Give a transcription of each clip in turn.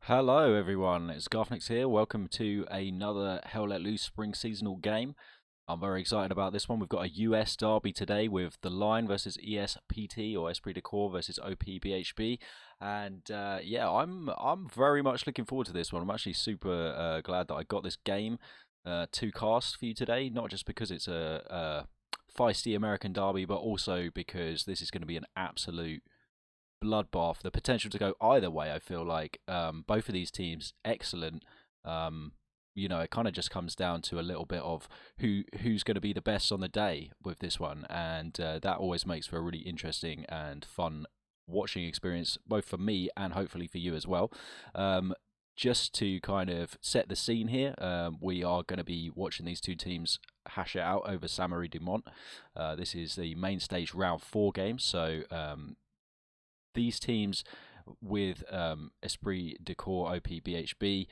Hello everyone, it's Garfnix here. Welcome to another Hell Let Loose spring seasonal game. I'm very excited about this one. We've got a US derby today with The Line versus ESPT or Esprit de Corps versus OP BHB. And yeah, I'm very much looking forward to this one. I'm actually super glad that I got this game to cast for you today, not just because it's a feisty American derby, but also because this is going to be an absolute bloodbath. The potential to go either way. I feel like both of these teams excellent. It kind of just comes down to a little bit of who's going to be the best on the day with this one, and that always makes for a really interesting and fun watching experience, both for me and hopefully for you as well. Just to kind of set the scene here, we are going to be watching these two teams hash it out over Samari Dumont. This is the main stage round 4 game, so these teams with Esprit de Corps OP BHB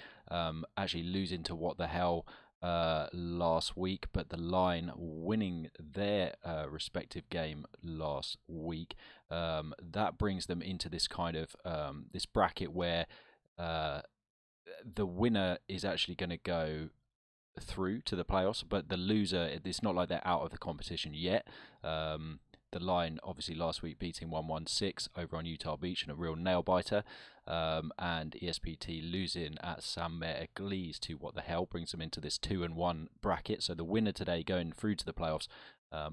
actually losing to What the Hell last week, but The Line winning their respective game last week. That brings them into this kind of this bracket where the winner is actually going to go through to the playoffs, but the loser, it's not like they're out of the competition yet. The Line obviously last week beating 116 over on Utah Beach in a real nail biter, and ESPT losing at Saint-Mère-Église to What the Hell brings them into this 2-1 bracket. So the winner today going through to the playoffs,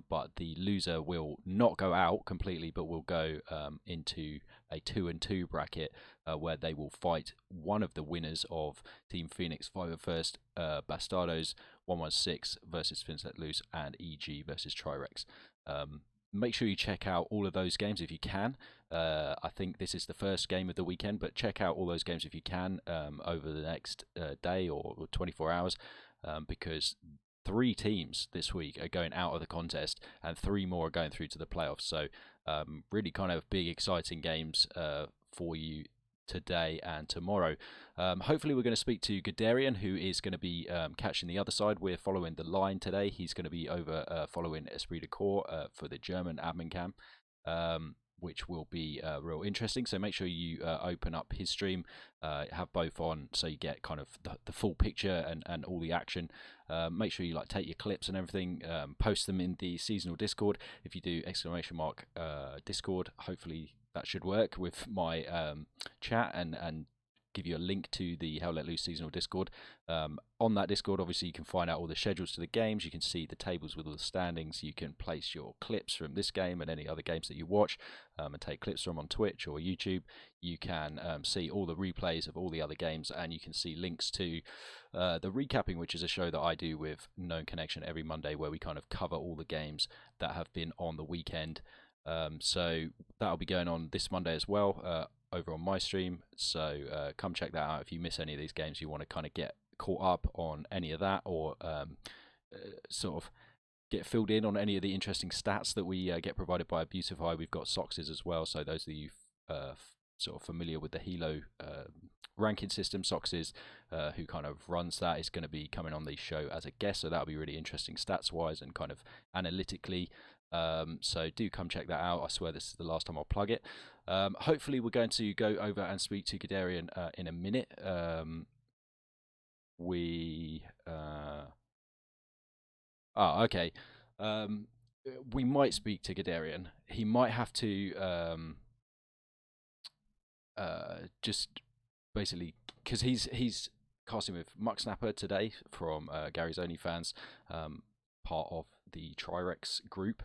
but the loser will not go out completely, but will go into a 2-2 bracket where they will fight one of the winners of Team Phoenix 501st Bastardos 116 versus Fins Let Loose and EG versus Trirex. Make sure you check out all of those games if you can. I think this is the first game of the weekend, but check out all those games if you can over the next day or 24 hours, because 3 teams this week are going out of the contest and 3 more are going through to the playoffs. So really kind of big, exciting games for you today and tomorrow. Hopefully we're going to speak to Guderian, who is going to be catching the other side. We're following The Line today. He's going to be over following Esprit de Corps for the German admin cam, which will be real interesting. So make sure you open up his stream, have both on, so you get kind of the full picture and all the action. Make sure you take your clips and everything, post them in the seasonal Discord. If you do !Discord, hopefully that should work with my chat and give you a link to the Hell Let Loose seasonal Discord. On that Discord, obviously, you can find out all the schedules to the games. You can see the tables with all the standings. You can place your clips from this game and any other games that you watch and take clips from on Twitch or YouTube. You can see all the replays of all the other games, and you can see links to the Recapping, which is a show that I do with Known Connection every Monday, where we kind of cover all the games that have been on the weekend. So that'll be going on this Monday as well over on my stream. So come check that out if you miss any of these games. You want to kind of get caught up on any of that, or sort of get filled in on any of the interesting stats that we get provided by Beautify. We've got Soxes as well. So those of you sort of familiar with the Hilo ranking system, Soxes, who kind of runs that, is going to be coming on the show as a guest. So that'll be really interesting stats wise and kind of analytically. So do come check that out. I swear this is the last time I'll plug it. Hopefully we're going to go over and speak to Guderian in a minute. Okay. We might speak to Guderian. He might have to just basically, because he's casting with Muck Snapper today from Gary's OnlyFans, part of the Trirex group.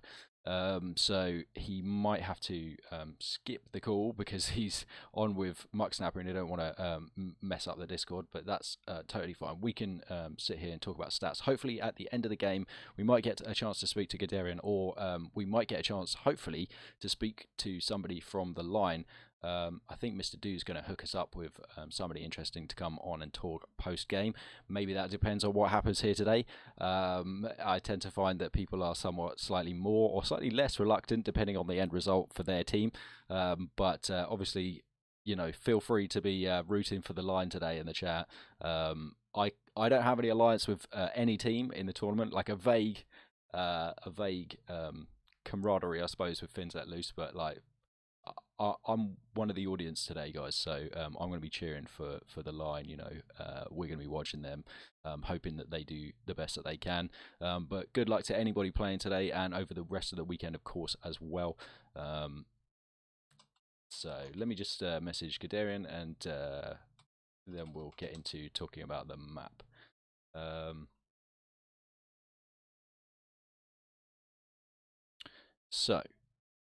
So he might have to skip the call because he's on with Muck Snapper and they don't want to mess up the Discord, but that's totally fine. We can sit here and talk about stats. Hopefully at the end of the game we might get a chance to speak to Guderian, or we might get a chance hopefully to speak to somebody from The Line. I think Mr. Do's going to hook us up with somebody interesting to come on and talk post-game. Maybe that depends on what happens here today. I tend to find that people are somewhat slightly more or slightly less reluctant depending on the end result for their team. But obviously, feel free to be rooting for The Line today in the chat. I don't have any alliance with any team in the tournament, like a vague camaraderie, I suppose, with Fins Let Loose, but I'm one of the audience today, guys. So I'm going to be cheering for the line. We're going to be watching them, hoping that they do the best that they can. But good luck to anybody playing today and over the rest of the weekend, of course, as well. So let me just message Gadarian, and then we'll get into talking about the map. So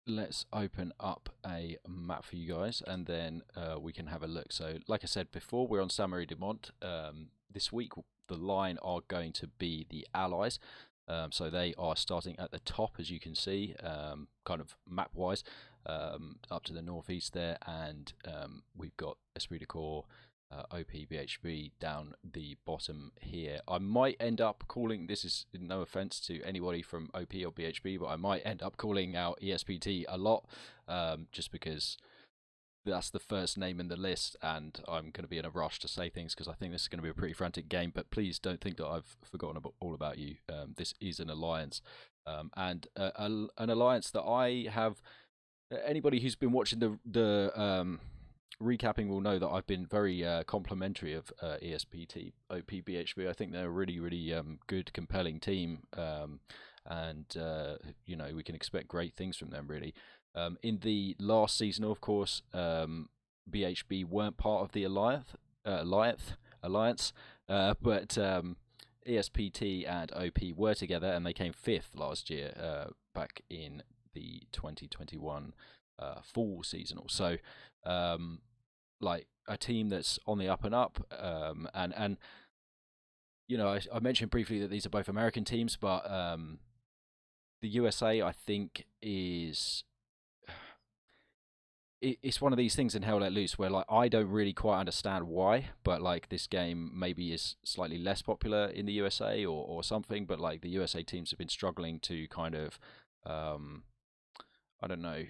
let's open up a map for you guys, and then we can have a look. So like I said before, we're on Saint-Marie-de-Mont. This week the line are going to be the Allies. So they are starting at the top, as you can see, kind of map wise, up to the northeast there, and we've got Esprit de Corps, OP, BHB down the bottom here. I might end up calling, this is no offense to anybody from OP or BHB, but I might end up calling out ESPT a lot, just because that's the first name in the list, and I'm going to be in a rush to say things because I think this is going to be a pretty frantic game. But please don't think that I've forgotten all about you. This is an alliance, and an alliance that I have. Anybody who's been watching the recapping will know that I've been very complimentary of ESPT, OP, BHB. I think they're a really, really good, compelling team, and we can expect great things from them, really. In the last season, of course, BHB weren't part of the alliance, but ESPT and OP were together, and they came 5th last year, back in the 2021 fall seasonal. So, like a team that's on the up and up, and I mentioned briefly that these are both American teams, but the USA, I think, is it's one of these things in Hell Let Loose where, like, I don't really quite understand why, but like this game maybe is slightly less popular in the USA or something, but like the USA teams have been struggling to kind of I don't know,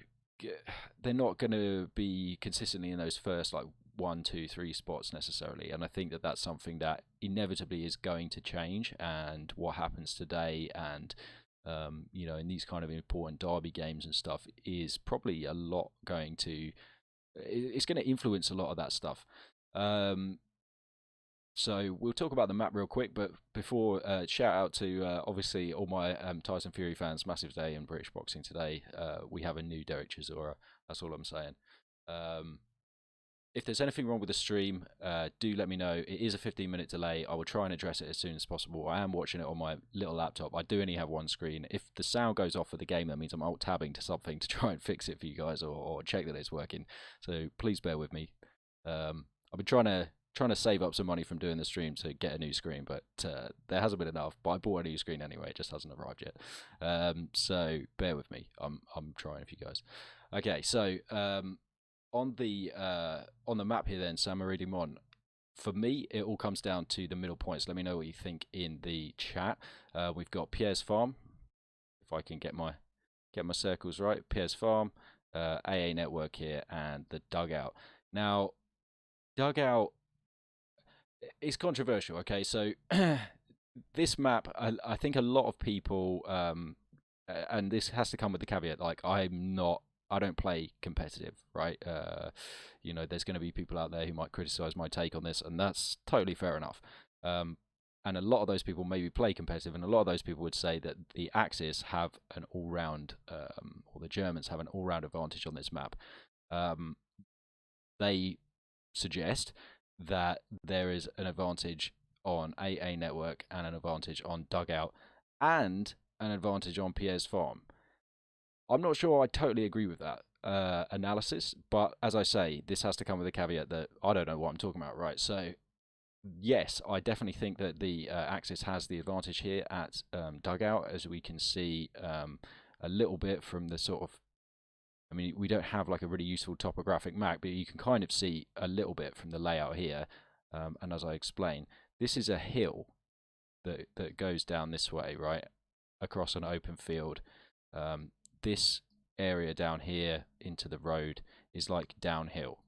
they're not going to be consistently in those first like 1, 2, 3 spots necessarily, and I think that that's something that inevitably is going to change. And what happens today, and in these kind of important derby games and stuff, is probably a lot going to. It's going to influence a lot of that stuff. So we'll talk about the map real quick, but before, shout out to obviously all my Tyson Fury fans. Massive day in British boxing today. We have a new Derek Chisora. That's all I'm saying. If there's anything wrong with the stream, do let me know. It is a 15-minute delay. I will try and address it as soon as possible. I am watching it on my little laptop. I do only have one screen. If the sound goes off for the game, that means I'm alt-tabbing to something to try and fix it for you guys, or check that it's working. So please bear with me. I've been trying to save up some money from doing the stream to get a new screen, but there hasn't been enough. But I bought a new screen anyway. It just hasn't arrived yet. So bear with me. I'm trying for you guys. Okay, so on the map here then, Saint-Marie-de-Mont, for me it all comes down to the middle points. Let me know what you think in the chat. We've got Pierre's Farm, if I can get my circles right. Pierre's Farm, AA Network here, and the Dugout. Now, Dugout is controversial. Okay, so this map, I think a lot of people, and this has to come with the caveat, like I don't play competitive, right? There's going to be people out there who might criticize my take on this, and that's totally fair enough. And a lot of those people maybe play competitive, and a lot of those people would say that the Axis have an all-round, or the Germans have an all-round advantage on this map. They suggest that there is an advantage on AA Network, and an advantage on Dugout, and an advantage on Pierre's Farm. I'm not sure I totally agree with that analysis, but as I say, this has to come with a caveat that I don't know what I'm talking about, right? So, yes, I definitely think that the Axis has the advantage here at Dugout, as we can see a little bit from the sort of, I mean, we don't have like a really useful topographic map, but you can kind of see a little bit from the layout here. And as I explain, this is a hill that goes down this way, right, across an open field. This area down here into the road is like downhill.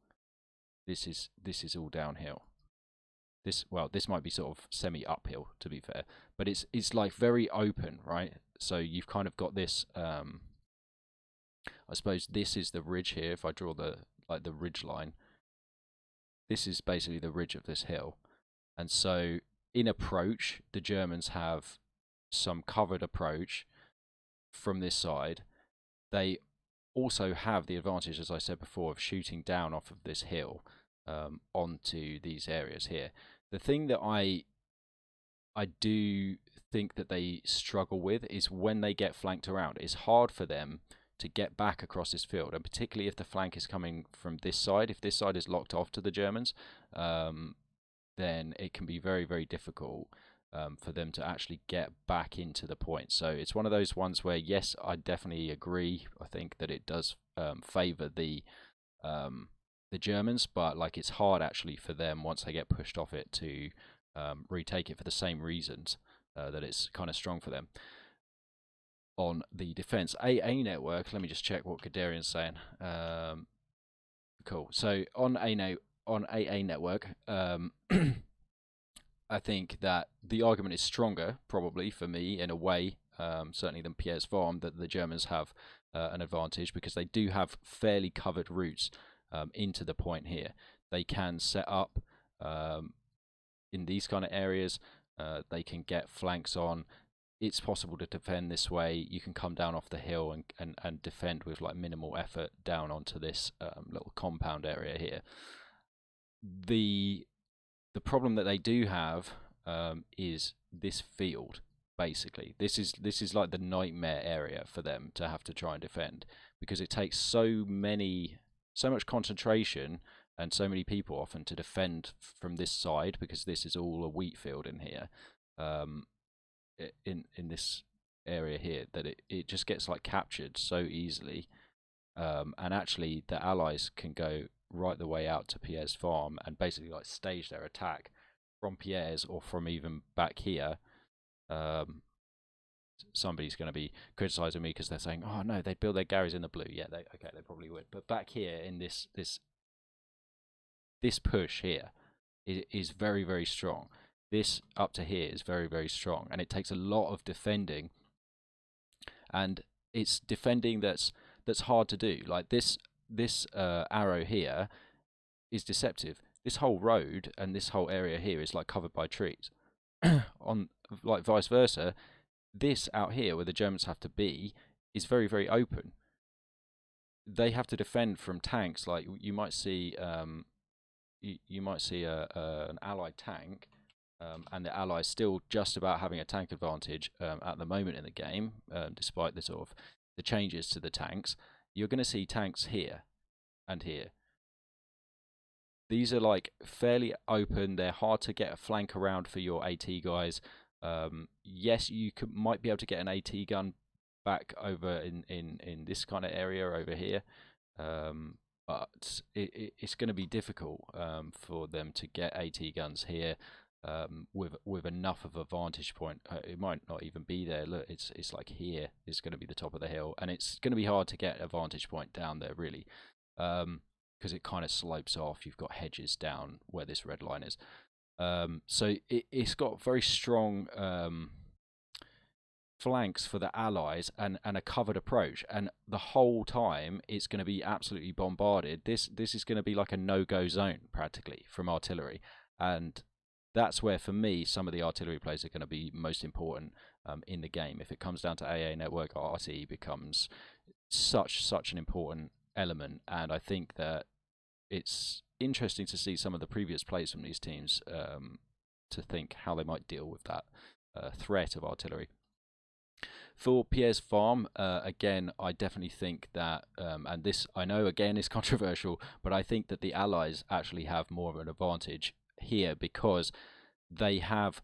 This is all downhill. This might be sort of semi uphill, to be fair, but it's like very open, right? So you've kind of got this I suppose this is the ridge here. If I draw the ridge line, this is basically the ridge of this hill. And so in approach, the Germans have some covered approach from this side. They also have the advantage, as I said before, of shooting down off of this hill onto these areas here. The thing that I do think that they struggle with is when they get flanked around. It's hard for them to get back across this field, and particularly if the flank is coming from this side. If this side is locked off to the Germans, then it can be very, very difficult for them to actually get back into the point. So it's one of those ones where, yes, I definitely agree. I think that it does favour the Germans, but like it's hard actually for them once they get pushed off it to retake it for the same reasons that it's kind of strong for them. On the defense AA network, let me just check what Guderian's saying. Cool. So on AA network, I think that the argument is stronger, probably for me in a way, certainly than Pierre's farm, that the Germans have an advantage because they do have fairly covered routes into the point here. They can set up in these kind of areas. They can get flanks on. It's possible to defend this way. You can come down off the hill and defend with like minimal effort down onto this little compound area here. The problem that they do have is this field. Basically, this is like the nightmare area for them to have to try and defend, because it takes so much concentration and so many people often to defend from this side, because this is all a wheat field in here. In this area here, that it just gets like captured so easily, and actually the Allies can go right the way out to Pierre's farm and basically like stage their attack from Pierre's or from even back here. Somebody's going to be criticizing me because they're saying, oh no, they'd build their Garys in the blue. Yeah, they probably would, but back here in this push here is very, very strong. This up to here is very, very strong, and it takes a lot of defending, and it's defending that's hard to do. Like this arrow here is deceptive. This whole road and this whole area here is like covered by trees. On like vice versa, this out here where the Germans have to be is very, very open. They have to defend from tanks. Like you might see you might see an Allied tank. And the Allies still just about having a tank advantage at the moment in the game, despite the sort of the changes to the tanks. You're going to see tanks here and here. These are like fairly open. They're hard to get a flank around for your AT guys. Yes, you might be able to get an AT gun back over in this kind of area over here, but it's going to be difficult for them to get AT guns here. With enough of a vantage point. It might not even be there. Look, it's like here is going to be the top of the hill, and it's going to be hard to get a vantage point down there really, because it kind of slopes off. You've got hedges down where this red line is, so it's got very strong flanks for the Allies and a covered approach, and the whole time it's going to be absolutely bombarded. This is going to be like a no-go zone practically from artillery, and that's where, for me, some of the artillery plays are going to be most important in the game. If it comes down to AA network, RT becomes such an important element, and I think that it's interesting to see some of the previous plays from these teams to think how they might deal with that threat of artillery. For Pierre's farm, again, I definitely think that, and this I know again is controversial, but I think that the Allies actually have more of an advantage here, because they have,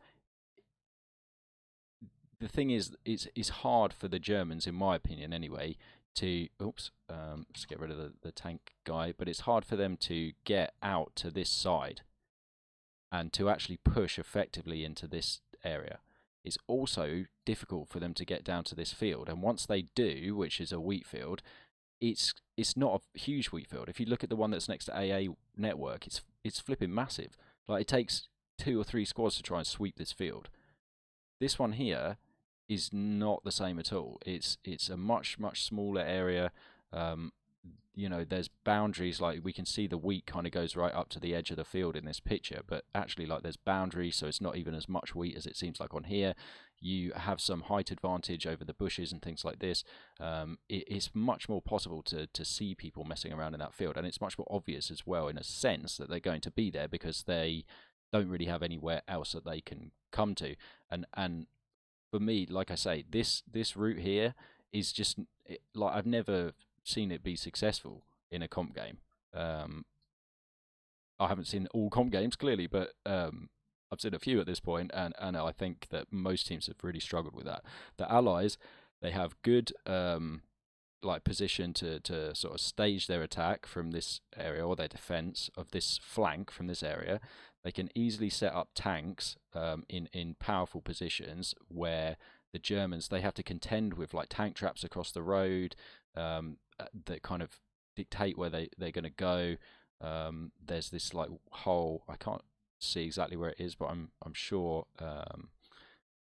the thing is, it's hard for the Germans, in my opinion anyway, to let's get rid of the tank guy, but it's hard for them to get out to this side and to actually push effectively into this area. It's also difficult for them to get down to this field, and once they do, which is a wheat field, it's not a huge wheat field. If you look at the one that's next to AA network, it's flipping massive. Like, it takes 2 or 3 squads to try and sweep this field. This one here is not the same at all. It's a much smaller area. Um, there's boundaries, like we can see the wheat kind of goes right up to the edge of the field in this picture, but actually like there's boundaries, so it's not even as much wheat as it seems like on here. You have some height advantage over the bushes and things like this. It's much more possible to see people messing around in that field, and it's much more obvious as well in a sense that they're going to be there because they don't really have anywhere else that they can come to. And for me, like I say, this route here is just like I've never seen it be successful in a comp game. Um, I haven't seen all comp games clearly, but I've seen a few at this point, and I think that most teams have really struggled with that. The Allies, they have good like position to sort of stage their attack from this area, or their defense of this flank from this area. They can easily set up tanks in powerful positions where the Germans, they have to contend with like tank traps across the road that kind of dictate where they're going to go. There's this like hole, I can't see exactly where it is, but I'm sure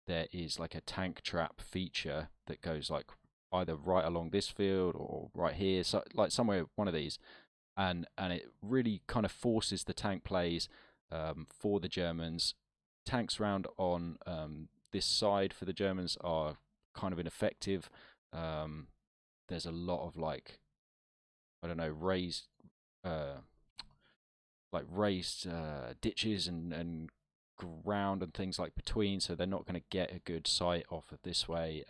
there is like a tank trap feature that goes like either right along this field or right here, so like somewhere one of these, and it really kind of forces the tank plays for the Germans. Tanks round on this side for the Germans are kind of ineffective. There's a lot of like, I don't know, raised ditches and ground and things like between, so they're not going to get a good sight off of this way,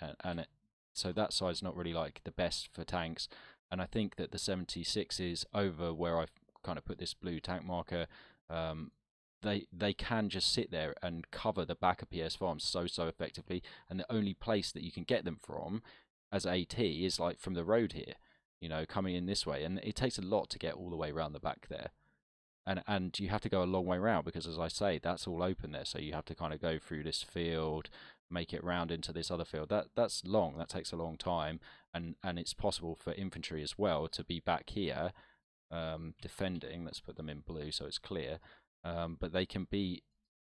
so that side's not really like the best for tanks. And I think that the 76s over where I've kind of put this blue tank marker, they can just sit there and cover the back of PS farms so effectively, and the only place that you can get them from as AT is like from the road here, coming in this way, and it takes a lot to get all the way around the back there. And you have to go a long way round because, as I say, that's all open there. So you have to kind of go through this field, make it round into this other field. That's long. That takes a long time, and it's possible for infantry as well to be back here defending. Let's put them in blue so it's clear. But they can be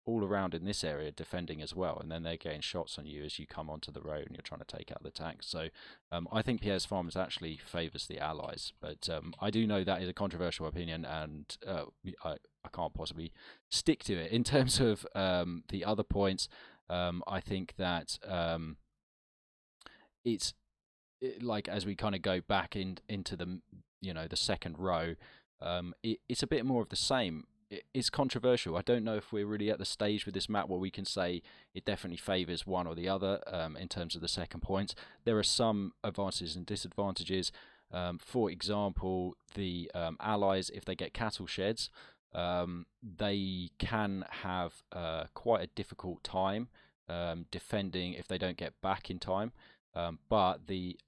all around in this area defending as well, and then they're getting shots on you as you come onto the road and you're trying to take out the tanks. So I think PS Farms actually favours the Allies, but I do know that is a controversial opinion, and I can't possibly stick to it. In terms of the other points, I think that it's like as we kind of go back into the the second row, it's a bit more of the same. It's controversial. I don't know if we're really at the stage with this map where we can say it definitely favours one or the other in terms of the second points. There are some advantages and disadvantages. For example, the Allies, if they get cattle sheds, they can have quite a difficult time defending if they don't get back in time. But the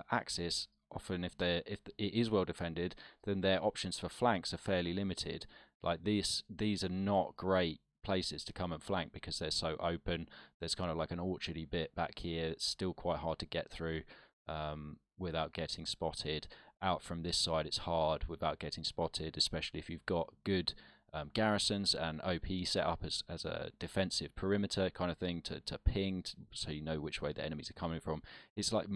Axis, often if it is well defended, then their options for flanks are fairly limited. Like these are not great places to come and flank because they're so open. There's kind of like an orchardy bit back here. It's still quite hard to get through without getting spotted. Out from this side, it's hard without getting spotted, especially if you've got good garrisons and OP set up as a defensive perimeter kind of thing to ping, so you know which way the enemies are coming from. It's like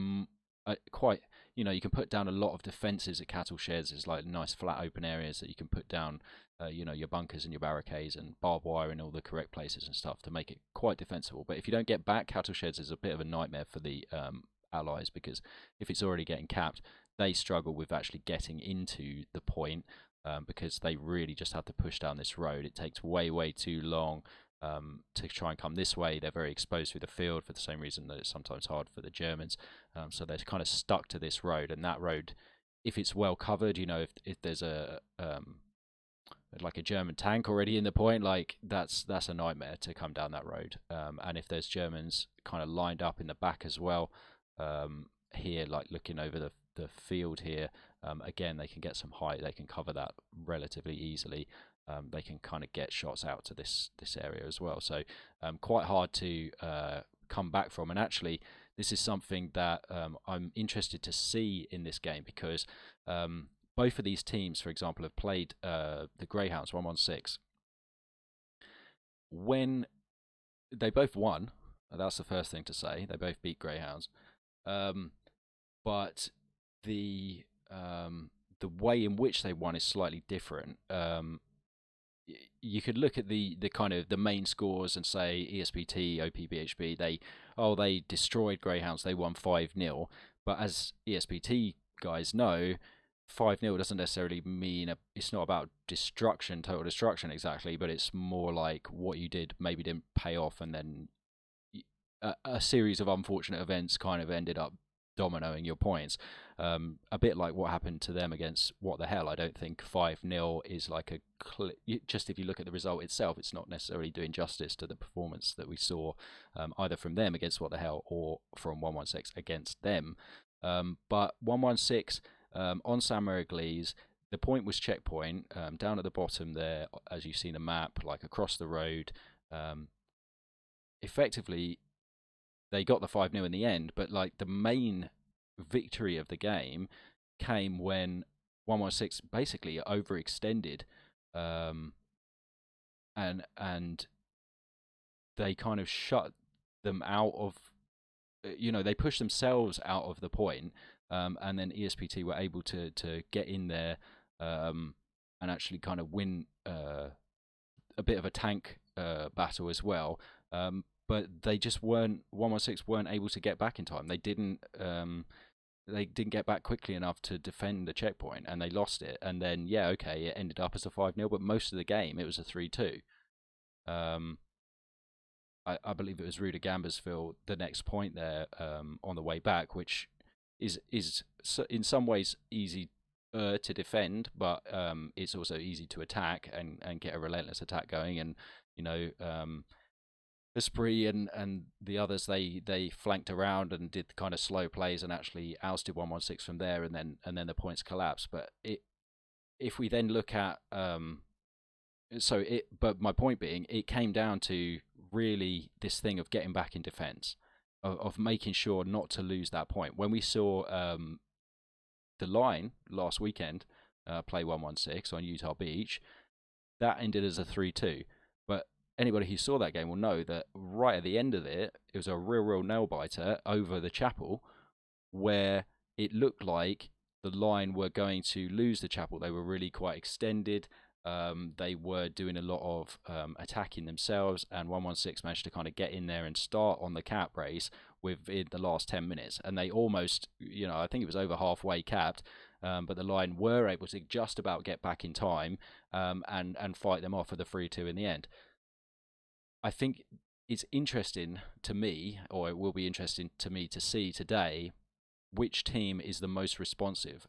quite, you can put down a lot of defenses at cattle sheds. There's like nice flat open areas that you can put down your bunkers and your barricades and barbed wire in all the correct places and stuff to make it quite defensible. But if you don't get back, cattle sheds is a bit of a nightmare for the Allies, because if it's already getting capped, they struggle with actually getting into the point because they really just have to push down this road. It takes way too long to try and come this way. They're very exposed through the field for the same reason that it's sometimes hard for the Germans. So they're kind of stuck to this road, and that road, if it's well covered, if there's a like a German tank already in the point, like that's a nightmare to come down that road. And if there's Germans kind of lined up in the back as well, here, like looking over the field here, again, they can get some height. They can cover that relatively easily. They can kind of get shots out to this area as well. So quite hard to come back from. And actually, this is something that I'm interested to see in this game, because both of these teams, for example, have played the Greyhounds 116. When they both won, that's the first thing to say. They both beat Greyhounds. But the the way in which they won is slightly different. You could look at the kind of the main scores and say ESPT, OP, BHB, they destroyed Greyhounds, they won 5-0. But as ESPT guys know, 5-0 doesn't necessarily mean it's not about destruction, total destruction exactly, but it's more like what you did maybe didn't pay off, and then a series of unfortunate events kind of ended up dominoing your points. A bit like what happened to them against What the Hell. I don't think 5-0 is like just if you look at the result itself, it's not necessarily doing justice to the performance that we saw either from them against What the Hell or from 116 against them. But 116 on St Mary Glees, the point was checkpoint down at the bottom there, as you see in the map, like across the road. Effectively, they got the 5-0 in the end, but like the main victory of the game came when 116 basically overextended, and they kind of shut them out of, they pushed themselves out of the point, and then ESPT were able to get in there and actually kind of win a bit of a tank battle as well. But they just 116 weren't able to get back in time. They didn't get back quickly enough to defend the checkpoint, and they lost it. And then it ended up as a 5-0, but most of the game it was a 3-2. I believe it was Ruda Gambersville the next point there on the way back, which is in some ways easy to defend, but it's also easy to attack and get a relentless attack going. And Esprit and the others, they flanked around and did kind of slow plays and actually ousted 116 from there, and then the points collapsed. But if we then look at but my point being, it came down to really this thing of getting back in defence, of making sure not to lose that point. When we saw the Line last weekend play 116 on Utah Beach, that ended as a 3-2. But anybody who saw that game will know that right at the end of it, it was a real nail-biter over the Chapel, where it looked like the Line were going to lose the Chapel. They were really quite extended. They were doing a lot of attacking themselves, and 116 managed to kind of get in there and start on the cap race within the last 10 minutes. And they almost, I think it was over halfway capped, but the Line were able to just about get back in time and fight them off for the 3-2 in the end. I think it's interesting to me, or it will be interesting to me to see today, which team is the most responsive.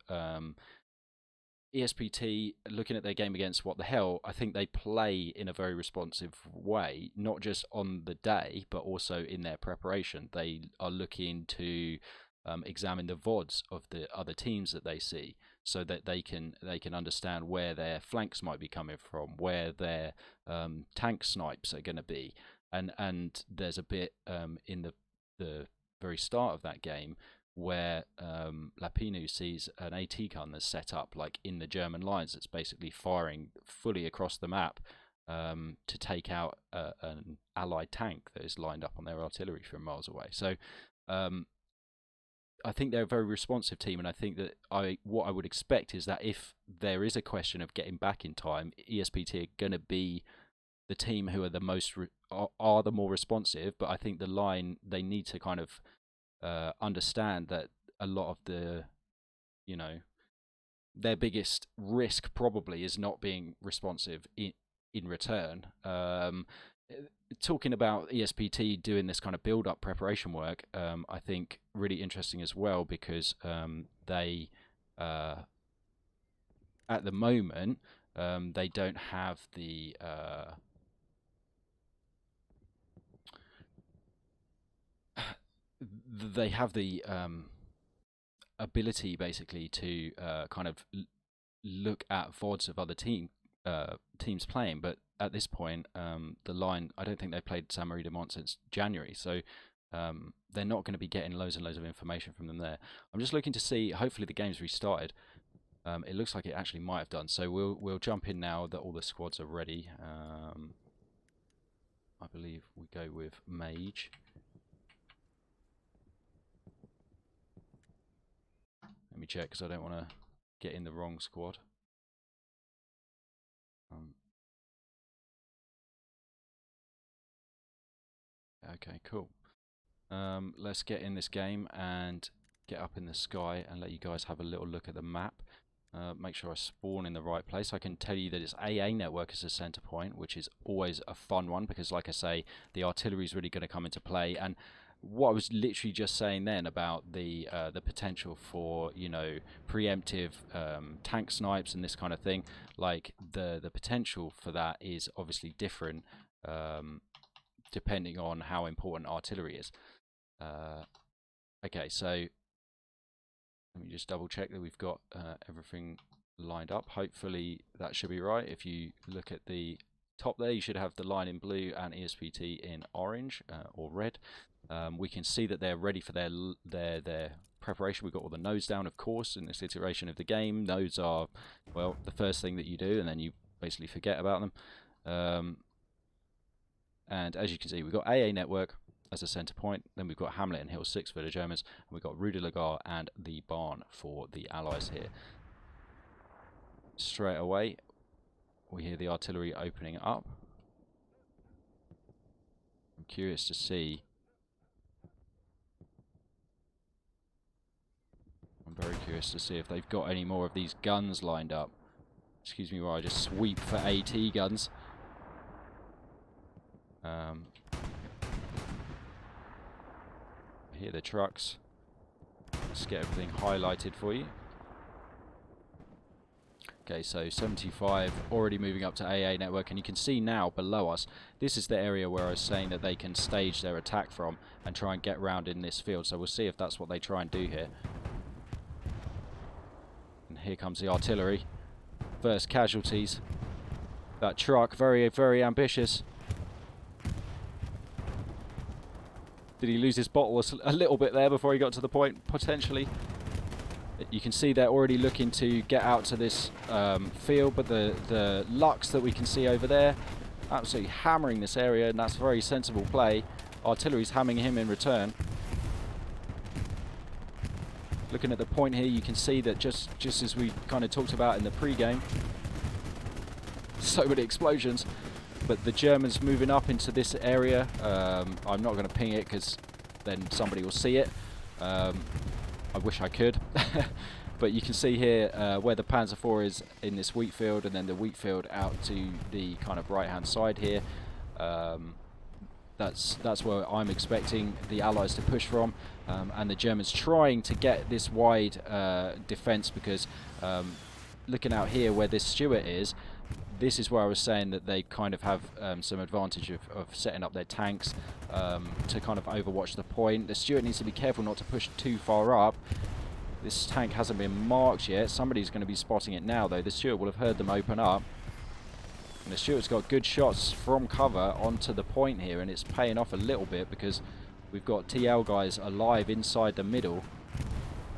ESPT, looking at their game against What the Hell, I think they play in a very responsive way, not just on the day, but also in their preparation. They are looking to examine the VODs of the other teams that they see, so that they can understand where their flanks might be coming from, where their tank snipes are going to be, and there's a bit in the very start of that game where Lapinu sees an AT gun that's set up like in the German lines, that's basically firing fully across the map to take out an allied tank that is lined up on their artillery from miles away. So I think they're a very responsive team, and I think that what I would expect is that if there is a question of getting back in time, ESPT are going to be the team who are the most are the more responsive. But I think the Line, they need to kind of understand that a lot of the, their biggest risk probably is not being responsive in return. Talking about ESPT doing this kind of build-up preparation work, I think really interesting as well, because they, at the moment, they don't have the they have the ability basically to kind of look at VODs of other teams playing, but at this point, the Line, I don't think they've played St Marie de Mont since January, so they're not going to be getting loads and loads of information from them there. I'm just looking to see, hopefully the game's restarted. It looks like it actually might have done, so we'll jump in now that all the squads are ready. I believe we go with Mage. Let me check, because I don't want to get in the wrong squad. Okay, cool. Let's get in this game and get up in the sky and let you guys have a little look at the map. Make sure I spawn in the right place. I can tell you that it's AA network as a center point, which is always a fun one because, like I say, the artillery is really going to come into play. And what I was literally just saying then about the potential for, you know, preemptive tank snipes and this kind of thing, like the potential for that is obviously different depending on how important artillery is. Okay, so let me just double check that we've got everything lined up. Hopefully that should be right. If you look at the top there, you should have the line in blue and ESPT in orange or red. We can see that they're ready for their preparation. We've got all the nodes down, of course, in this iteration of the game. Nodes are, well, the first thing that you do, and then you basically forget about them. And as you can see, we've got AA network as a center point, then we've got Hamlet and Hill 6 for the Germans, and we've got Rue de la Gare and the Barn for the Allies here. Straight away, we hear the artillery opening up. I'm curious to see. I'm very curious to see if they've got any more of these guns lined up. Excuse me while I just sweep for AT guns. I hear the trucks. Let's get everything highlighted for you. Okay, so 75 already moving up to AA network, and you can see now below us, this is the area where I was saying that they can stage their attack from and try and get round in this field. So we'll see if that's what they try and do here. And here comes the artillery. First casualties. That truck, very, very ambitious. Did he lose his bottle a little bit there before he got to the point, potentially? You can see they're already looking to get out to this field, but the Lux that we can see over there, absolutely hammering this area, and that's very sensible play. Artillery's hammering him in return. Looking at the point here, you can see that just as we kind of talked about in the pre-game, so many explosions. But the Germans moving up into this area. I'm not going to ping it because then somebody will see it. I wish I could. But you can see here where the Panzer IV is in this wheat field, and then the wheat field out to the kind of right-hand side here. That's where I'm expecting the Allies to push from, and the Germans trying to get this wide defence because looking out here where this Stuart is, this is where I was saying that they kind of have some advantage of setting up their tanks to kind of overwatch the point. The Stuart needs to be careful not to push too far up. This tank hasn't been marked yet. Somebody's going to be spotting it now, though. The Stuart will have heard them open up. And the Stuart's got good shots from cover onto the point here, and it's paying off a little bit because we've got TL guys alive inside the middle,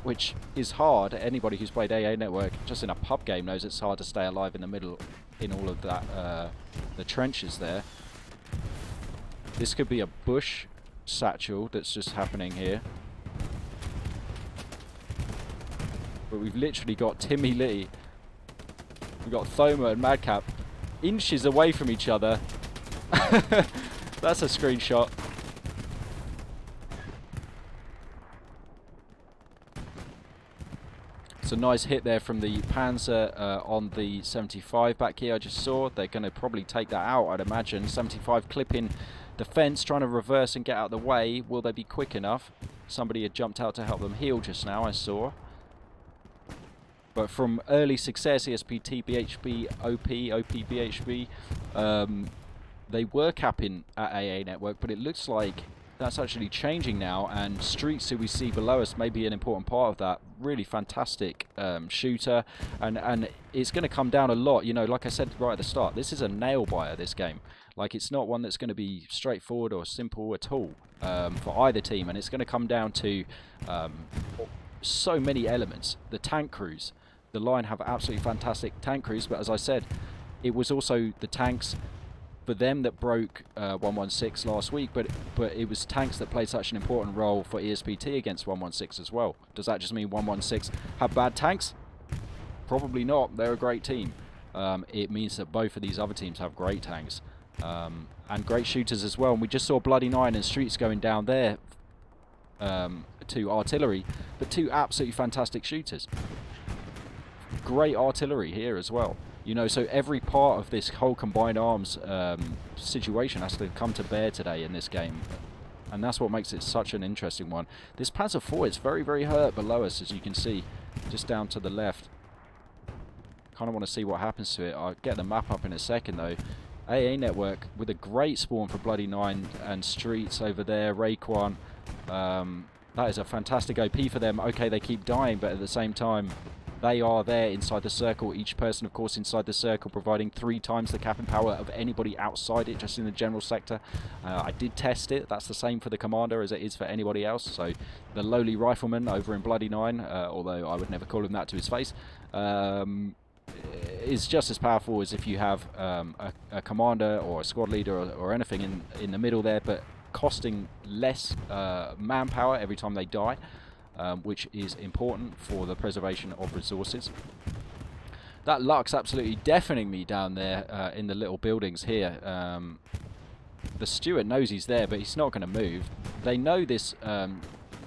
which is hard. Anybody who's played AA Network just in a pub game knows it's hard to stay alive in the middle in all of that, the trenches there. This could be a bush satchel that's just happening here. But we've literally got Timmy Lee, we've got Thoma and Madcap inches away from each other. That's a screenshot. It's a nice hit there from the Panzer on the 75 back here I just saw. They're going to probably take that out, I'd imagine. 75 clipping the fence, trying to reverse and get out of the way. Will they be quick enough? Somebody had jumped out to help them heal just now, I saw. But from early success, ESPT, BHB, OP, BHB, they were capping at AA Network, but it looks like that's actually changing now, and Streets, who we see below us, may be an important part of that. Really fantastic shooter, and it's going to come down a lot. You know, like I said right at the start, this is a nail-biter, this game. Like, it's not one that's going to be straightforward or simple at all for either team, and it's going to come down to so many elements. The tank crews. The line have absolutely fantastic tank crews, but as I said, it was also the tanks for them that broke 116 last week, but it was tanks that played such an important role for ESPT against 116 as well. Does that just mean 116 have bad tanks? Probably not. They're a great team. It means that both of these other teams have great tanks and great shooters as well. And we just saw Bloody Nine and Streets going down there to artillery, but two absolutely fantastic shooters. Great artillery here as well. You know, so every part of this whole combined arms situation has to come to bear today in this game. And that's what makes it such an interesting one. This Panzer IV is very, very hurt below us, as you can see, just down to the left. Kind of want to see what happens to it. I'll get the map up in a second, though. AA Network with a great spawn for Bloody Nine and Streets over there. Raekwon. That is a fantastic OP for them. Okay, they keep dying, but at the same time, they are there inside the circle. Each person, of course, inside the circle, providing 3 times the capping power of anybody outside it, just in the general sector. I did test it. That's the same for the commander as it is for anybody else. So the lowly rifleman over in Bloody Nine, although I would never call him that to his face, is just as powerful as if you have a commander or a squad leader or anything in the middle there, but costing less manpower every time they die. Which is important for the preservation of resources. That luck's absolutely deafening me down there in the little buildings here. The steward knows he's there, but he's not going to move. They know this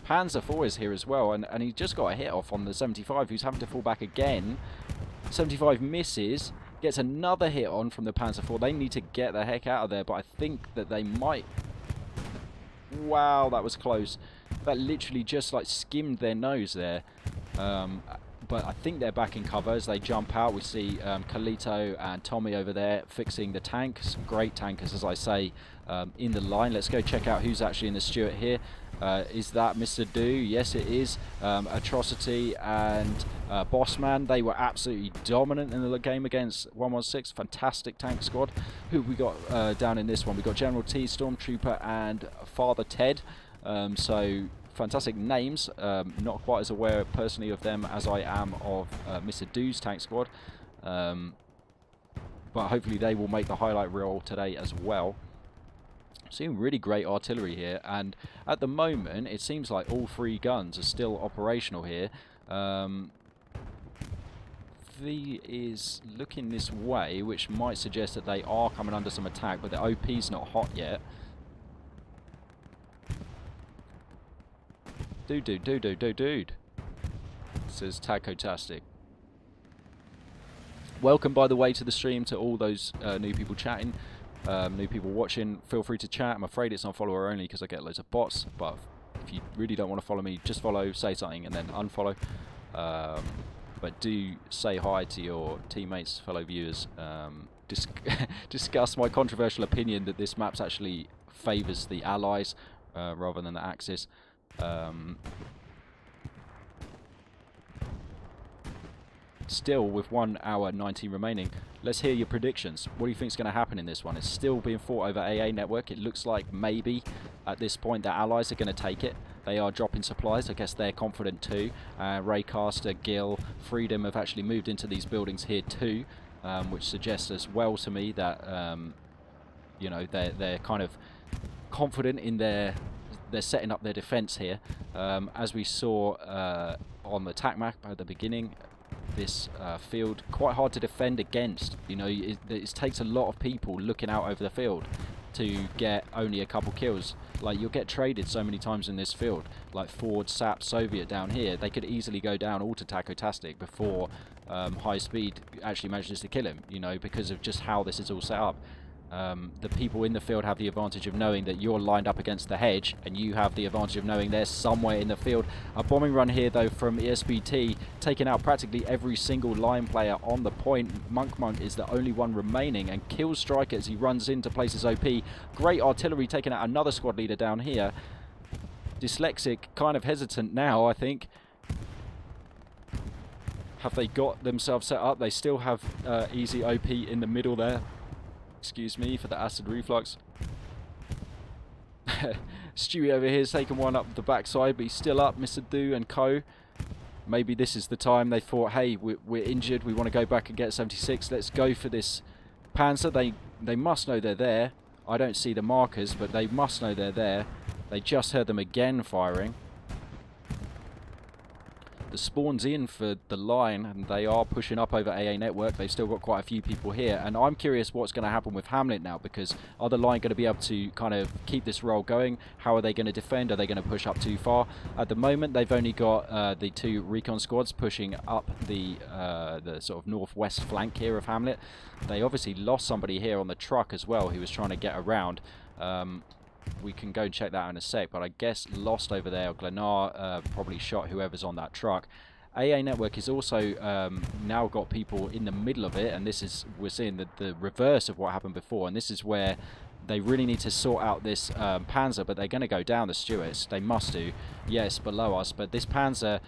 Panzer IV is here as well, and he just got a hit off on the 75, who's having to fall back again. 75 misses, gets another hit on from the Panzer IV. They need to get the heck out of there, but I think that they might... Wow, that was close. That literally just like skimmed their nose there. But I think they're back in cover as they jump out. We see Kalito and Tommy over there fixing the tank. Some great tankers, as I say, in the line. Let's go check out who's actually in the Stuart here. Is that Mr. Do? Yes, it is. Atrocity and Bossman. They were absolutely dominant in the game against 116. Fantastic tank squad. Who we got down in this one? We got General T, Stormtrooper, and Father Ted. So fantastic names. Not quite as aware personally of them as I am of Mr. Do's tank squad. But hopefully they will make the highlight reel today as well. Seeing really great artillery here, and at the moment it seems like all 3 guns are still operational here. V is looking this way, which might suggest that they are coming under some attack, but the OP's not hot yet. Dude, says Taco-tastic. Welcome, by the way, to the stream, to all those new people chatting, new people watching. Feel free to chat. I'm afraid it's on follower only because I get loads of bots, but if you really don't want to follow me, just follow, say something, and then unfollow. But do say hi to your teammates, fellow viewers. Discuss my controversial opinion that this map actually favours the Allies rather than the Axis. Still, with 1 hour 19 remaining, let's hear your predictions. What do you think is going to happen in this one? It's still being fought over AA Network. It looks like maybe at this point the Allies are going to take it. They are dropping supplies. I guess they're confident too. Raycaster, Gill, Freedom have actually moved into these buildings here too, which suggests as well to me that you know, they're kind of confident in they're setting up their defense here. As we saw on the attack map at the beginning, this field quite hard to defend against. You know, it takes a lot of people looking out over the field to get only a couple kills. Like, you'll get traded so many times in this field, like Ford, Sap, Soviet down here. They could easily go down all to Taco-tastic before High Speed actually manages to kill him, you know, because of just how this is all set up. The people in the field have the advantage of knowing that you're lined up against the hedge, and you have the advantage of knowing they're somewhere in the field. A bombing run here though from ESPT, taking out practically every single line player on the point. Monk is the only one remaining and kills Striker as he runs into places OP. Great artillery taking out another squad leader down here. Dyslexic kind of hesitant now, I think. Have they got themselves set up? They still have easy OP in the middle there. Excuse me for the acid reflux. Stewie over here is taking one up the backside, but he's still up, Mr. Do and co. Maybe this is the time they thought, hey, we're injured, we want to go back and get 76. Let's go for this Panzer. They must know they're there. I don't see the markers, but they must know they're there. They just heard them again firing. the spawns in for the line, and they are pushing up over AA network. They've still got quite a few people here, and I'm curious what's going to happen with Hamlet now, because are the line going to be able to kind of keep this roll going? How are they going to defend? Are they going to push up too far? At the moment, they've only got the 2 recon squads pushing up the sort of northwest flank here of Hamlet. They obviously lost somebody here on the truck as well who was trying to get around. We can go and check that out in a sec, but I guess lost over there. Glenar probably shot whoever's on that truck. AA network is also now got people in the middle of it, and this is, we're seeing the reverse of what happened before, and this is where they really need to sort out this Panzer, but they're going to go down, the Stuarts. They must do. Yes, below us, but this Panzer,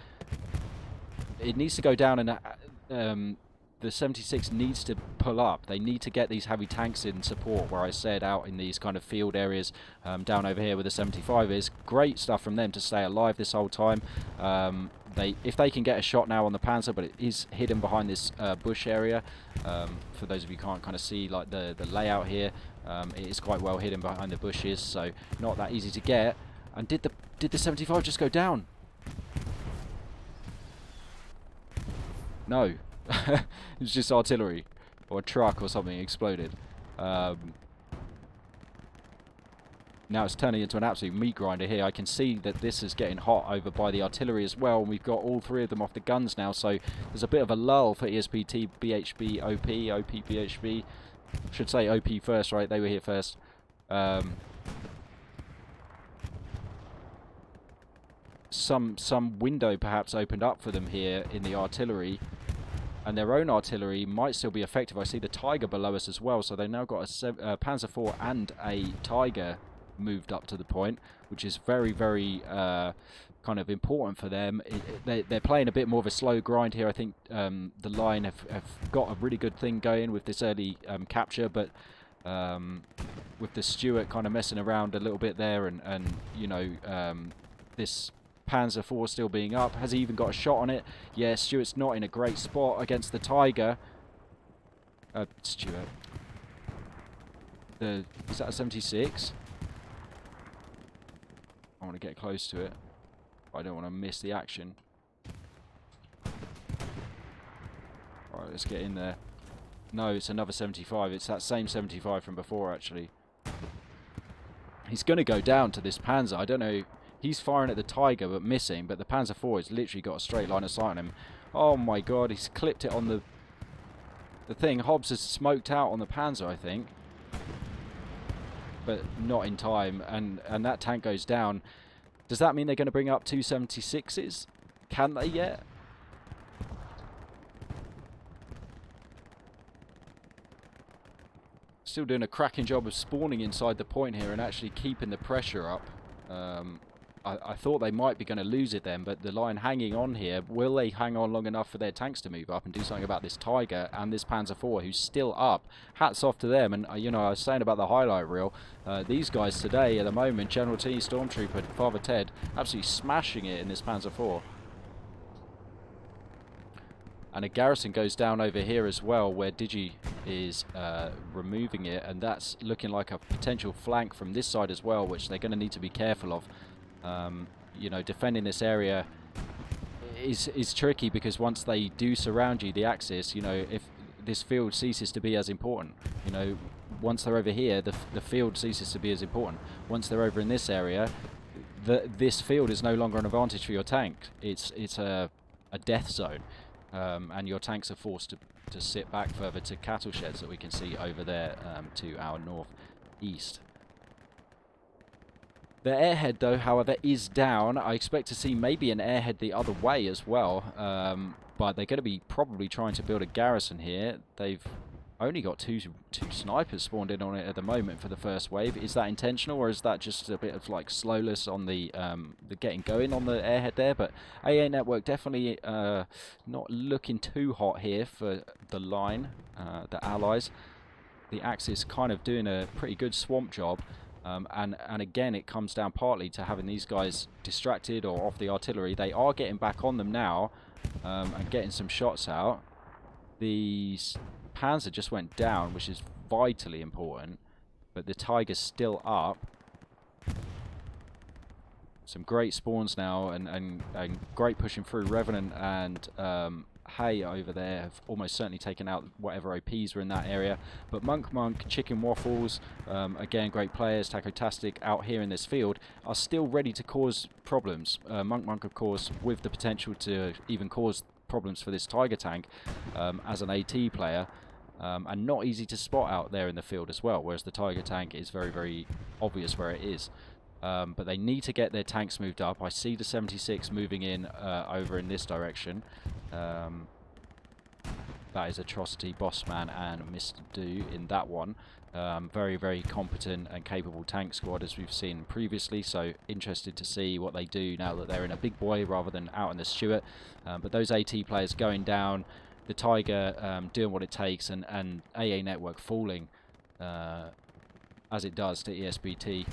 it needs to go down, and the 76 needs to pull up. They need to get these heavy tanks in support, where I said out in these kind of field areas down over here where the 75 is. Great stuff from them to stay alive this whole time. If they can get a shot now on the Panzer, but it is hidden behind this bush area. For those of you who can't kind of see like the layout here, it is quite well hidden behind the bushes, so not that easy to get. And did the 75 just go down? No. It was just artillery, or a truck or something exploded. Now it's turning into an absolute meat grinder here. I can see that this is getting hot over by the artillery as well, and we've got all 3 of them off the guns now, so there's a bit of a lull for ESPT, BHB, OP, BHB. Should say OP first, right? They were here first. Some window perhaps opened up for them here in the artillery, and their own artillery might still be effective. I see the Tiger below us as well, so they've now got a Panzer IV and a Tiger moved up to the point, which is very, very kind of important for them. They're playing a bit more of a slow grind here. I think the line have got a really good thing going with this early capture, but with the Stuart kind of messing around a little bit there, and you know, this Panzer IV still being up. Has he even got a shot on it? Yeah, Stuart's not in a great spot against the Tiger. Stuart. Is that a 76? I want to get close to it. I don't want to miss the action. Alright, let's get in there. No, it's another 75. It's that same 75 from before, actually. He's going to go down to this Panzer. I don't know. He's firing at the Tiger, but missing. But the Panzer IV has literally got a straight line of sight on him. Oh my god, he's clipped it on the thing. Hobbs has smoked out on the Panzer, I think. But not in time. And that tank goes down. Does that mean they're going to bring up 276s? Can they yet? Still doing a cracking job of spawning inside the point here and actually keeping the pressure up. I thought they might be going to lose it then, but the line hanging on here, will they hang on long enough for their tanks to move up and do something about this Tiger and this Panzer IV who's still up? Hats off to them. And you know, I was saying about the highlight reel, these guys today at the moment, General T, Stormtrooper, Father Ted, absolutely smashing it in this Panzer IV. And a garrison goes down over here as well, where Digi is removing it, and that's looking like a potential flank from this side as well, which they're going to need to be careful of. You know, defending this area is tricky, because once they do surround you, the Axis, you know, if this field ceases to be as important, you know, once they're over here, the field ceases to be as important. Once they're over in this area, this field is no longer an advantage for your tank. It's a death zone. And your tanks are forced to sit back further to cattle sheds that we can see over there to our northeast. The airhead, though, however, is down. I expect to see maybe an airhead the other way as well, but they're going to be probably trying to build a garrison here. They've only got two snipers spawned in on it at the moment for the first wave. Is that intentional, or is that just a bit of like slowness on the getting going on the airhead there? But AA network definitely not looking too hot here for the line, the allies. The Axis kind of doing a pretty good swamp job. And again, it comes down partly to having these guys distracted or off the artillery. They are getting back on them now and getting some shots out. These Panzer just went down, which is vitally important, but the Tiger's still up. some great spawns now, and great pushing through. Revenant and Hay over there have almost certainly taken out whatever OPs were in that area. But Monk, Chicken Waffles, again, great players, Tacotastic out here in this field, are still ready to cause problems. Monk, of course, with the potential to even cause problems for this Tiger tank as an AT player, and not easy to spot out there in the field as well, whereas the Tiger tank is very, very obvious where it is. But they need to get their tanks moved up. I see the 76 moving in over in this direction. That is Atrocity, Bossman and Mr. Do in that one. Very, very competent and capable tank squad as we've seen previously, so interested to see what they do now that they're in a big boy rather than out in the Stuart. But those AT players going down, the Tiger doing what it takes, and AA Network falling as it does to ESPT.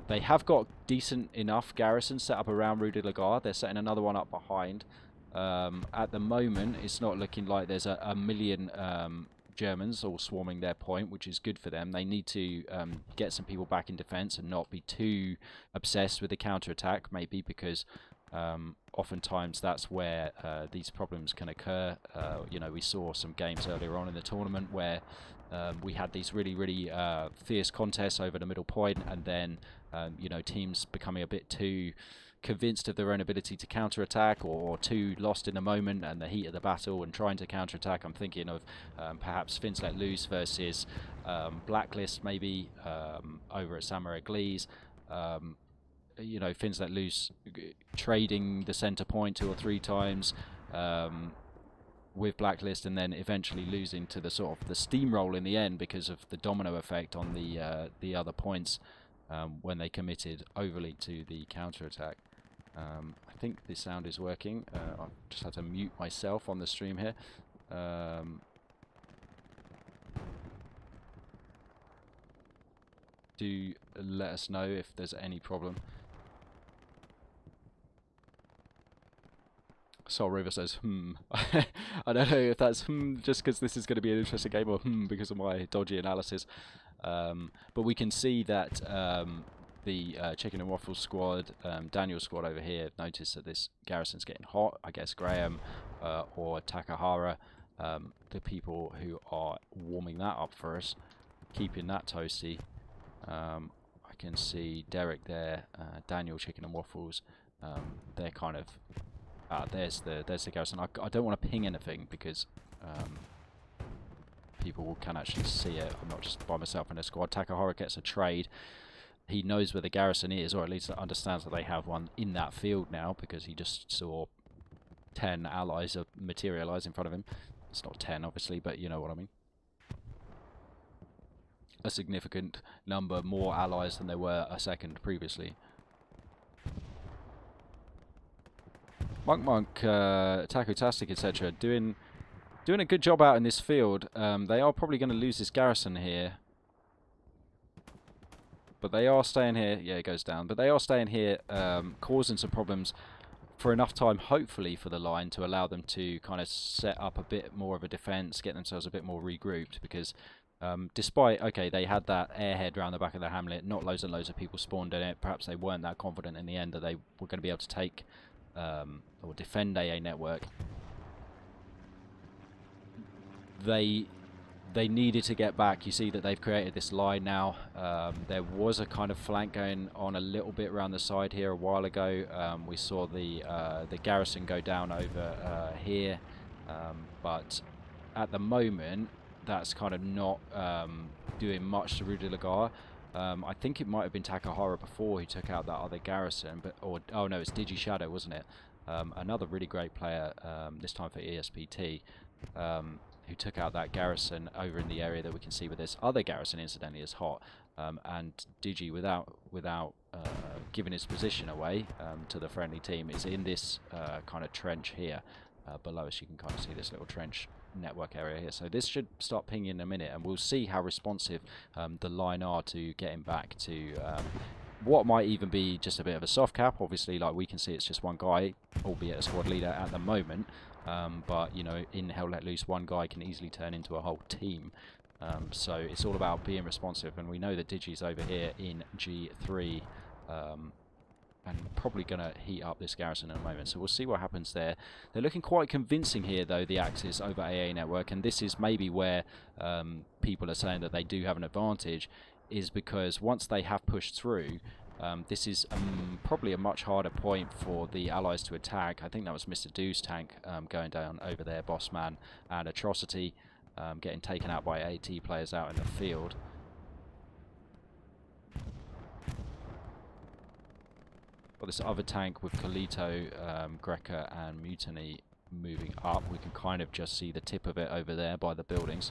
They have got decent enough garrisons set up around Rue de la Gare. They're setting another one up behind. At the moment, it's not looking like there's a million Germans all swarming their point, which is good for them. They need to get some people back in defense and not be too obsessed with the counter-attack, maybe, because oftentimes that's where these problems can occur. You know, we saw some games earlier on in the tournament where we had these really, really fierce contests over the middle point, and then you know, teams becoming a bit too convinced of their own ability to counter-attack, or too lost in the moment and the heat of the battle and trying to counter-attack. I'm thinking of perhaps Fins Let Loose versus Blacklist, maybe over at Samurai Glees. You know, Fins Let Loose trading the center point 2 or 3 times with Blacklist, and then eventually losing to the sort of the steamroll in the end because of the domino effect on the other points when they committed overly to the counter-attack. I think the sound is working. I've just had to mute myself on the stream here. Do let us know if there's any problem. Soul River says, I don't know if that's just because this is going to be an interesting game, or because of my dodgy analysis. But we can see that the Chicken and Waffles squad, Daniel's squad over here, noticed that this garrison's getting hot. I guess Graham or Takahara, the people who are warming that up for us, keeping that toasty. I can see Derek there, Daniel, Chicken and Waffles. They're kind of there's the garrison. I don't want to ping anything because people can actually see it. I'm not just by myself in a squad. Takahara gets a trade. He knows where the garrison is, or at least understands that they have one in that field now, because he just saw 10 allies materialize in front of him. It's not 10, obviously, but you know what I mean. A significant number more allies than there were a second previously. Monk, Tacotastic, etc. doing a good job out in this field. They are probably going to lose this garrison here, but they are staying here. Yeah, it goes down, but they are staying here, causing some problems for enough time, hopefully, for the line to allow them to kind of set up a bit more of a defense, get themselves a bit more regrouped. Because despite, okay, they had that airhead around the back of the hamlet, not loads and loads of people spawned in it. Perhaps they weren't that confident in the end that they were going to be able to take or defend AA Network. They needed to get back. You see that they've created this line now. There was a kind of flank going on a little bit around the side here a while ago. We saw the garrison go down over here, but at the moment that's kind of not doing much to Rue de la Gare. I think it might have been Takahara before who took out that other garrison, but oh no, it's Digi Shadow, wasn't it? Another really great player, this time for ESPT, who took out that garrison over in the area that we can see where this other garrison incidentally is hot. And Digi, without giving his position away to the friendly team, is in this kind of trench here. Below us you can kind of see this little trench network area here. So this should start pinging in a minute, and we'll see how responsive the line are to getting back to what might even be just a bit of a soft cap. Obviously, like we can see, it's just one guy, albeit a squad leader at the moment. But you know, in Hell Let Loose, one guy can easily turn into a whole team. So it's all about being responsive, and we know that Digi's over here in G3. and probably going to heat up this garrison in a moment. So we'll see what happens there. They're looking quite convincing here, though, the Axis over AA Network, and this is maybe where people are saying that they do have an advantage, is because once they have pushed through, this is probably a much harder point for the Allies to attack. I think that was Mr. Do's tank going down over there, Boss Man, and Atrocity getting taken out by AT players out in the field. Got this other tank with Kalito, Greca and Mutiny moving up. We can kind of just see the tip of it over there by the buildings.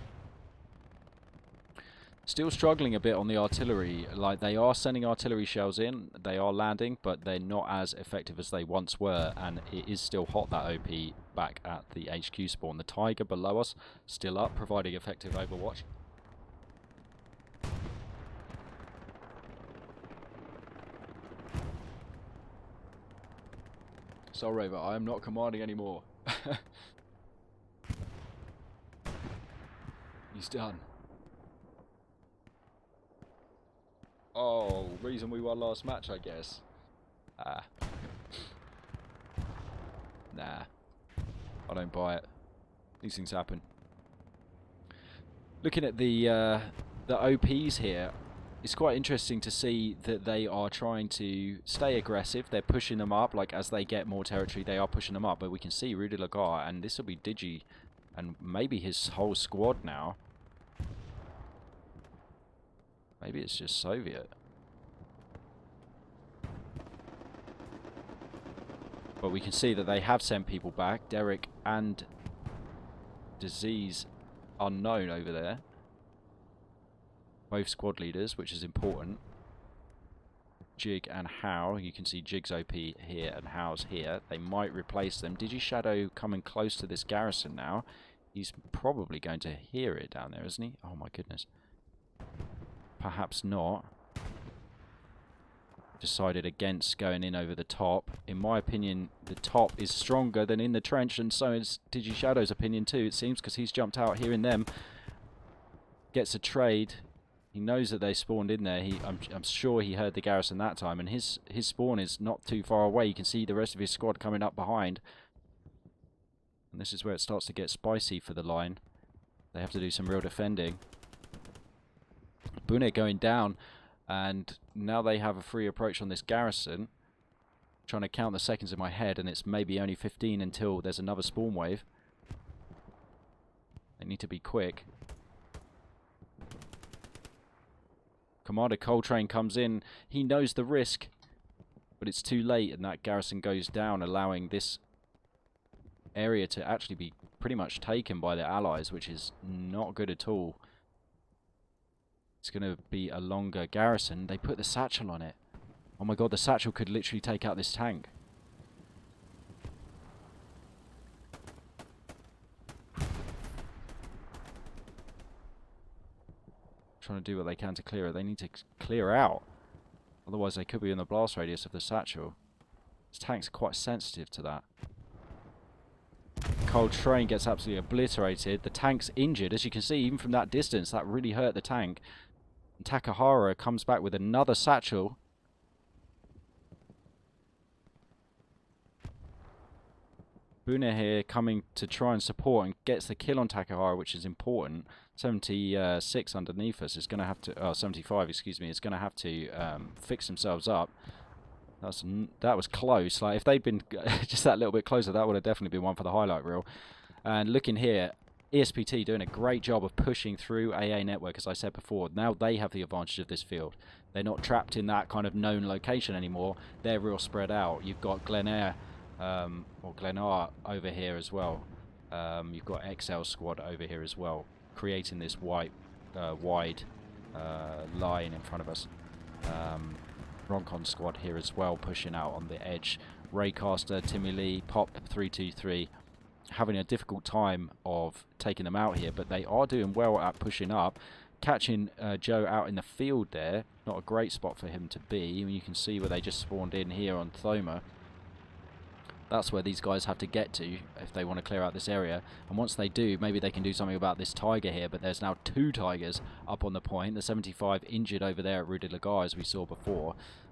Still struggling a bit on the artillery. Like, they are sending artillery shells in, they are landing, but they're not as effective as they once were, and it is still hot, that OP back at the HQ spawn. The Tiger below us, still up, providing effective overwatch. So Raver, I am not commanding anymore. He's done. Oh, reason we won last match, I guess. Nah. I don't buy it. These things happen. Looking at the OPs here, it's quite interesting to see that they are trying to stay aggressive. They're pushing them up, like as they get more territory, they are pushing them up. But we can see Rudy Lagar, and this will be Digi, and maybe his whole squad now. Maybe it's just Soviet. But we can see that they have sent people back. Derek and Disease unknown over there. Both squad leaders, which is important. Jig and How. You can see Jig's OP here and How's here. They might replace them. Digi-Shadow coming close to this garrison now. He's probably going to hear it down there, isn't he? Oh my goodness. Perhaps not. Decided against going in over the top. In my opinion, the top is stronger than in the trench, and so is Digi-Shadow's opinion too, it seems, because he's jumped out hearing them. Gets a trade. He knows that they spawned in there. I'm sure he heard the garrison that time, and his spawn is not too far away. You can see the rest of his squad coming up behind. And this is where it starts to get spicy for the line. They have to do some real defending. Bune going down, and now they have a free approach on this garrison. Trying to count the seconds in my head, and it's maybe only 15 until there's another spawn wave. They need to be quick. Commander Coltrane comes in. He knows the risk, but it's too late, and that garrison goes down, allowing this area to actually be pretty much taken by the Allies, which is not good at all. It's going to be a longer garrison. They put the satchel on it. Oh my god, the satchel could literally take out this tank. Trying to do what they can to clear it. They need to clear out. Otherwise they could be in the blast radius of the satchel. This tank's quite sensitive to that. Coltrane gets absolutely obliterated. The tank's injured. As you can see, even from that distance, that really hurt the tank. And Takahara comes back with another satchel. Bune here coming to try and support and gets the kill on Takahara, which is important. 76 underneath us is going to have to, oh, 75, excuse me, is going to have to fix themselves up. That was close. Like, if they'd been just that little bit closer, that would have definitely been one for the highlight reel. And looking here, ESPT doing a great job of pushing through AA Network, as I said before. Now they have the advantage of this field. They're not trapped in that kind of known location anymore. They're real spread out. You've got Glenair, or Glenar over here as well. You've got XL squad over here as well, creating this wide line in front of us. Roncon squad here as well, pushing out on the edge. Raycaster, Timmy Lee, Pop 323, having a difficult time of taking them out here, but they are doing well at pushing up. Catching Joe out in the field there, not a great spot for him to be. You can see where they just spawned in here on Thoma. That's where these guys have to get to if they want to clear out this area. And once they do, maybe they can do something about this Tiger here. But there's now two Tigers up on the point. The 75 injured over there at Rue de la Gare, as we saw before.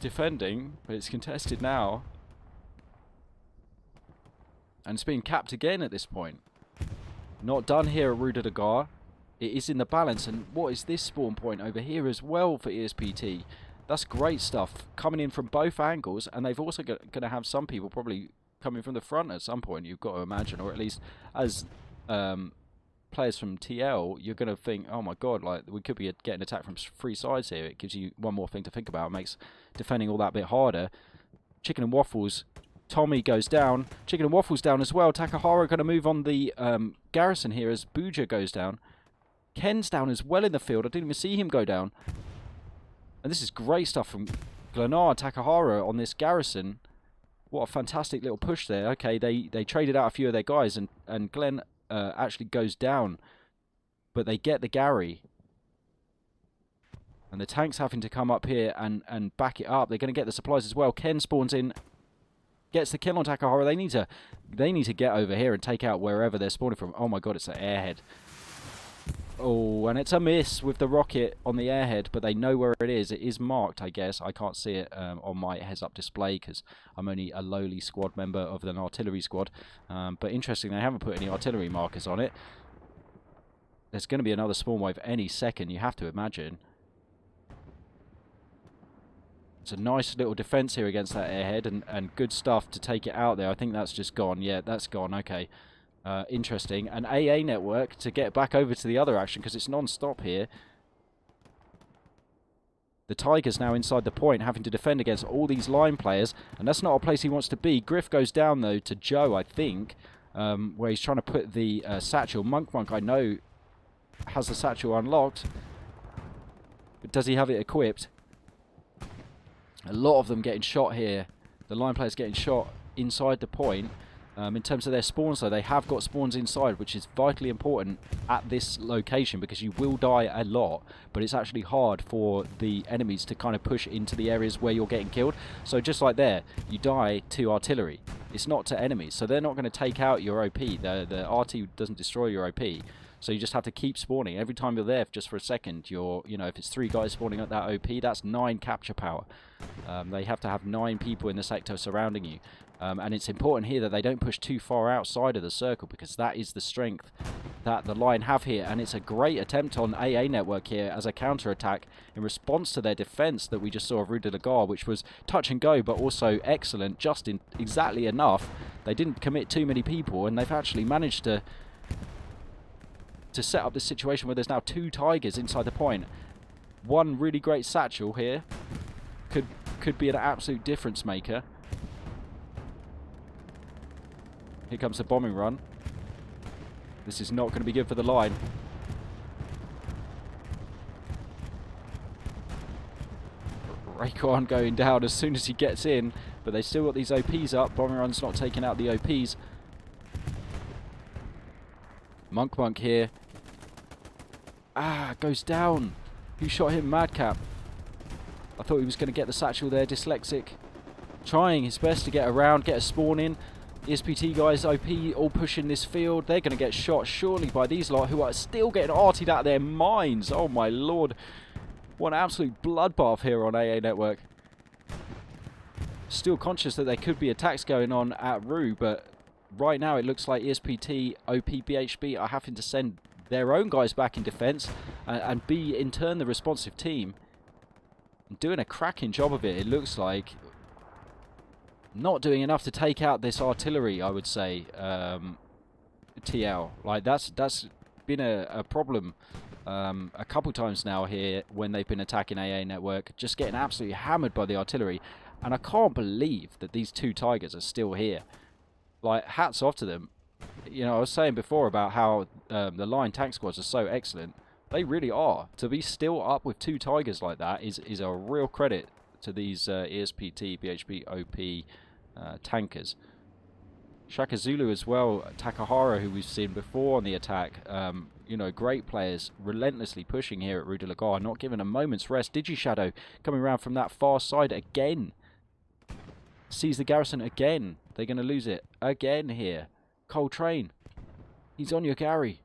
defending, but it's contested now. And it's being capped again at this point. Not done here at Rue de la Gare. It is in the balance, and what is this spawn point over here as well for ESPT? That's great stuff, coming in from both angles, and they've also going to have some people probably coming from the front at some point, you've got to imagine, or at least as players from TL, you're going to think, oh my god, like we could be getting attacked from three sides here. It gives you one more thing to think about. It makes defending all that bit harder. Chicken and Waffles, Tommy goes down. Chicken and Waffles down as well. Takahara going to move on the garrison here as Booja goes down. Ken's down as well in the field. I didn't even see him go down. And this is great stuff from Glenard, Takahara on this garrison. What a fantastic little push there. Okay, they traded out a few of their guys, and Glenn actually goes down. But they get the Gary. And the tank's having to come up here and back it up. They're going to get the supplies as well. Ken spawns in, gets the kill on Takahara. They need to get over here and take out wherever they're spawning from. Oh my god, it's the airhead. Oh, and it's a miss with the rocket on the airhead, but they know where it is. It is marked, I guess. I can't see it on my heads-up display because I'm only a lowly squad member of an artillery squad. But interesting, they haven't put any artillery markers on it. There's going to be another spawn wave any second, you have to imagine. It's a nice little defense here against that airhead, and good stuff to take it out there. I think that's just gone. Yeah, that's gone. Okay. Interesting. An AA network to get back over to the other action because it's non-stop here. The Tiger's now inside the point, having to defend against all these line players, and that's not a place he wants to be. Griff goes down, though, to Joe, I think, where he's trying to put the satchel. Monk, I know, has the satchel unlocked, but does he have it equipped? A lot of them getting shot here. The line players getting shot inside the point. In terms of their spawns, though, they have got spawns inside, which is vitally important at this location because you will die a lot, but it's actually hard for the enemies to kind of push into the areas where you're getting killed. So just like there, you die to artillery. It's not to enemies, so they're not going to take out your OP. The RT doesn't destroy your OP. So you just have to keep spawning. Every time you're there just for a second, if it's 3 guys spawning at that OP, that's 9 capture power. They have to have 9 people in the sector surrounding you. And it's important here that they don't push too far outside of the circle because that is the strength that the line have here. And it's a great attempt on AA network here as a counter-attack in response to their defense that we just saw of Rue de la Gare, which was touch and go, but also excellent, just in exactly enough. They didn't commit too many people, and they've actually managed to set up this situation where there's now 2 Tigers inside the point. One really great satchel here could be an absolute difference maker. Here comes the bombing run. This is not going to be good for the line. Raycon going down as soon as he gets in, but they still got these OPs up. Bombing run's not taking out the OPs. Monk here. Goes down. Who shot him? Madcap. I thought he was going to get the satchel there. Dyslexic. Trying his best to get around, get a spawn in. ESPT guys, OP, all pushing this field. They're going to get shot surely by these lot who are still getting arted out of their minds. Oh my lord. What an absolute bloodbath here on AA Network. Still conscious that there could be attacks going on at Rue, but right now it looks like ESPT, OP, BHB are having to send their own guys back in defense and be in turn the responsive team. And doing a cracking job of it, it looks like. Not doing enough to take out this artillery, I would say, TL. Like, that's been a problem a couple times now here when they've been attacking AA Network, just getting absolutely hammered by the artillery. And I can't believe that these 2 Tigers are still here. Like, hats off to them. You know, I was saying before about how the line tank squads are so excellent. They really are. To be still up with 2 Tigers like that is a real credit to these ESPT, BHB, OP tankers. Shaka Zulu as well, Takahara, who we've seen before on the attack. Great players, relentlessly pushing here at Rue de la Gare, not giving a moment's rest. DigiShadow coming around from that far side again. Sees the garrison again. They're going to lose it again here. Coltrane, he's on your Gary.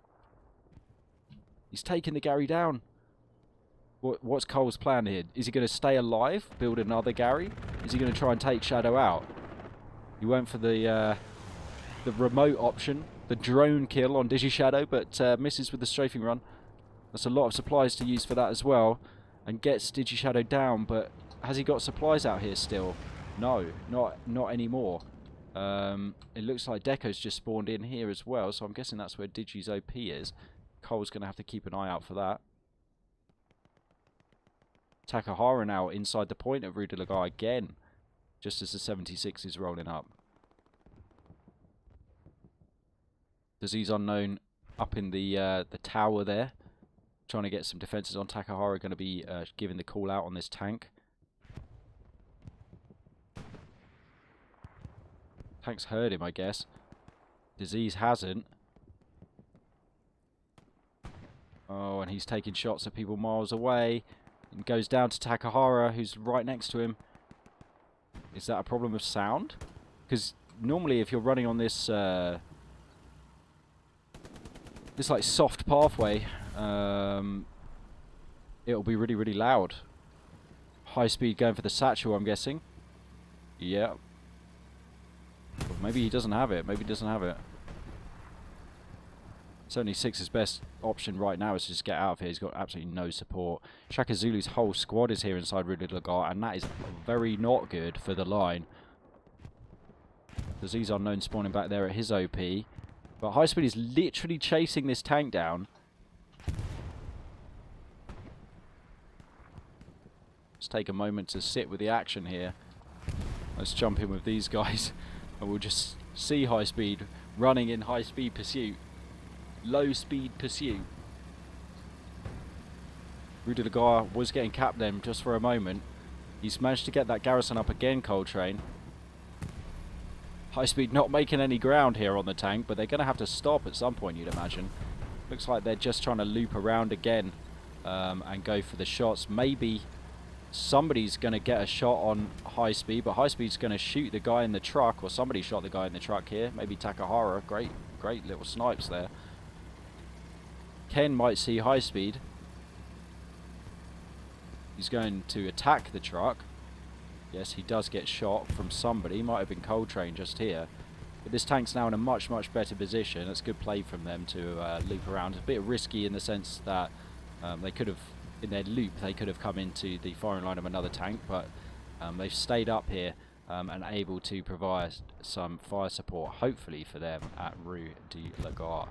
He's taking the Gary down. What's Cole's plan here? Is he going to stay alive, build another Gary? Is he going to try and take Shadow out? He went for the remote option, the drone kill on DigiShadow, but misses with the strafing run. That's a lot of supplies to use for that as well, and gets DigiShadow down. But has he got supplies out here still? No, not anymore. It looks like Deco's just spawned in here as well, so I'm guessing that's where Digi's OP is. Cole's going to have to keep an eye out for that. Takahara now inside the point of Rue de la Gare again, just as the 76 is rolling up. Disease Unknown up in the tower there, trying to get some defences on. Takahara going to be giving the call out on this tank. Tank's heard him, I guess. Disease hasn't. Oh, and he's taking shots at people miles away. And goes down to Takahara, who's right next to him. Is that a problem of sound? Because normally if you're running on this this like soft pathway, it'll be really, really loud. High speed going for the satchel, I'm guessing. Yeah. Well, maybe he doesn't have it. Maybe he doesn't have it. 76's best option right now is to just get out of here. He's got absolutely no support. Shaka Zulu's whole squad is here inside Rue de la Gare, and that is very not good for the line. Disease Unknown spawning back there at his OP. But High Speed is literally chasing this tank down. Let's take a moment to sit with the action here. Let's jump in with these guys, and we'll just see High Speed running in high speed pursuit. Low speed pursuit. Rue de la Gare was getting capped then just for a moment. He's managed to get that garrison up again, Coltrane. High Speed not making any ground here on the tank, but they're going to have to stop at some point, you'd imagine. Looks like they're just trying to loop around again and go for the shots. Maybe somebody's going to get a shot on High Speed, but High Speed's going to shoot the guy in the truck, or somebody shot the guy in the truck here. Maybe Takahara. Great little snipes there. Ken might see High Speed. He's going to attack the truck. Yes, he does get shot from somebody. Might have been Coltrane just here. But this tank's now in a much, much better position. It's good play from them to loop around. It's a bit risky in the sense that they could have, in their loop, they could have come into the firing line of another tank, but they've stayed up here and able to provide some fire support, hopefully for them, at Rue de la Gare.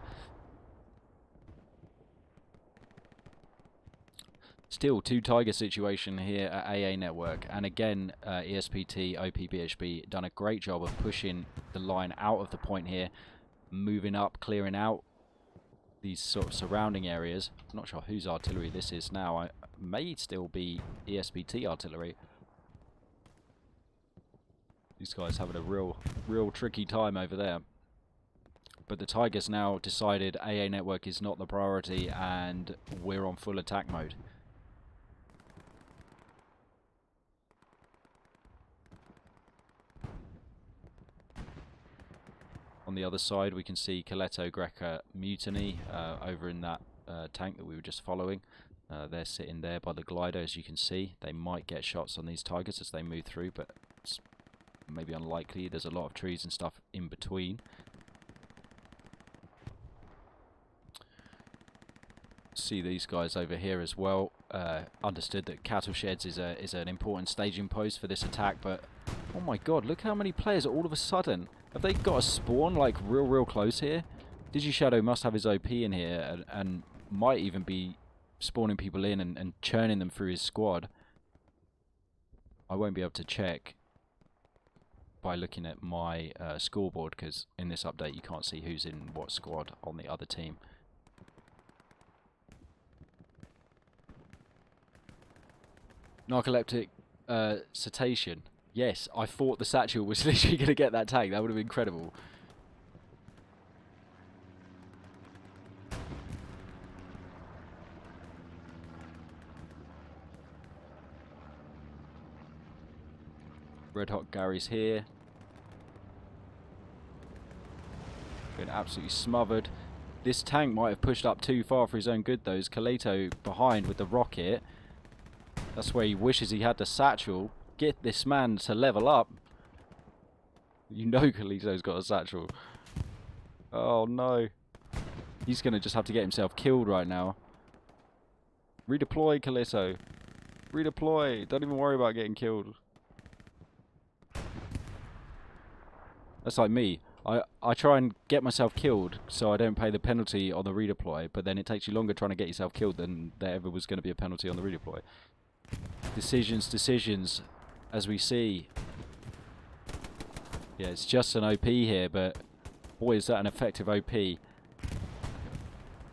Still, 2 Tiger situation here at AA Network, and again, ESPT, OP, BHB done a great job of pushing the line out of the point here, moving up, clearing out these sort of surrounding areas. I'm not sure whose artillery this is now. It may still be ESPT artillery. These guys having a real tricky time over there. But the Tigers now decided AA Network is not the priority, and we're on full attack mode. On the other side, we can see Coletto Greca Mutiny over in that tank that we were just following. They're sitting there by the glider, as you can see. They might get shots on these Tigers as they move through, but it's maybe unlikely. There's a lot of trees and stuff in between. See these guys over here as well. Understood that cattle sheds is an important staging post for this attack, but oh my god, look how many players all of a sudden. Have they got a spawn like real close here? DigiShadow must have his OP in here and might even be spawning people in and churning them through his squad. I won't be able to check by looking at my scoreboard, because in this update you can't see who's in what squad on the other team. Narcoleptic cetacean. Yes, I thought the satchel was literally going to get that tank. That would have been incredible. Red Hot Gary's here. Been absolutely smothered. This tank might have pushed up too far for his own good though. Coletto behind with the rocket. That's where he wishes he had the satchel. Get this man to level up. You know Kaliso's got a satchel. Oh no. He's going to just have to get himself killed right now. Redeploy, Kaliso. Redeploy. Don't even worry about getting killed. That's like me. I try and get myself killed so I don't pay the penalty on the redeploy, but then it takes you longer trying to get yourself killed than there ever was going to be a penalty on the redeploy. Decisions, as we see. Yeah, it's just an OP here, but boy, is that an effective OP. And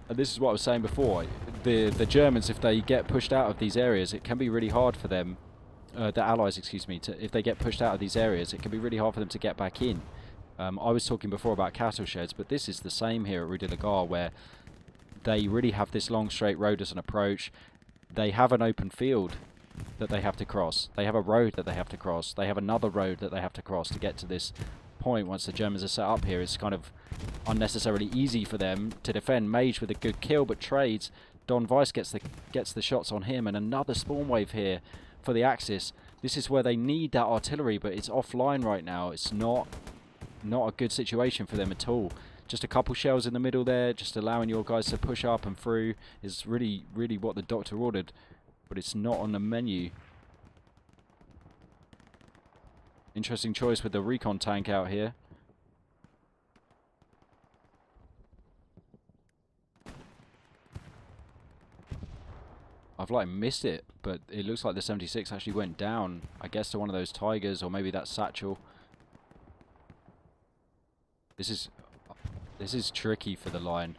this is what I was saying before. The Germans, if they get pushed out of these areas, it can be really hard for them, the Allies, excuse me, if they get pushed out of these areas, it can be really hard for them to get back in. I was talking before about cattle sheds, but this is the same here at Rue de la Gare, where they really have this long straight road as an approach. They have an open field that they have to cross. They have a road that they have to cross. They have another road that they have to cross to get to this point. Once the Germans are set up here, it's kind of unnecessarily easy for them to defend. Mage with a good kill, but trades. Don Weiss gets the shots on him, and another spawn wave here for the Axis. This is where they need that artillery, but it's offline right now. It's not a good situation for them at all. Just a couple shells in the middle there, just allowing your guys to push up and through is really what the doctor ordered, but it's not on the menu. Interesting choice with the recon tank out here. I've like missed it, but it looks like the 76 actually went down, I guess, to one of those Tigers, or maybe that satchel. This is tricky for the line.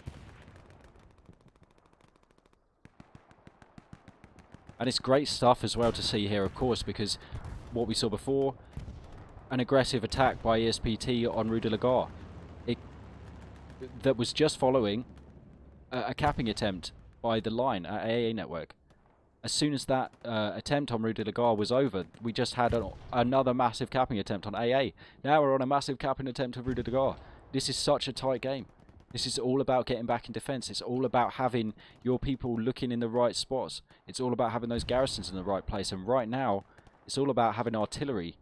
And it's great stuff as well to see here, of course, because what we saw before, an aggressive attack by ESPT on Rue de la Gare. That was just following a capping attempt by the line at AA Network. As soon as that attempt on Rue de la Gare was over, we just had another massive capping attempt on AA. Now we're on a massive capping attempt on Rue de la Gare. This is such a tight game. This is all about getting back in defence. It's all about having your people looking in the right spots. It's all about having those garrisons in the right place. And right now, it's all about having artillery.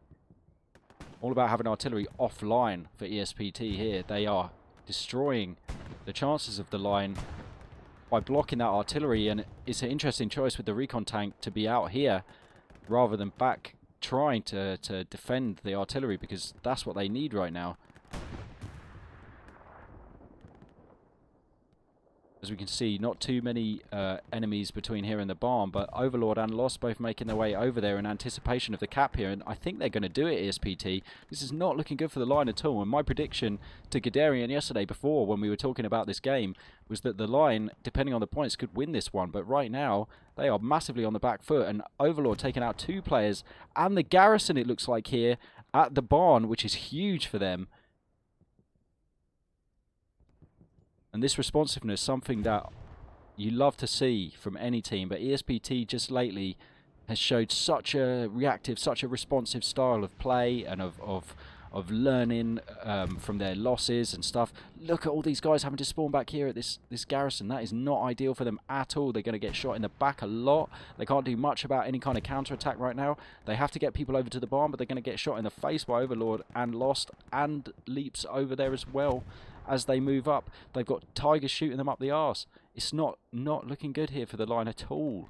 All about having artillery offline for ESPT here. They are destroying the chances of the line by blocking that artillery. And it's an interesting choice with the recon tank to be out here rather than back trying to defend the artillery, because that's what they need right now. As we can see, not too many enemies between here and the barn, but Overlord and Lost both making their way over there in anticipation of the cap here, and I think they're going to do it, ESPT. This is not looking good for the line at all, and my prediction to Guderian yesterday before, when we were talking about this game, was that the line, depending on the points, could win this one, but right now, they are massively on the back foot, and Overlord taking out 2 players, and the garrison, it looks like here, at the barn, which is huge for them. And this responsiveness, something that you love to see from any team, but ESPT just lately has showed such a reactive, such a responsive style of play and of learning from their losses and stuff. Look at all these guys having to spawn back here at this garrison. That is not ideal for them at all. They're going to get shot in the back a lot. They can't do much about any kind of counter-attack right now. They have to get people over to the barn, but they're going to get shot in the face by Overlord and Lost and Leaps over there as well. As they move up, they've got Tigers shooting them up the arse. It's not looking good here for the line at all.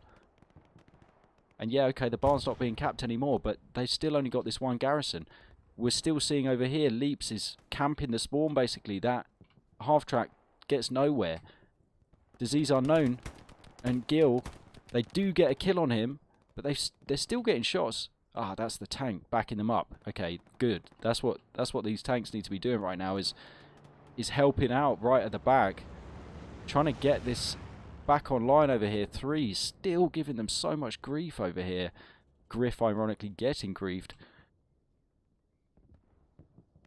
And yeah, okay, the barn's not being capped anymore, but they've still only got this one garrison. We're still seeing over here, Leaps is camping the spawn, basically. That half-track gets nowhere. Disease Unknown and Gil, they do get a kill on him, but they're still getting shots. Ah, that's the tank, backing them up. Okay, good. That's what these tanks need to be doing right now, is helping out right at the back, trying to get this back online over here. 3 still giving them so much grief over here. Griff ironically getting griefed.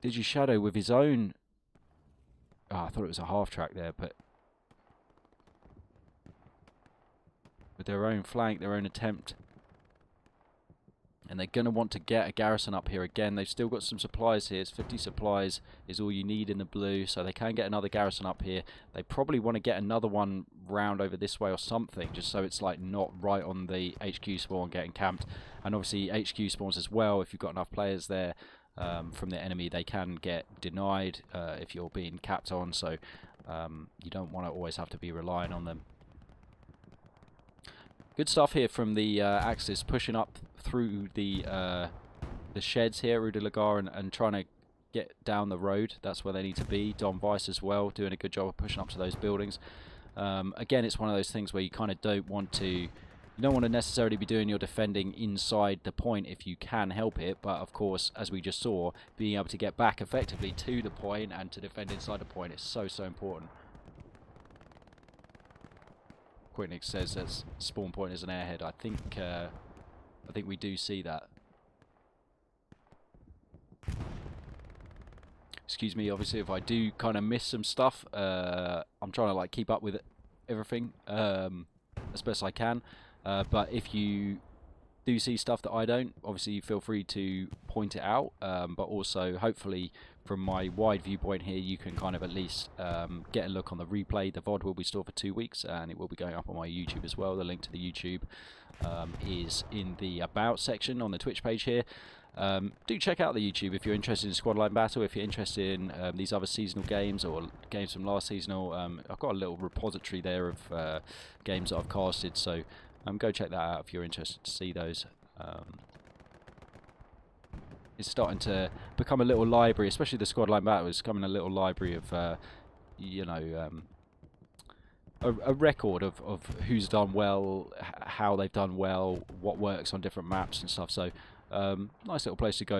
DigiShadow with his own... Oh, I thought it was a half-track there, but... with their own flank, their own attempt. And they're going to want to get a garrison up here again. They've still got some supplies here. It's 50 supplies is all you need in the blue, so they can get another garrison up here. They probably want to get another one round over this way or something, just so it's like not right on the HQ spawn getting camped. And obviously HQ spawns as well, if you've got enough players there from the enemy, they can get denied if you're being capped on, so you don't want to always have to be relying on them. Good stuff here from the Axis, pushing up through the sheds here, Rue de la Gare, and trying to get down the road. That's where they need to be. Don Weiss as well, doing a good job of pushing up to those buildings. Again, it's one of those things where you kind of don't want to necessarily be doing your defending inside the point if you can help it, but of course, as we just saw, being able to get back effectively to the point and to defend inside the point is so important. Quicknick says that spawn point is an airhead. I think we do see that. Excuse me, obviously, if I do kind of miss some stuff. I'm trying to like keep up with everything as best I can. But if you do see stuff that I don't, obviously feel free to point it out. But also, hopefully, from my wide viewpoint here, you can kind of at least get a look on the replay. The VOD will be stored for 2 weeks, and it will be going up on my YouTube as well. The link to the YouTube is in the About section on the Twitch page here. Do check out the YouTube if you're interested in Squad Line Battle, if you're interested in these other seasonal games or games from last seasonal. I've got a little repository there of games that I've casted, so go check that out if you're interested to see those. It's starting to become a little library, especially the Squad Line Battle is becoming a little library of, you know, a record of who's done well, how they've done well, what works on different maps and stuff. So nice little place to go,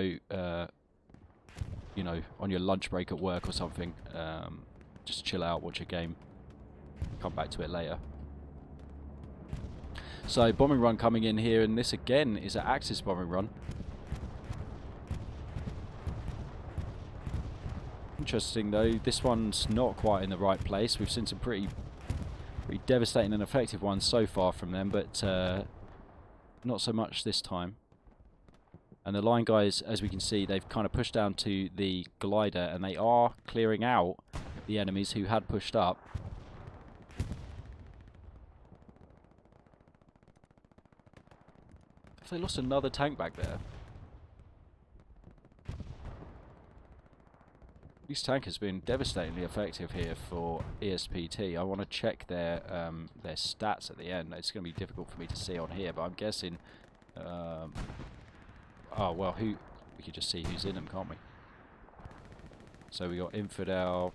you know, on your lunch break at work or something. Just chill out, watch a game, come back to it later. So bombing run coming in here, and this again is an Axis bombing run. Interesting though, this one's not quite in the right place. We've seen some pretty devastating and effective ones so far from them, but not so much this time. And the line guys, as we can see, they've kind of pushed down to the glider, and they are clearing out the enemies who had pushed up. Have they lost another tank back there? This tank has been devastatingly effective here for ESPT. I want to check their stats at the end. It's going to be difficult for me to see on here, but I'm guessing... oh, well, we could just see who's in them, can't we? So we got Infidel,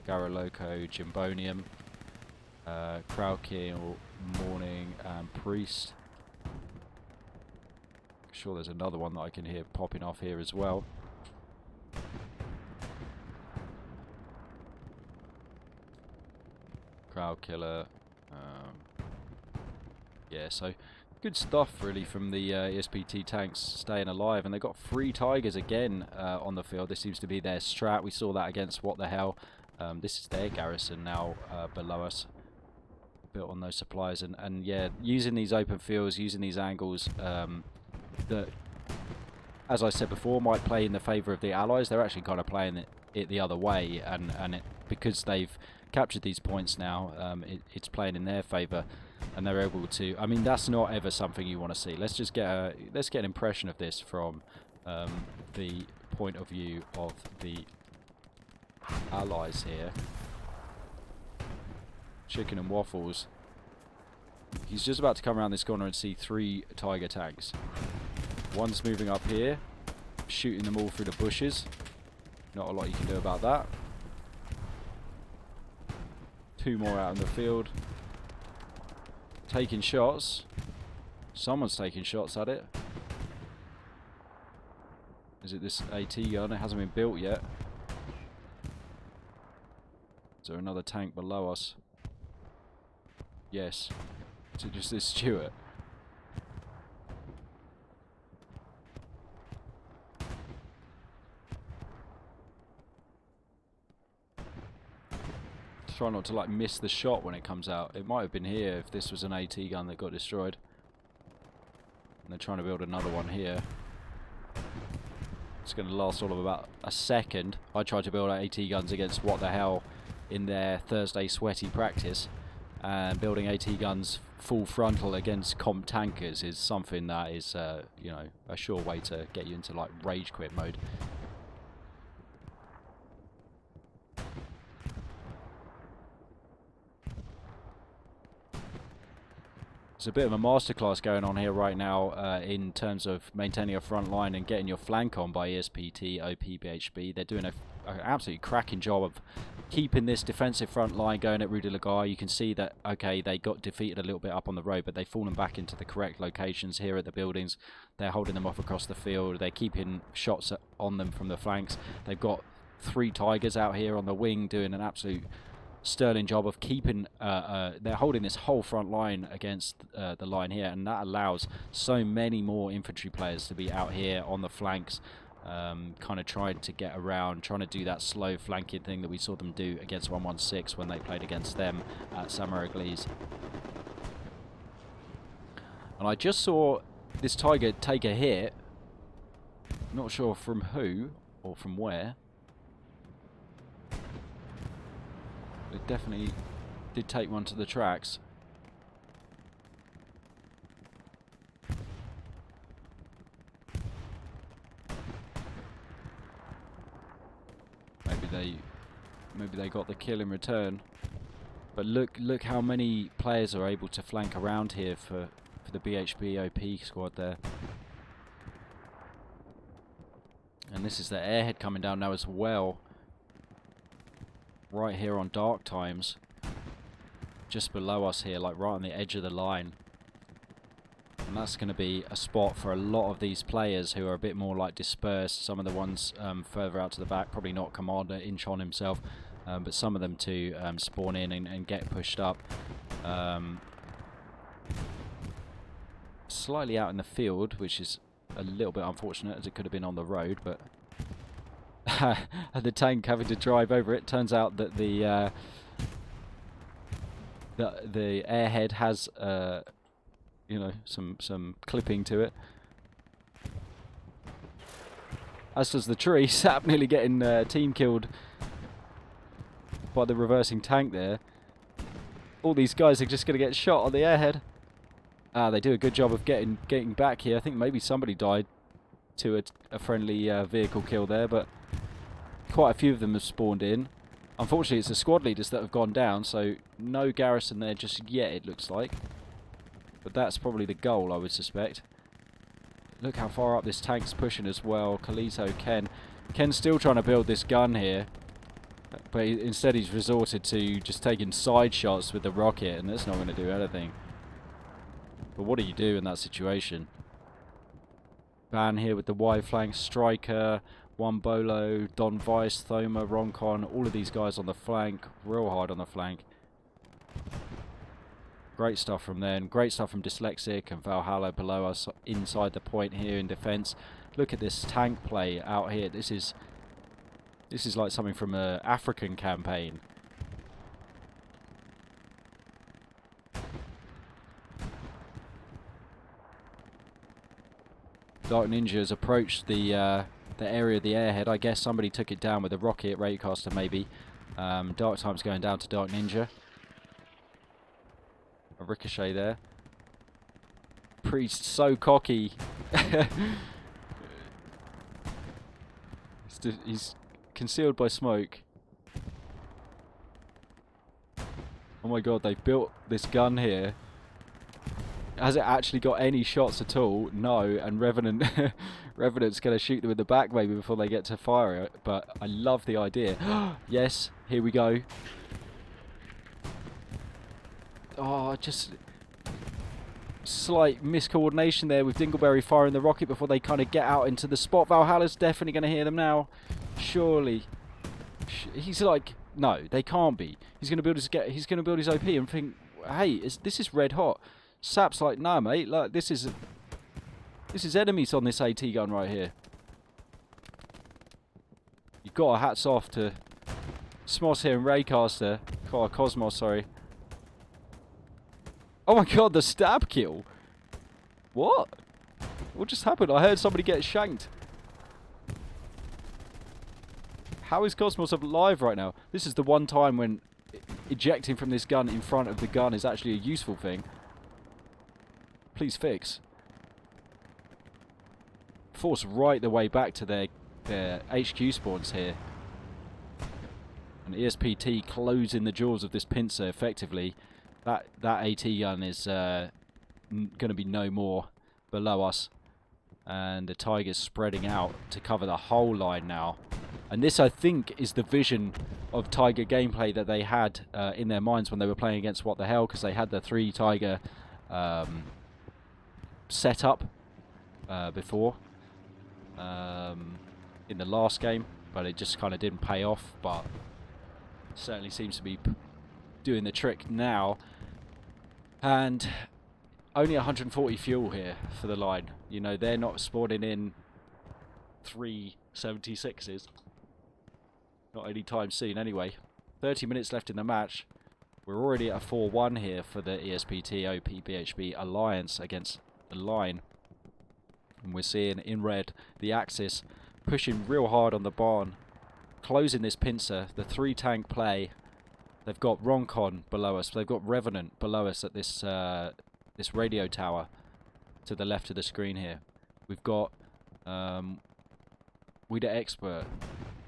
Garoloco, Jimbonium, Crowdkill, Morning, and Priest. Sure there's another one that I can hear popping off here as well. Crowd Killer. Yeah, so good stuff really from the ESPT tanks staying alive, and they've got 3 Tigers again on the field. This seems to be their strat. We saw that against What the Hell. This is their garrison now below us, built on those supplies, and yeah, using these open fields, using these angles that, as I said before, might play in the favour of the Allies. They're actually kind of playing it the other way, and because they've captured these points now, it's playing in their favour, and they're able to. I mean, that's not ever something you want to see. Let's just get an impression of this from the point of view of the Allies here. Chicken and Waffles. He's just about to come around this corner and see 3 Tiger tanks. One's moving up here, shooting them all through the bushes. Not a lot you can do about that. 2 more out in the field. Taking shots. Someone's taking shots at it. Is it this AT gun? It hasn't been built yet. Is there another tank below us? Yes. Is it just this Stuart? Try not to like miss the shot when it comes out. It might have been here if this was an AT gun that got destroyed. And they're trying to build another one here. It's going to last all of about a second. I tried to build AT guns against What the Hell in their Thursday sweaty practice, and building AT guns full frontal against comp tankers is something that is, you know, a sure way to get you into like rage quit mode. There's a bit of a masterclass going on here right now in terms of maintaining a front line and getting your flank on by ESPT, OP, BHB. They're doing an absolutely cracking job of keeping this defensive front line going at Rue de la Gare. You can see that, okay, they got defeated a little bit up on the road, but they've fallen back into the correct locations here at the buildings. They're holding them off across the field. They're keeping shots on them from the flanks. They've got 3 Tigers out here on the wing doing an absolute sterling job of keeping they're holding this whole front line against the line here, and that allows so many more infantry players to be out here on the flanks, kind of trying to get around, trying to do that slow flanking thing that we saw them do against 116 when they played against them at Samaraglis. And I just saw this Tiger take a hit, not sure from who or from where. It definitely did take one to the tracks. Maybe they got the kill in return. But look how many players are able to flank around here for the BHB OP squad there. And this is the airhead coming down now as well. Right here on Dark Times, just below us here, like right on the edge of the line. And that's going to be a spot for a lot of these players who are a bit more like dispersed. Some of the ones further out to the back, probably not Commander Inchon himself, but some of them to spawn in and get pushed up. Slightly out in the field, which is a little bit unfortunate, as it could have been on the road, but the tank having to drive over it. Turns out that the airhead has you know, some clipping to it, as does the tree. Sap nearly getting team killed by the reversing tank there. All these guys are just going to get shot on the airhead. They do a good job of getting back here. I think maybe somebody died to a friendly vehicle kill there, but quite a few of them have spawned in. Unfortunately, it's the squad leaders that have gone down, so no garrison there just yet, it looks like. But that's probably the goal, I would suspect. Look how far up this tank's pushing as well. Kalizo, Ken's still trying to build this gun here, but instead he's resorted to just taking side shots with the rocket, and that's not going to do anything. But what do you do in that situation? Ban here with the wide flank, Striker, One Bolo, Don Vice, Thoma, Roncon, all of these guys on the flank, real hard on the flank. Great stuff from them, great stuff from Dyslexic and Valhalla below us inside the point here in defence. Look at this tank play out here. This is like something from an African campaign. Dark Ninja has approached the area of the airhead. I guess somebody took it down with a rocket, Raycaster maybe. Dark Time's going down to Dark Ninja. A ricochet there. Priest so cocky. He's concealed by smoke. Oh my god, they've built this gun here. Has it actually got any shots at all? No, and Revenant's going to shoot them in the back maybe before they get to fire it, but I love the idea. Yes, here we go. Oh, just slight miscoordination there with Dingleberry firing the rocket before they kind of get out into the spot. Valhalla's definitely going to hear them now. Surely. He's like, no, they can't be. He's going to build his OP and think, hey, this is red hot. Sap's like, nah, mate. Like this is enemies on this AT gun right here. You've got a hats off to Smos here and Raycaster. Oh, Cosmos, sorry. Oh my god, the stab kill. What? What just happened? I heard somebody get shanked. How is Cosmos alive right now? This is the one time when ejecting from this gun in front of the gun is actually a useful thing. Please fix. Force right the way back to their HQ spawns here. And ESPT closing the jaws of this pincer effectively. That AT gun is going to be no more below us. And the Tiger's spreading out to cover the whole line now. And this, I think, is the vision of Tiger gameplay that they had in their minds when they were playing against What the Hell, because they had the 3 Tiger set up before in the last game, but it just kind of didn't pay off. But certainly seems to be doing the trick now. And only 140 fuel here for the line. You know, they're not spawning in 376s. Not anytime soon anyway. 30 minutes left in the match. We're already at a 4-1 here for the ESPT OP BHB alliance against the line. And we're seeing in red the Axis pushing real hard on the barn, closing this pincer, the 3 tank play. They've got Roncon below us. They've got Revenant below us at this this radio tower to the left of the screen here. We've got Weeder Expert.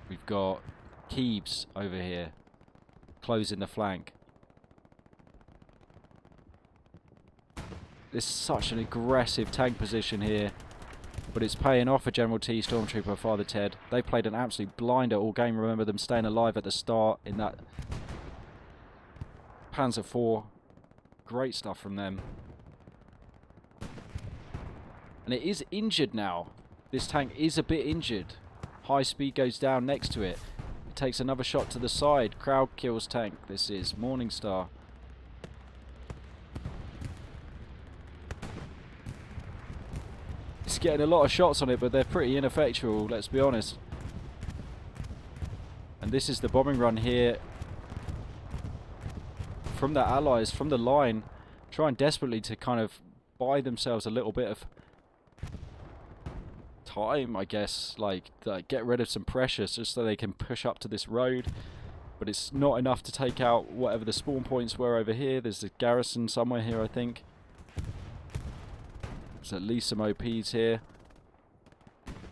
We've got Keebs over here closing the flank. This is such an aggressive tank position here, but it's paying off for General T, Stormtrooper, Father Ted. They played an absolute blinder all game. Remember them staying alive at the start in that Panzer IV. Great stuff from them. And it is injured now. This tank is a bit injured. High speed goes down next to it. It takes another shot to the side. Crowd kills tank. This is Morningstar. It's getting a lot of shots on it, but they're pretty ineffectual, let's be honest. And this is the bombing run here from the allies, from the line, trying desperately to kind of buy themselves a little bit of time, I guess, like get rid of some pressure just so they can push up to this road. But it's not enough to take out whatever the spawn points were over here. There's a garrison somewhere here, I think. There's at least some OPs here.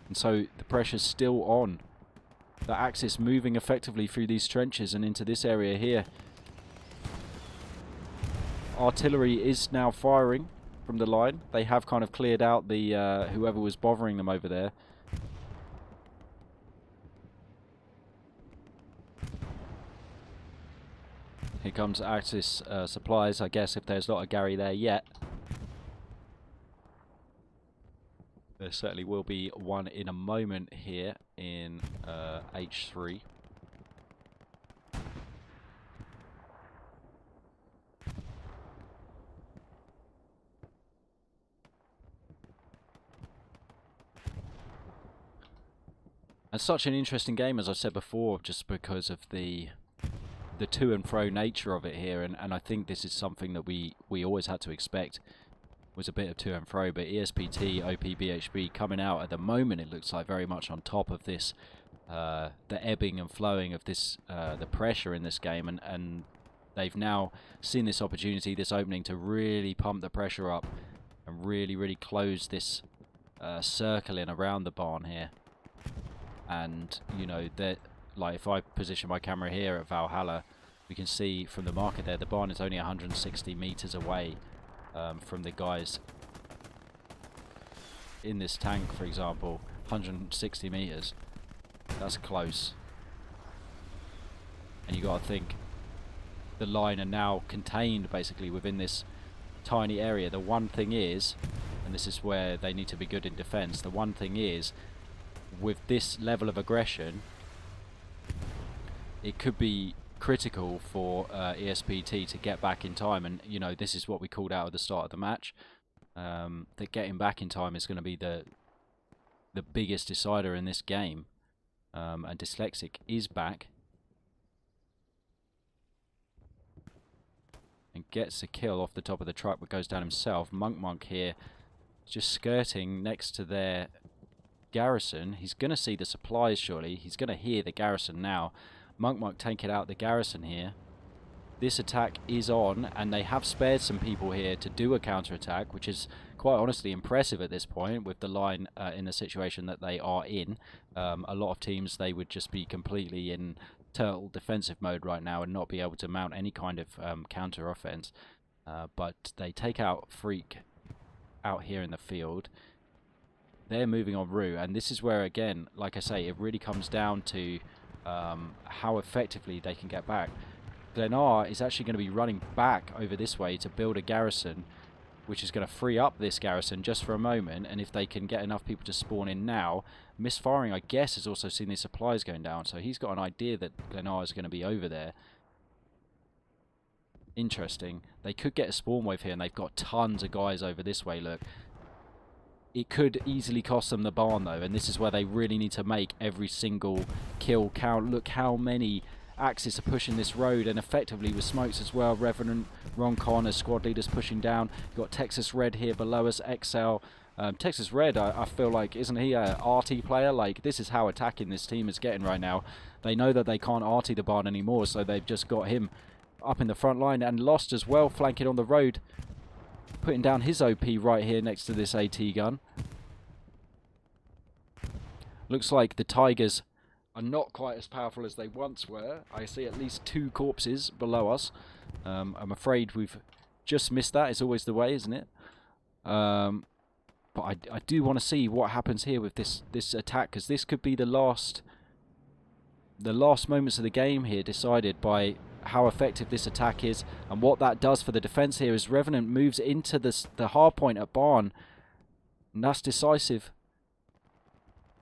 And so the pressure's still on. The Axis moving effectively through these trenches and into this area here. Artillery is now firing from the line. They have kind of cleared out the whoever was bothering them over there. Here comes Axis supplies, I guess, if there's not a Gary there yet. There certainly will be one in a moment here in H3. And such an interesting game, as I said before, just because of the to and fro nature of it here, and I think this is something that we always had to expect, was a bit of to and fro. But ESPT, OP, BHB coming out at the moment, it looks like very much on top of this, the ebbing and flowing of this, the pressure in this game, and they've now seen this opportunity, this opening, to really pump the pressure up and really close this circle in around the barn here. And you know that, like, if I position my camera here at Valhalla, we can see from the marker there the barn is only 160 meters away from the guys in this tank, for example. 160 meters. That's close. And you got to think the line are now contained basically within this tiny area. The one thing is, and this is where they need to be good in defense, the one thing is, with this level of aggression, it could be critical for ESPT to get back in time. And you know, this is what we called out at the start of the match, that getting back in time is going to be the biggest decider in this game. And Dyslexic is back and gets a kill off the top of the truck, but goes down himself. Monk here just skirting next to their garrison. He's going to see the supplies, surely. He's going to hear the garrison now. Monk taking out the garrison here. this attack is on, and they have spared some people here to do a counter-attack, which is quite honestly impressive at this point with the line in the situation that they are in. A lot of teams, they would just be completely in total defensive mode right now and not be able to mount any kind of counter-offense. But they take out Freak out here in the field. They're moving on Rue, and this is where, again, like I say, it really comes down to how effectively they can get back. Glennar is actually going to be running back over this way to build a garrison, which is going to free up this garrison just for a moment, and if they can get enough people to spawn in now, Misfiring, I guess, has also seen the supplies going down, so he's got an idea that Glennar is going to be over there. Interesting. They could get a spawn wave here, and they've got tons of guys over this way, look. It could easily cost them the barn, though, and this is where they really need to make every single kill count. Look how many Axis are pushing this road, and effectively with smokes as well. Revenant, Ron Con as squad leaders pushing down. You've got Texas Red here below us, XL. Texas Red, I feel like, isn't he a RT player? Like, this is how attacking this team is getting right now. They know that they can't RT the barn anymore, so they've just got him up in the front line, and Lost as well, flanking on the road, putting down his OP right here next to this AT gun. Looks like the Tigers are not quite as powerful as they once were. I see at least 2 corpses below us. I'm afraid we've just missed that. It's always the way, isn't it? But I do want to see what happens here with this attack, because this could be the last moments of the game here decided by how effective this attack is, and what that does for the defense here as Revenant moves into the hard point at Barn, and that's decisive.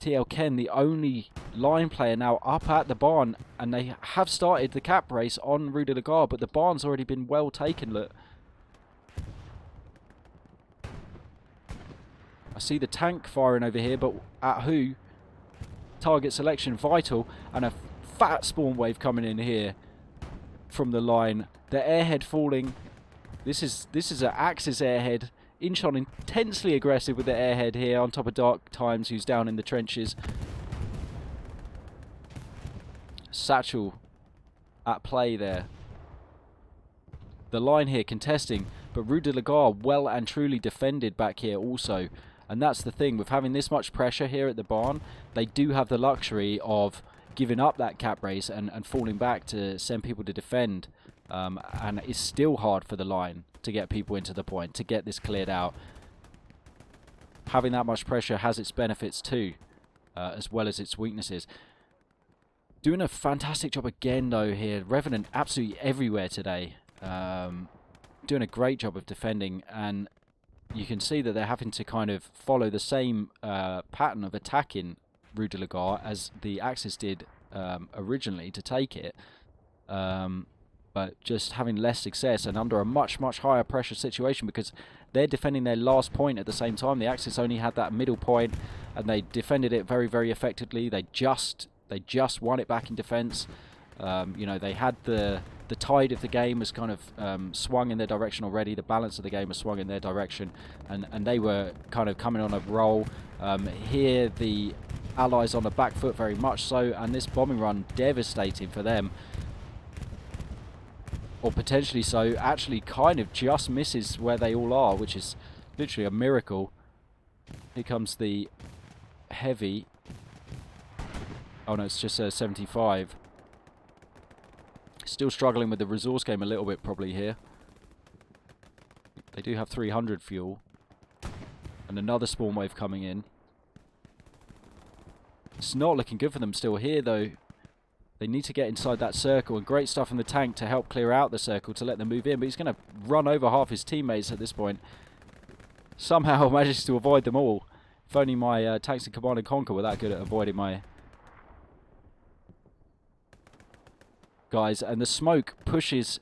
TL Ken, the only line player now up at the barn, and they have started the cap race on Rue de la Gare, but the barn's already been well taken, look. I see the tank firing over here, but at who? Target selection vital, and a fat spawn wave coming in here from the line. The airhead falling. This is an Axis airhead. Incheon intensely aggressive with the airhead here on top of Dark Times, who's down in the trenches. Satchel at play there. The line here contesting, but Rue de la Gare well and truly defended back here also. And that's the thing, with having this much pressure here at the barn, they do have the luxury of giving up that cap race and falling back to send people to defend. And it's still hard for the line to get people into the point, to get this cleared out. Having that much pressure has its benefits too, as well as its weaknesses. Doing a fantastic job again though here. Revenant absolutely everywhere today. Doing a great job of defending, and you can see that they're having to kind of follow the same pattern of attacking Rue de la Gare as the Axis did originally to take it. But just having less success and under a much, much higher pressure situation, because they're defending their last point at the same time. The Axis only had that middle point, and they defended it very, very effectively. They just won it back in defense. You know, they had the tide of the game was kind of swung in their direction already. The balance of the game was swung in their direction, and they were kind of coming on a roll. Here, the Allies on the back foot very much so, and this bombing run devastating for them. Or potentially so, actually kind of just misses where they all are, which is literally a miracle. Here comes the heavy. Oh no, it's just a 75. Still struggling with the resource game a little bit probably here. They do have 300 fuel. And another spawn wave coming in. It's not looking good for them still here though. They need to get inside that circle, and great stuff from the tank to help clear out the circle to let them move in, but he's going to run over half his teammates at this point. Somehow manages to avoid them all. If only my tanks in Command & Conquer were that good at avoiding my guys. And the smoke pushes,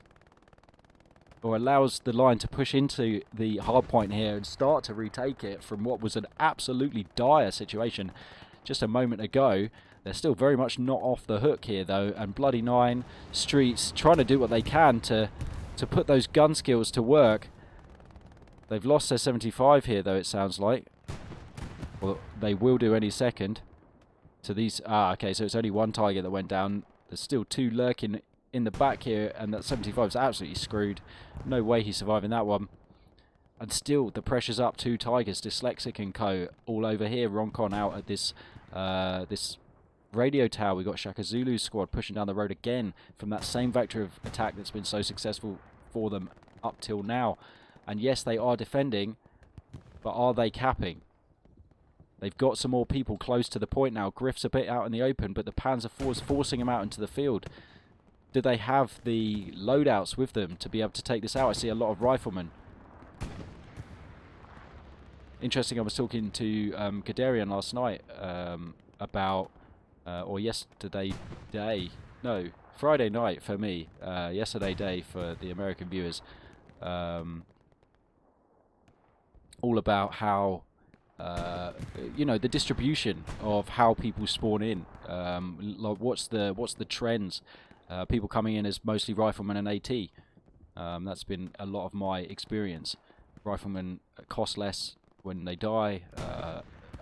or allows the line to push into the hard point here and start to retake it from what was an absolutely dire situation just a moment ago. They're still very much not off the hook here though, and Bloody Nine, Streets trying to do what they can to put those gun skills to work. They've lost their 75 here though, it sounds like. Well, they will do any second. To these, okay, so it's only one Tiger that went down. There's still 2 lurking in the back here, and that 75's absolutely screwed. No way he's surviving that one. And still, the pressure's up. 2 Tigers, Dyslexic and co. all over here. Roncon out at this this radio tower. We got Shaka Zulu's squad pushing down the road again from that same vector of attack that's been so successful for them up till now. And yes, they are defending, but are they capping? They've got some more people close to the point now. Griff's a bit out in the open, but the Panzer IV's forcing him out into the field. Do they have the loadouts with them to be able to take this out? I see a lot of riflemen. Interesting, I was talking to Gadarian last night about, or yesterday day, no, Friday night for me, yesterday day for the American viewers, all about how, you know, the distribution of how people spawn in. Like what's the trends? People coming in as mostly riflemen and AT. That's been a lot of my experience. Riflemen cost less when they die.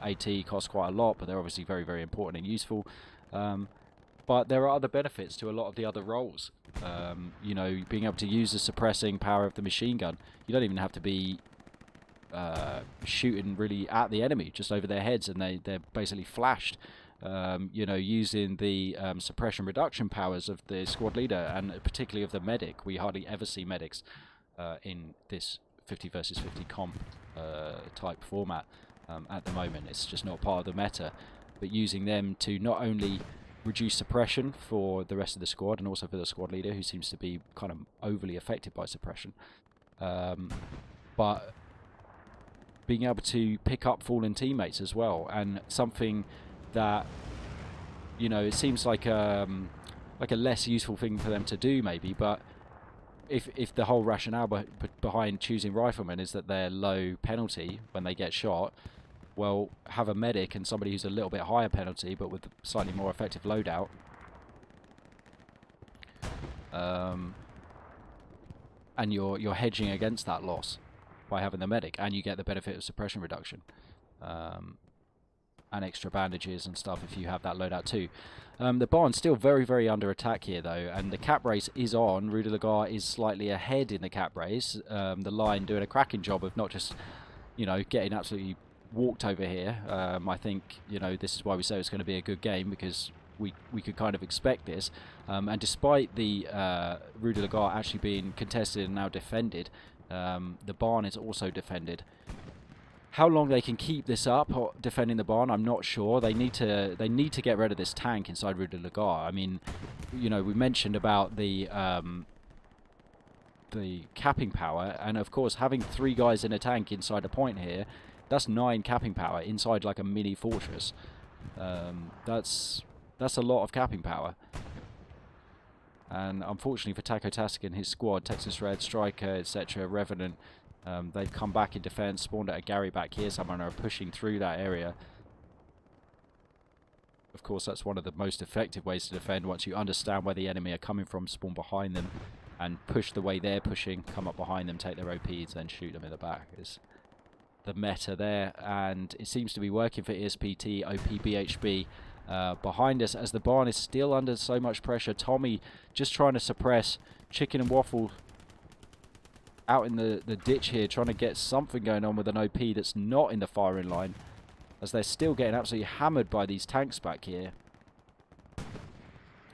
AT costs quite a lot, but they're obviously very, very important and useful. But there are other benefits to a lot of the other roles. You know, being able to use the suppressing power of the machine gun. You don't even have to be shooting really at the enemy, just over their heads, and they're basically flashed. You know, using the suppression reduction powers of the squad leader, and particularly of the medic. We hardly ever see medics in this 50 versus 50 comp type format at the moment. It's just not part of the meta. But using them to not only reduce suppression for the rest of the squad, and also for the squad leader, who seems to be kind of overly affected by suppression, but being able to pick up fallen teammates as well, and something that, you know, it seems like a less useful thing for them to do maybe, but if the whole rationale behind choosing riflemen is that they're low penalty when they get shot, well, have a medic and somebody who's a little bit higher penalty but with slightly more effective loadout, and you're hedging against that loss by having the medic, and you get the benefit of suppression reduction, and extra bandages and stuff if you have that loadout too. The barn's still very, very under attack here though, and the cap race is on. Rue de la Gare is slightly ahead in the cap race. The line doing a cracking job of not just, you know, getting absolutely walked over here. I think, you know, this is why we say it's going to be a good game, because we could kind of expect this. And despite the Rue de la Gare actually being contested and now defended, the barn is also defended. How long they can keep this up, or defending the barn, I'm not sure. They need to get rid of this tank inside Rue de la Gare. I mean, you know, we mentioned about the capping power, and of course having 3 guys in a tank inside a point here, that's 9 capping power inside like a mini fortress. That's a lot of capping power. And unfortunately for Taco Tastic and his squad, Texas Red, Striker, etc., Revenant, they've come back in defense, spawned at a Gary back here somewhere, and are pushing through that area. Of course, that's one of the most effective ways to defend. Once you understand where the enemy are coming from, spawn behind them and push the way they're pushing, come up behind them, take their OPs, then shoot them in the back. Is the meta there, and it seems to be working for ESPT, OP, BHB. Behind us, as the barn is still under so much pressure. Tommy just trying to suppress. Chicken and Waffle out in the ditch here, trying to get something going on with an OP that's not in the firing line, as they're still getting absolutely hammered by these tanks back here.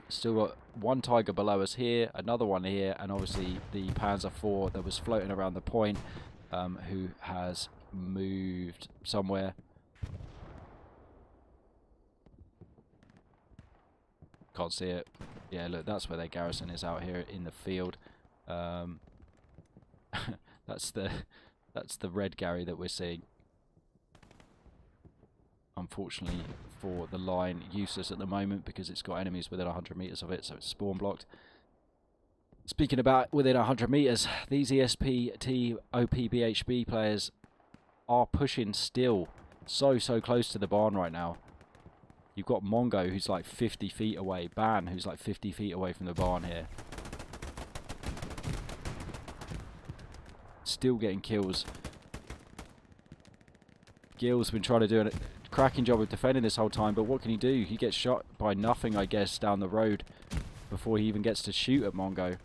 Still got 1 Tiger below us here, another one here, and obviously the Panzer IV that was floating around the point, who has moved somewhere. Can't see it. Yeah, look, that's where their garrison is, out here in the field. That's the red Gary that we're seeing. Unfortunately for the line, useless at the moment because it's got enemies within 100 meters of it, so it's spawn blocked. Speaking about within 100 meters, these ESPT OP BHB players are pushing still so close to the barn right now. You've got Mongo, who's like 50 feet away. Ban, who's like 50 feet away from the barn here. Still getting kills. Gil's been trying to do a cracking job of defending this whole time, but what can he do? He gets shot by nothing, I guess, down the road before he even gets to shoot at Mongo.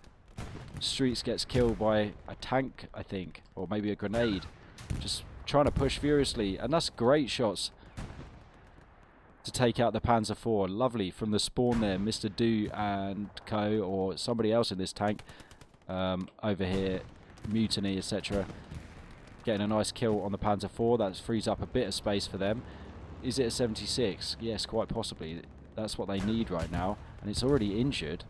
Streets gets killed by a tank, I think, or maybe a grenade. Just trying to push furiously, and that's great shots to take out the Panzer IV. Lovely from the spawn there, Mr. Do and co, or somebody else in this tank over here, Mutiny, etc. Getting a nice kill on the Panzer IV. That frees up a bit of space for them. Is it a 76? Yes, quite possibly. That's what they need right now, and it's already injured.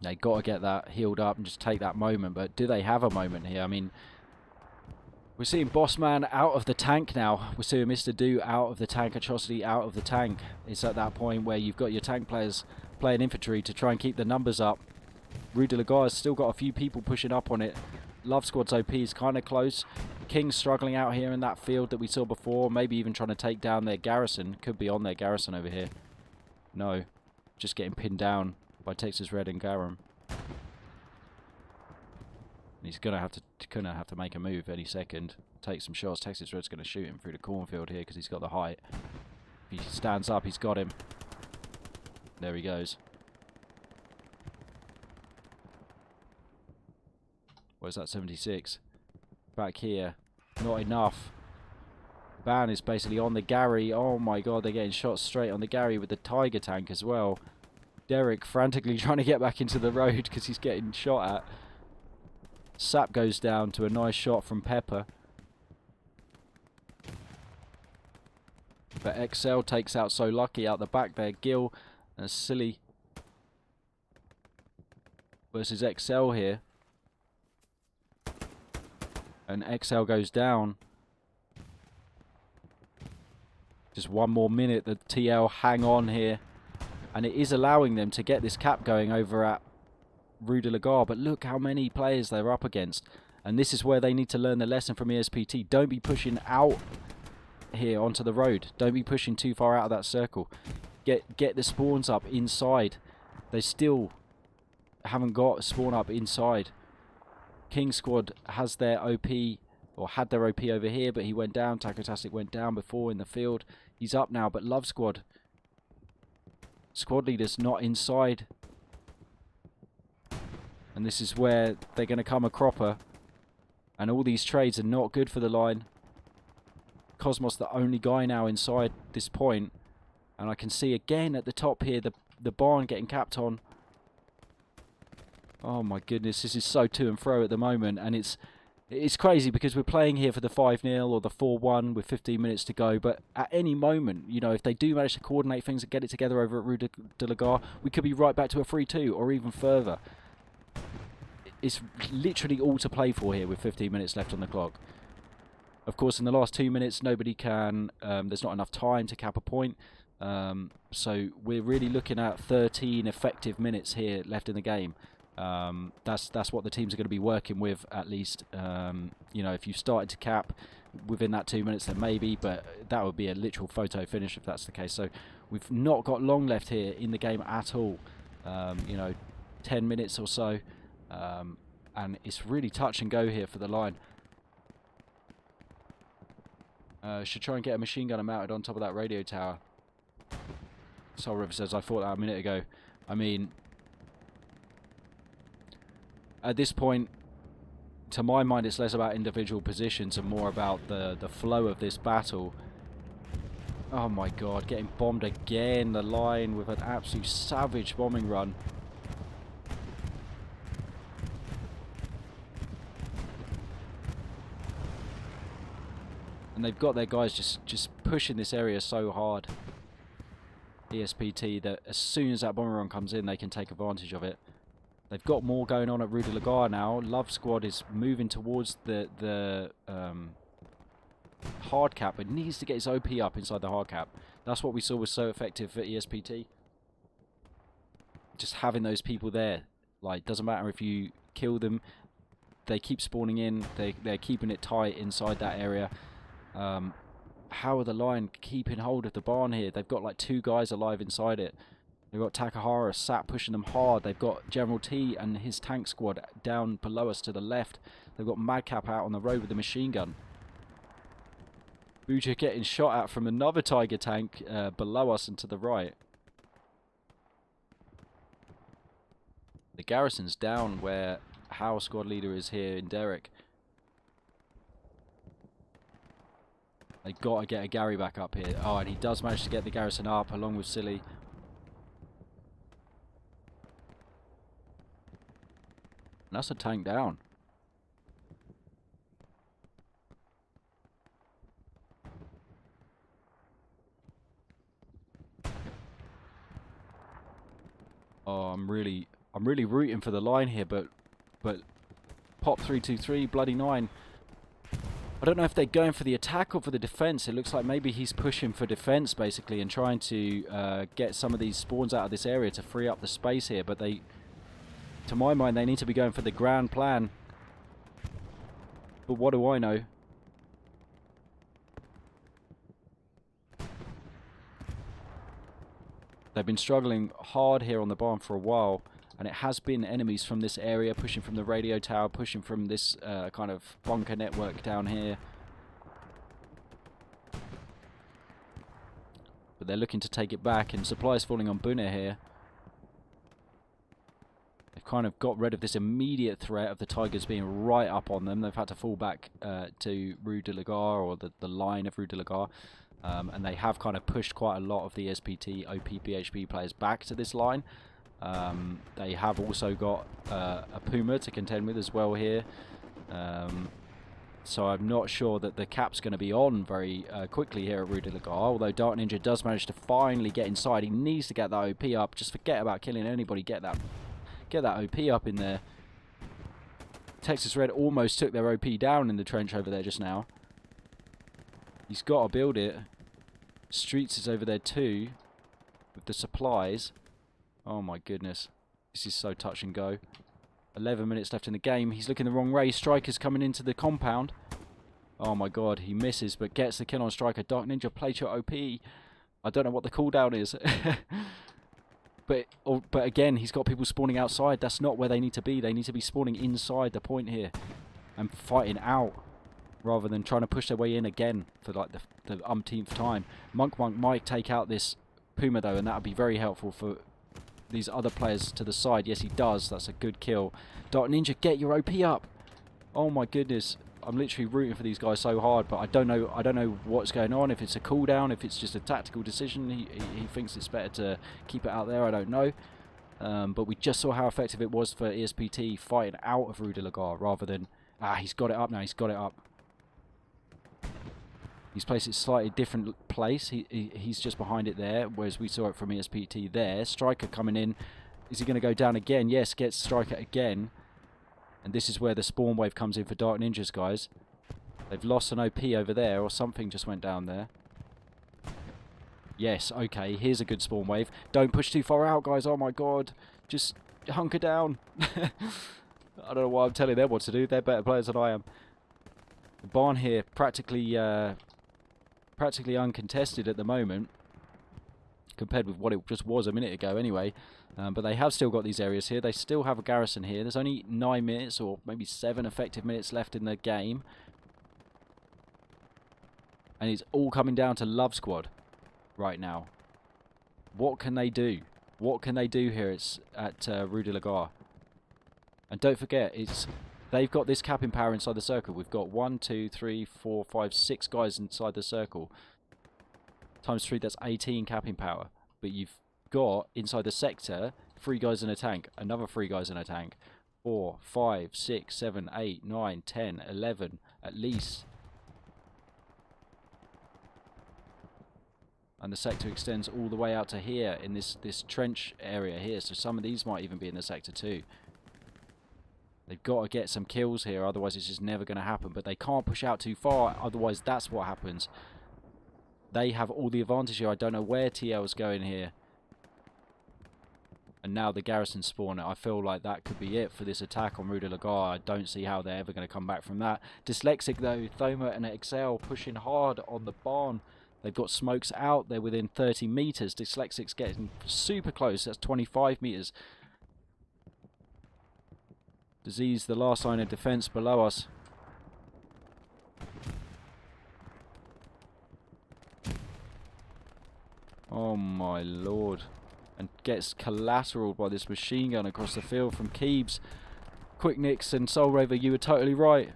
They got to get that healed up and just take that moment, but do they have a moment here? I mean, we're seeing Bossman out of the tank now. We're seeing Mr. Do out of the tank, Atrocity out of the tank. It's at that point where you've got your tank players playing infantry to try and keep the numbers up. Rue de la Garde's still got a few people pushing up on it. Love Squad's OP is kind of close. King's struggling out here in that field that we saw before, maybe even trying to take down their garrison. Could be on their garrison over here. No, just getting pinned down by Texas Red and Garum. He's gonna have to make a move any second. Take some shots. Texas Red's gonna shoot him through the cornfield here because he's got the height. If he stands up, he's got him. There he goes. Where's that 76? Back here. Not enough. Ban is basically on the Gary. Oh my god, they're getting shots straight on the Gary with the Tiger tank as well. Derek frantically trying to get back into the road because he's getting shot at. Sap goes down to a nice shot from Pepper. But XL takes out So Lucky out the back there. Gil and Silly versus XL here. And XL goes down. Just one more minute. The TL hang on here. And it is allowing them to get this cap going over at Rue de la Garde. But look how many players they're up against. And this is where they need to learn the lesson from ESPT. Don't be pushing out here onto the road. Don't be pushing too far out of that circle. Get the spawns up inside. They still haven't got a spawn up inside. King Squad has their OP, or had their OP over here, but he went down. Tacotastic went down before in the field. He's up now, but Love Squad, squad leaders not inside. And this is where they're going to come a cropper. And all these trades are not good for the line. Cosmos the only guy now inside this point. And I can see again at the top here the barn getting capped on. Oh my goodness, this is so to and fro at the moment, and it's crazy because we're playing here for the 5-0 or the 4-1 with 15 minutes to go, but at any moment, you know, if they do manage to coordinate things and get it together over at Rue de la Garde, we could be right back to a 3-2 or even further. It's literally all to play for here with 15 minutes left on the clock. Of course, in the last 2 minutes, nobody can, there's not enough time to cap a point, so we're really looking at 13 effective minutes here left in the game. That's what the teams are going to be working with, at least. You know, if you started to cap within that 2 minutes, then maybe, but that would be a literal photo finish if that's the case. So we've not got long left here in the game at all. You know, 10 minutes or so, and it's really touch and go here for the line. Should try and get a machine gunner mounted on top of that radio tower. Soul River says, I thought that a minute ago. I mean, at this point, to my mind, it's less about individual positions and more about the flow of this battle. Oh my god, getting bombed again, the line with an absolute savage bombing run. And they've got their guys just pushing this area so hard. ESPT, that as soon as that bomber run comes in, they can take advantage of it. They've got more going on at Rue de la Garde now. Love Squad is moving towards the hard cap, but needs to get his OP up inside the hard cap. That's what we saw was so effective for ESPT. Just having those people there. Like, doesn't matter if you kill them, they keep spawning in. They're keeping it tight inside that area. How are the line keeping hold of the barn here? They've got like 2 guys alive inside it. They've got Takahara, Sap pushing them hard. They've got General T and his tank squad down below us to the left. They've got Madcap out on the road with the machine gun. Booja getting shot at from another Tiger tank below us and to the right. The garrison's down where Howe squad leader is here in Derek. They got to get a Gary back up here. Oh, and he does manage to get the garrison up along with Silly. And that's a tank down. Oh, I'm really rooting for the line here, but Pop 323, Bloody 9. I don't know if they're going for the attack or for the defense. It looks like maybe he's pushing for defense basically and trying to get some of these spawns out of this area to free up the space here, but they, to my mind, they need to be going for the grand plan. But what do I know? They've been struggling hard here on the barn for a while, and it has been enemies from this area, pushing from the radio tower, pushing from this kind of bunker network down here. But they're looking to take it back, and supplies falling on Buna here. They've kind of got rid of this immediate threat of the Tigers being right up on them. They've had to fall back to Rue de la Gare, or the line of Rue de la Gare. And they have kind of pushed quite a lot of the SPT, OP, BHB players back to this line. They have also got a Puma to contend with as well here. So I'm not sure that the cap's going to be on very quickly here at Rue de la Gare. Although Dark Ninja does manage to finally get inside. He needs to get that OP up. Just forget about killing anybody. Get that OP up in there. Texas Red almost took their OP down in the trench over there just now. He's got to build it. Streets is over there too, with the supplies. Oh my goodness. This is so touch and go. 11 minutes left in the game. He's looking the wrong way. Striker's coming into the compound. Oh my god, he misses but gets the kill on Striker. Dark Ninja, play your OP. I don't know what the cooldown is. But again, he's got people spawning outside. That's not where they need to be. They need to be spawning inside the point here and fighting out, rather than trying to push their way in again for like the umpteenth time. Monk might take out this Puma though, and that would be very helpful for these other players to the side. Yes, he does. That's a good kill. Dark Ninja, get your OP up. Oh my goodness. I'm literally rooting for these guys so hard, but I don't know what's going on. If it's a cooldown, if it's just a tactical decision, he thinks it's better to keep it out there. I don't know. But we just saw how effective it was for ESPT fighting out of Rue de la Gare rather than... he's got it up now. He's got it up. He's placed it slightly different place. He's just behind it there, whereas we saw it from ESPT there. Striker coming in. Is he going to go down again? Yes, gets Striker again. And this is where the spawn wave comes in for Dark Ninjas, guys. They've lost an OP over there, or something just went down there. Yes, okay, here's a good spawn wave. Don't push too far out, guys. Oh my god. Just hunker down. I don't know why I'm telling them what to do. They're better players than I am. The barn here, practically uncontested at the moment, compared with what it just was a minute ago anyway. But they have still got these areas here. They still have a garrison here. There's only 9 minutes or maybe 7 effective minutes left in the game. And it's all coming down to Love Squad right now. What can they do? What can they do here at Rue de la Gare? And don't forget, they've got this capping power inside the circle. We've got 1, 2, 3, 4, 5, 6 guys inside the circle. Times 3, that's 18 capping power. But you've got inside the sector 3 guys in a tank, another 3 guys in a tank, 4, 5, 6, 7, 8, 9, 10, 11 at least. And the sector extends all the way out to here in this trench area here, so some of these might even be in the sector too. They've got to get some kills here, otherwise it's just never going to happen. But they can't push out too far, otherwise that's what happens. They have all the advantage here. I don't know where TL's going here. And now the garrison spawner. I feel like that could be it for this attack on Rue de la Gare. I don't see how they're ever going to come back from that. Dyslexic though, Thoma and Excel pushing hard on the barn. They've got smokes out. They're within 30 meters. Dyslexic's getting super close. That's 25 meters. Disease, the last line of defense below us. Oh my lord. And gets collateraled by this machine gun across the field from Keebs. Quick Nicks and Soul Raver, you were totally right.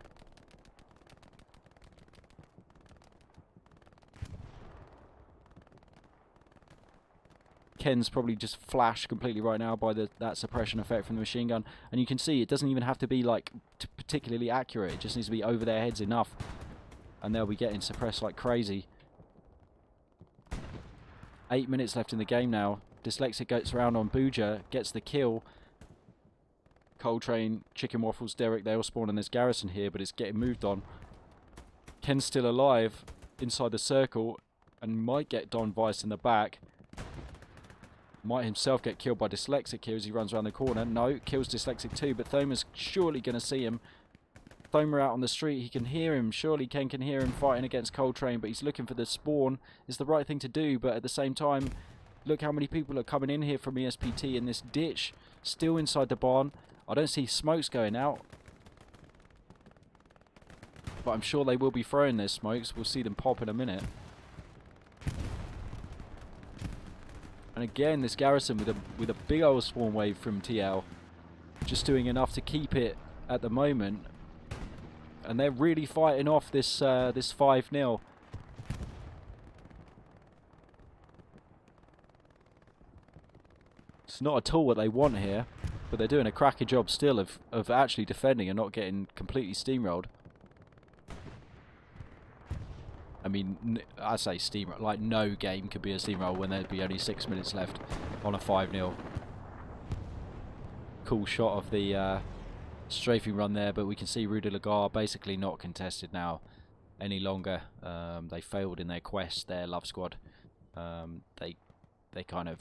Ken's probably just flashed completely right now by that suppression effect from the machine gun. And you can see it doesn't even have to be like particularly accurate. It just needs to be over their heads enough. And they'll be getting suppressed like crazy. 8 minutes left in the game now. Dyslexic goes around on Booja, gets the kill. Coltrane, Chicken Waffles, Derek, they all spawn in this garrison here, but it's getting moved on. Ken's still alive inside the circle and might get Don Vice in the back. Might himself get killed by Dyslexic here as he runs around the corner. No, kills Dyslexic too, but Thoma's surely going to see him. Thoma out on the street, he can hear him. Surely Ken can hear him fighting against Coltrane, but he's looking for the spawn. It's the right thing to do, but at the same time, look how many people are coming in here from ESPT in this ditch. Still inside the barn. I don't see smokes going out. But I'm sure they will be throwing their smokes. We'll see them pop in a minute. And again, this garrison with a big old spawn wave from TL. Just doing enough to keep it at the moment. And they're really fighting off this this 5-0. It's not at all what they want here, but they're doing a cracking job still of actually defending and not getting completely steamrolled. I mean, I say steamroll, like no game could be a steamroll when there'd be only 6 minutes left on a 5-0. Cool shot of the strafing run there, but we can see Rue de la Gare basically not contested now any longer. They failed in their quest, their love squad. They kind of...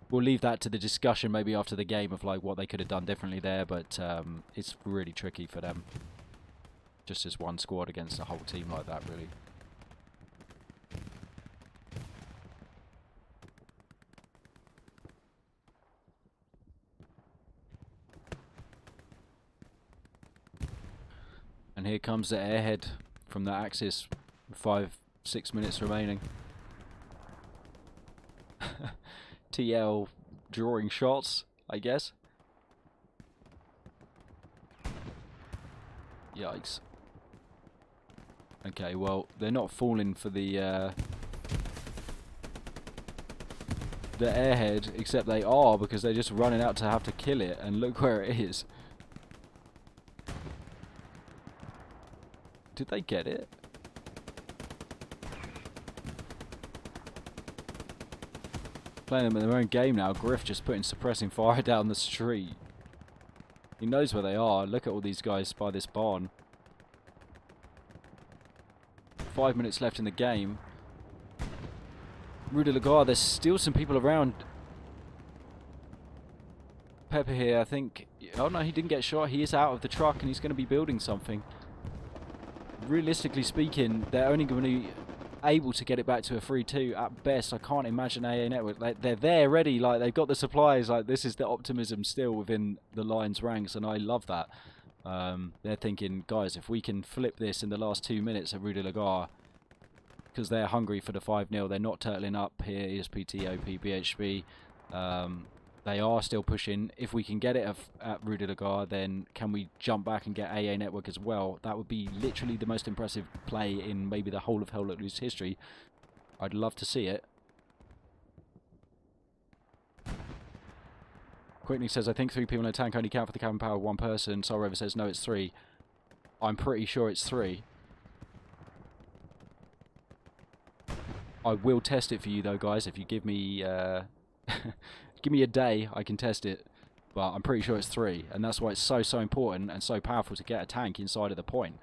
We'll leave that to the discussion maybe after the game of like what they could have done differently there, but it's really tricky for them. Just as one squad against a whole team like that, really. And here comes the airhead from the Axis. 5-6 minutes remaining. TL drawing shots, I guess. Yikes. Okay, well, they're not falling for the airhead, except they are, because they're just running out to have to kill it, and look where it is. Did they get it? Playing them in their own game now. Griff just putting suppressing fire down the street. He knows where they are. Look at all these guys by this barn. 5 minutes left in the game. Rue de la Gare, there's still some people around. Pepper here, I think... Oh no, he didn't get shot. He is out of the truck and he's going to be building something. Realistically speaking, they're only going to be able to get it back to a 3-2 at best. I can't imagine AA Network. Like, they're there ready. Like, they've got the supplies. Like, this is the optimism still within the Lions ranks, and I love that. They're thinking, guys, if we can flip this in the last 2 minutes at Rue de la Gare, because they're hungry for the 5-0. They're not turtling up here. ESPT, OP, BHB. They are still pushing. If we can get it at Rue de la Gare, then can we jump back and get AA Network as well? That would be literally the most impressive play in maybe the whole of Hell Let Loose history. I'd love to see it. Quickly says, I think 3 people in a tank only count for the cabin power of 1 person. Soul Rover says, no, it's 3. I'm pretty sure it's 3. I will test it for you though, guys. If you give me give me a day, I can test it. But I'm pretty sure it's 3, and that's why it's so important and so powerful to get a tank inside of the point.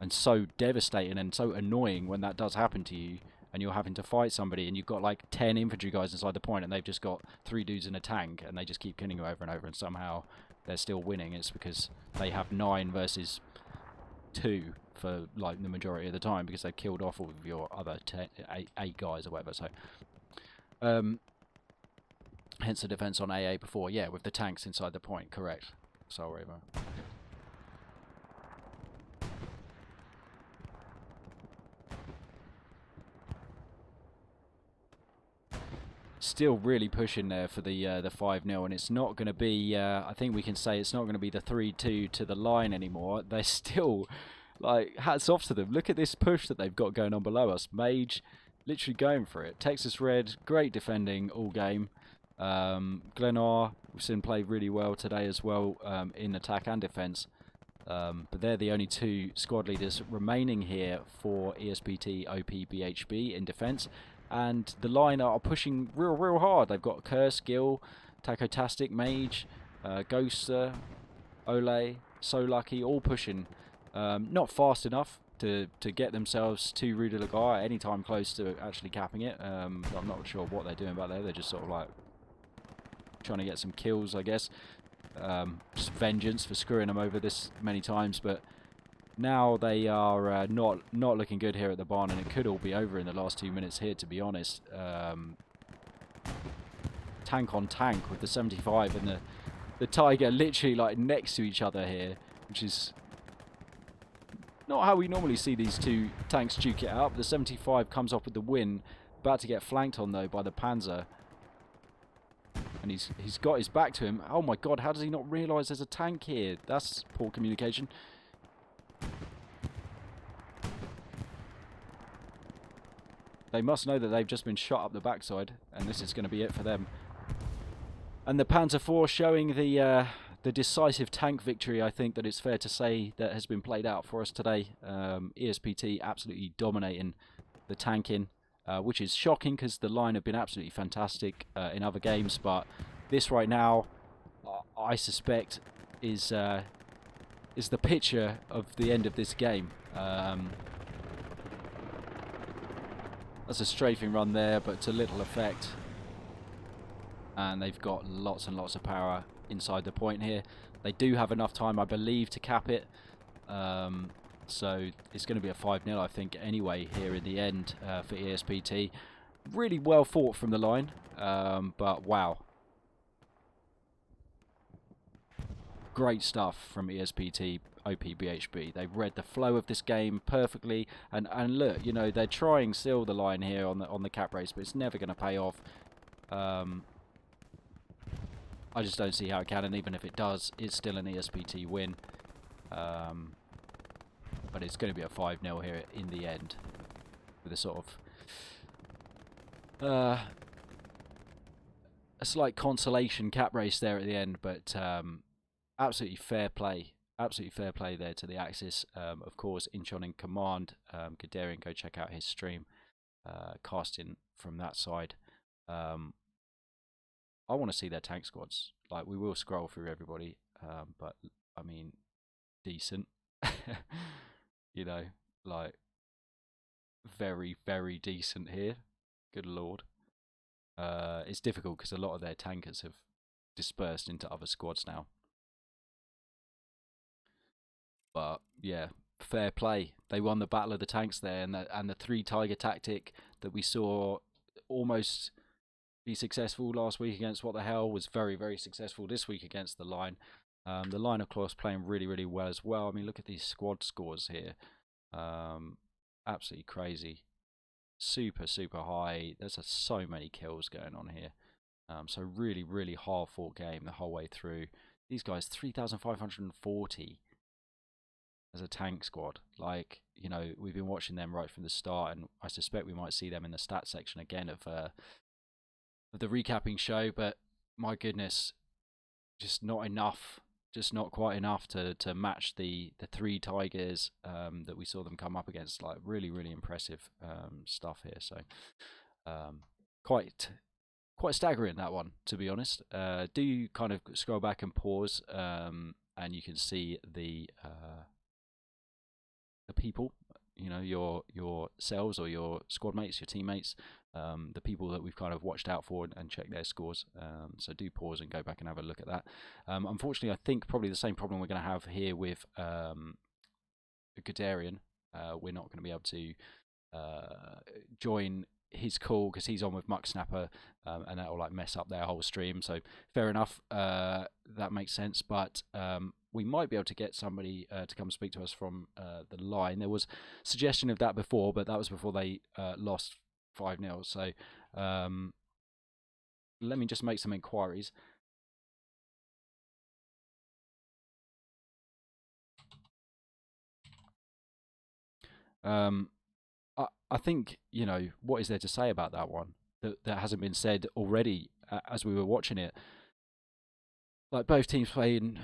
And so devastating and so annoying when that does happen to you, and you're having to fight somebody, and you've got like 10 infantry guys inside the point, and they've just got 3 dudes in a tank, and they just keep killing you over and over, and somehow they're still winning. It's because they have 9 versus 2 for like the majority of the time, because they've killed off all of your other 8 guys or whatever. So hence the defense on AA before. Yeah, with the tanks inside the point, correct. Soul Raver. still really pushing there for the 5-0, and it's not going to be, I think we can say it's not going to be the 3-2 to the line anymore. They're still, like, hats off to them. Look at this push that they've got going on below us. Mage literally going for it. Texas Red, great defending all game. Glenor, we've seen play really well today as well in attack and defence. But they're the only two squad leaders remaining here for ESPT, OP, BHB in defence. And the line are pushing real hard. They've got Curse, Gil, Tacotastic, Mage, Ghoster, Ole, So Lucky, all pushing. Not fast enough to get themselves to Rue de la Gare any time close to actually capping it. I'm not sure what they're doing back there. They're just sort of like trying to get some kills, I guess. Just vengeance for screwing them over this many times, but now they are not looking good here at the barn, and it could all be over in the last 2 minutes here, to be honest. Tank on tank with the 75 and the Tiger literally like next to each other here, which is not how we normally see these two tanks duke it out. The 75 comes off with the win, about to get flanked on though by the Panzer. And he's got his back to him. Oh my god, how does he not realise there's a tank here? That's poor communication. They must know that they've just been shot up the backside, and this is going to be it for them. And the Panzer IV showing the decisive tank victory, I think that it's fair to say, that has been played out for us today. ESPT absolutely dominating the tanking. Which is shocking because the line have been absolutely fantastic in other games, but this right now, I suspect, is the picture of the end of this game. That's a strafing run there, but to little effect. And they've got lots and lots of power inside the point here. They do have enough time, I believe, to cap it. So it's going to be a 5-0, I think, anyway, here in the end for ESPT. Really well fought from the line, but wow. Great stuff from ESPT, OP, BHB. They've read the flow of this game perfectly, and look, you know, they're trying still the line here on the cap race, but it's never going to pay off. I just don't see how it can, and even if it does, it's still an ESPT win. But it's going to be a 5-0 here in the end, with a sort of a slight consolation cap race there at the end. But absolutely fair play there to the Axis. Of course, Incheon in command. Gadarian, go check out his stream, casting from that side. I want to see their tank squads. Like, we will scroll through everybody, but I mean, decent. You know, like, very decent here. Good lord. It's difficult because a lot of their tankers have dispersed into other squads now. But yeah, fair play. They won the battle of the tanks there, and the 3 Tiger tactic that we saw almost be successful last week against What the Hell was very successful this week against the line. The line, of course, playing really well as well. I mean, look at these squad scores here. Absolutely crazy. Super high. There's so many kills going on here. So really hard fought game the whole way through. These guys, 3,540 as a tank squad. Like, you know, we've been watching them right from the start, and I suspect we might see them in the stats section again of the recapping show. But my goodness, just not enough. Just not quite enough to match the 3 Tigers that we saw them come up against. Like, really stuff here. So quite staggering, that one, to be honest. Do kind of scroll back and pause, and you can see the people, you know, your selves or your squad mates, your teammates, the people that we've kind of watched out for and check their scores. So do pause and go back and have a look at that. Unfortunately, I think probably the same problem we're going to have here with Gadarian. We're not going to be able to join his call because he's on with Muck Snapper, and that will like mess up their whole stream. So fair enough, that makes sense. But we might be able to get somebody to come speak to us from the line. There was suggestion of that before, but that was before they lost 5-0. So let me just make some inquiries. Um, I think, what is there to say about that one that hasn't been said already as we were watching it? Like, both teams playing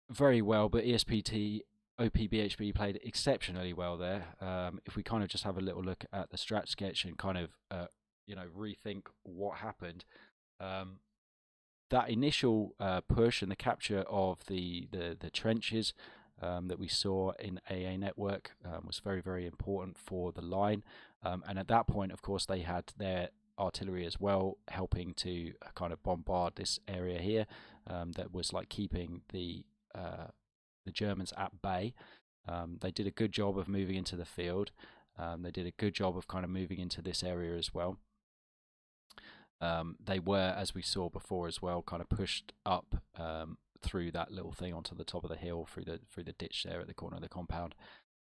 very well, but ESPT, BHB played exceptionally well there. If we kind of just have a little look at the strat sketch and kind of, rethink what happened, um, that initial push and the capture of the trenches that we saw in AA Network was very, very important for the line. And at that point, of course, they had their artillery as well, helping to kind of bombard this area here that was like keeping the Germans at bay. They did a good job of moving into the field. They did a good job of kind of moving into this area as well. They were, as we saw before as well, kind of pushed up through that little thing onto the top of the hill, through the ditch there at the corner of the compound.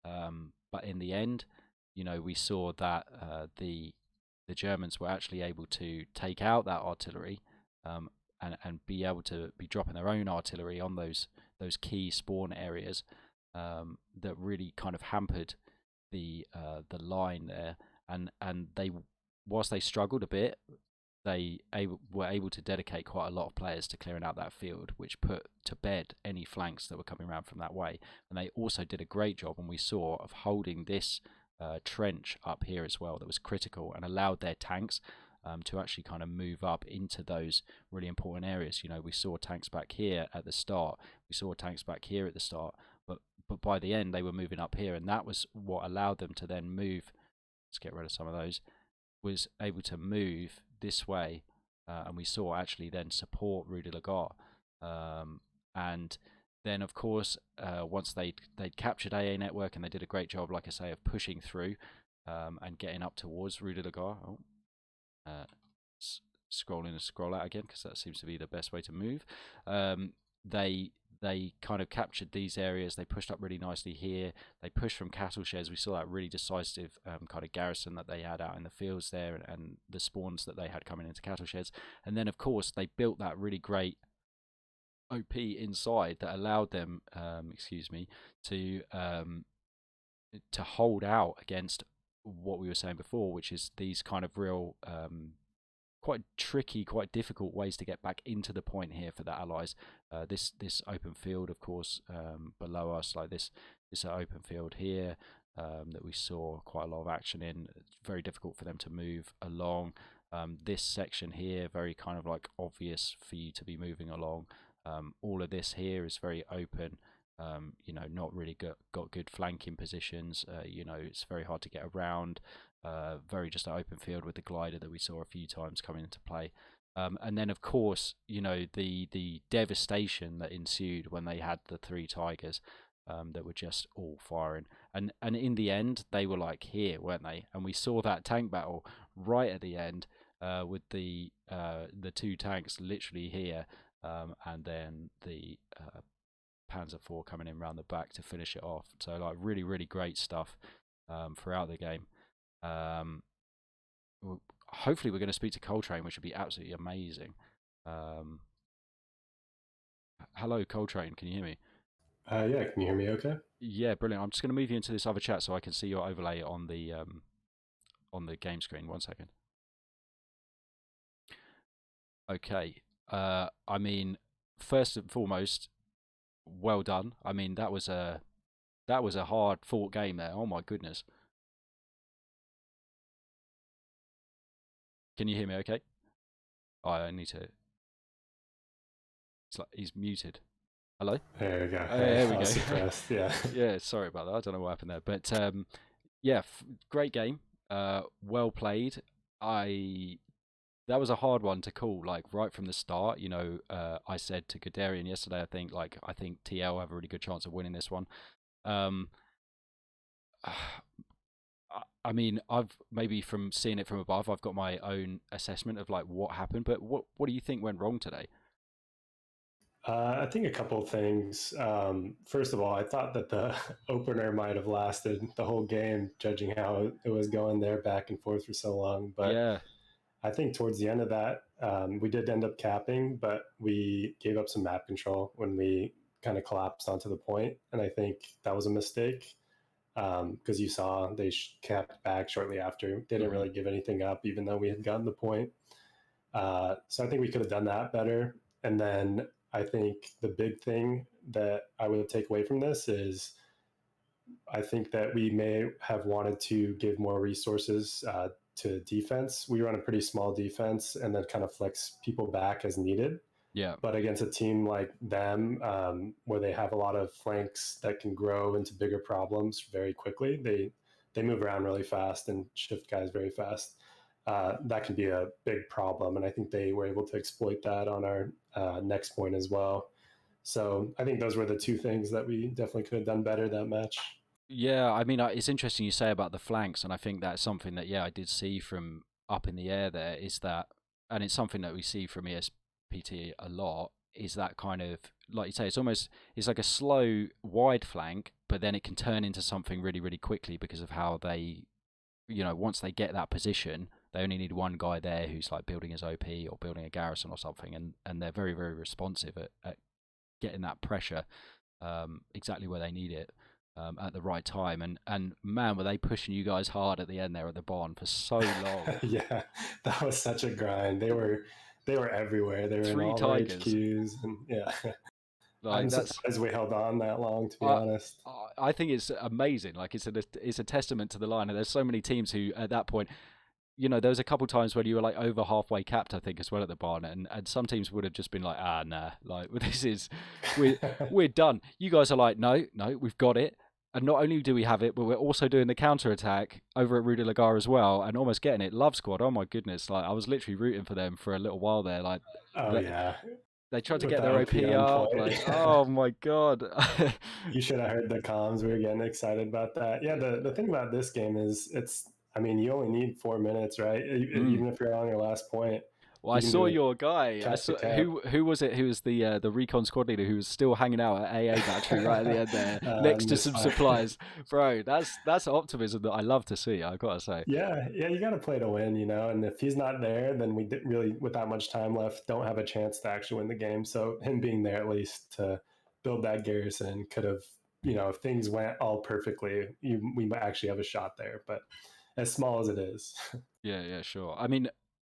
But in the end, we saw that the Germans were actually able to take out that artillery and be able to be dropping their own artillery on those key spawn areas that really kind of hampered the line there. And they, whilst they struggled a bit, they were able to dedicate quite a lot of players to clearing out that field, which put to bed any flanks that were coming around from that way. And they also did a great job, and we saw, of holding this trench up here as well that was critical and allowed their tanks to actually kind of move up into those really important areas. We saw tanks back here at the start. We saw tanks back here at the start. But by the end, they were moving up here, and that was what allowed them to then move. Let's get rid of some of those. Was able to move this way, and we saw actually then support Rue de la Gare. And then, of course, once they'd captured AA Network, and they did a great job, like I say, of pushing through and getting up towards Rue de la Gare. Scroll in and scroll out again, because that seems to be the best way to move. They kind of captured these areas. They pushed up really nicely here. They pushed from cattle sheds. We saw that really decisive kind of garrison that they had out in the fields there, and the spawns that they had coming into cattle sheds. And then, of course, they built that really great OP inside that allowed them, to hold out against what we were saying before, which is these kind of real quite tricky, quite difficult ways to get back into the point here for the Allies. This open field, of course, below us, like this open field here that we saw quite a lot of action in. It's very difficult for them to move along. This section here, very kind of like obvious for you to be moving along. All of this here is very open. Not really got good flanking positions. It's very hard to get around. Very just an open field with the glider that we saw a few times coming into play. And then, of course, the devastation that ensued when they had the 3 Tigers that were just all firing. And in the end, they were like here, weren't they? And we saw that tank battle right at the end with the 2 tanks literally here, and then the Panzer IV coming in around the back to finish it off. So, like, really, really great stuff throughout the game. Hopefully we're going to speak to Coltrane, which would be absolutely amazing. Hello, Coltrane, can you hear me? Yeah, can you hear me okay? Yeah, brilliant. I'm just going to move you into this other chat so I can see your overlay on the game screen. 1 second. Okay. I mean, first and foremost, well done. I mean, that was a hard fought game there. Oh my goodness. Can you hear me okay? I need to. It's like he's muted. Hello? There we go. Oh, yeah, Hey, there we I was go. suppressed. Yeah. Yeah, sorry about that. I don't know what happened there, but yeah, great game. Well played. I That was a hard one to call, like right from the start. I said to Guderian yesterday, I think TL have a really good chance of winning this one. Um, I mean, I've maybe from seeing it from above, I've got my own assessment of like what happened. But what do you think went wrong today? I think a couple of things. First of all, I thought that the opener might have lasted the whole game, judging how it was going there back and forth for so long. But Yeah, I think towards the end of that, we did end up capping, but we gave up some map control when we kind of collapsed onto the point, and I think that was a mistake because you saw they capped back shortly after. They didn't Hmm. really give anything up, even though we had gotten the point. So I think we could have done that better. And then I think the big thing that I would take away from this is I think that we may have wanted to give more resources to defense. We run a pretty small defense and then kind of flex people back as needed. Yeah. But against a team like them, where they have a lot of flanks that can grow into bigger problems very quickly, they move around really fast and shift guys very fast. That can be a big problem, and I think they were able to exploit that on our next point as well. So I think those were the two things that we definitely could have done better that match. Yeah, I mean, it's interesting you say about the flanks, and I think that's something that, yeah, I did see from up in the air there is that, and it's something that we see from ESPT a lot, is that kind of, like you say, it's like a slow, wide flank, but then it can turn into something really, really quickly because of how they, once they get that position, they only need one guy there who's like building his OP or building a garrison or something, and they're very, very responsive at getting that pressure exactly where they need it at the right time. And man, were they pushing you guys hard at the end there at the barn for so long. Yeah, that was such a grind. They were everywhere. They were in Three all of our tigers, HQs, and yeah, I'm like that's. surprised we held on that long, to be I, honest. I think it's amazing. Like it's a testament to the line. And there's so many teams who at that point, there was a couple times when you were like over halfway capped, I think, as well at the barn, and some teams would have just been like, nah, like this is we're done. You guys are like, no, we've got it. And not only do we have it, but we're also doing the counter attack over at Rue de la Gare as well, and almost getting it. Love Squad, oh my goodness! Like I was literally rooting for them for a little while there. Like Oh they, yeah, they tried to with get the their OP OP on up. point. Like oh my god. You should have heard the comms. We were getting excited about that. Yeah, the thing about this game is I mean, you only need 4 minutes, right? Mm. Even if you're on your last point, Well, I you can saw do your guy. a I cap to saw cap. who was it? Who was the recon squad leader who was still hanging out at AA battery right at the end there, next to some Misfire. supplies, bro. That's optimism that I love to see. I gotta say. Yeah, you got to play to win, And if he's not there, then we really, with that much time left, don't have a chance to actually win the game. So him being there at least to build that garrison could have, if things went all perfectly, we might actually have a shot there. But as small as it is, Yeah, sure. I mean,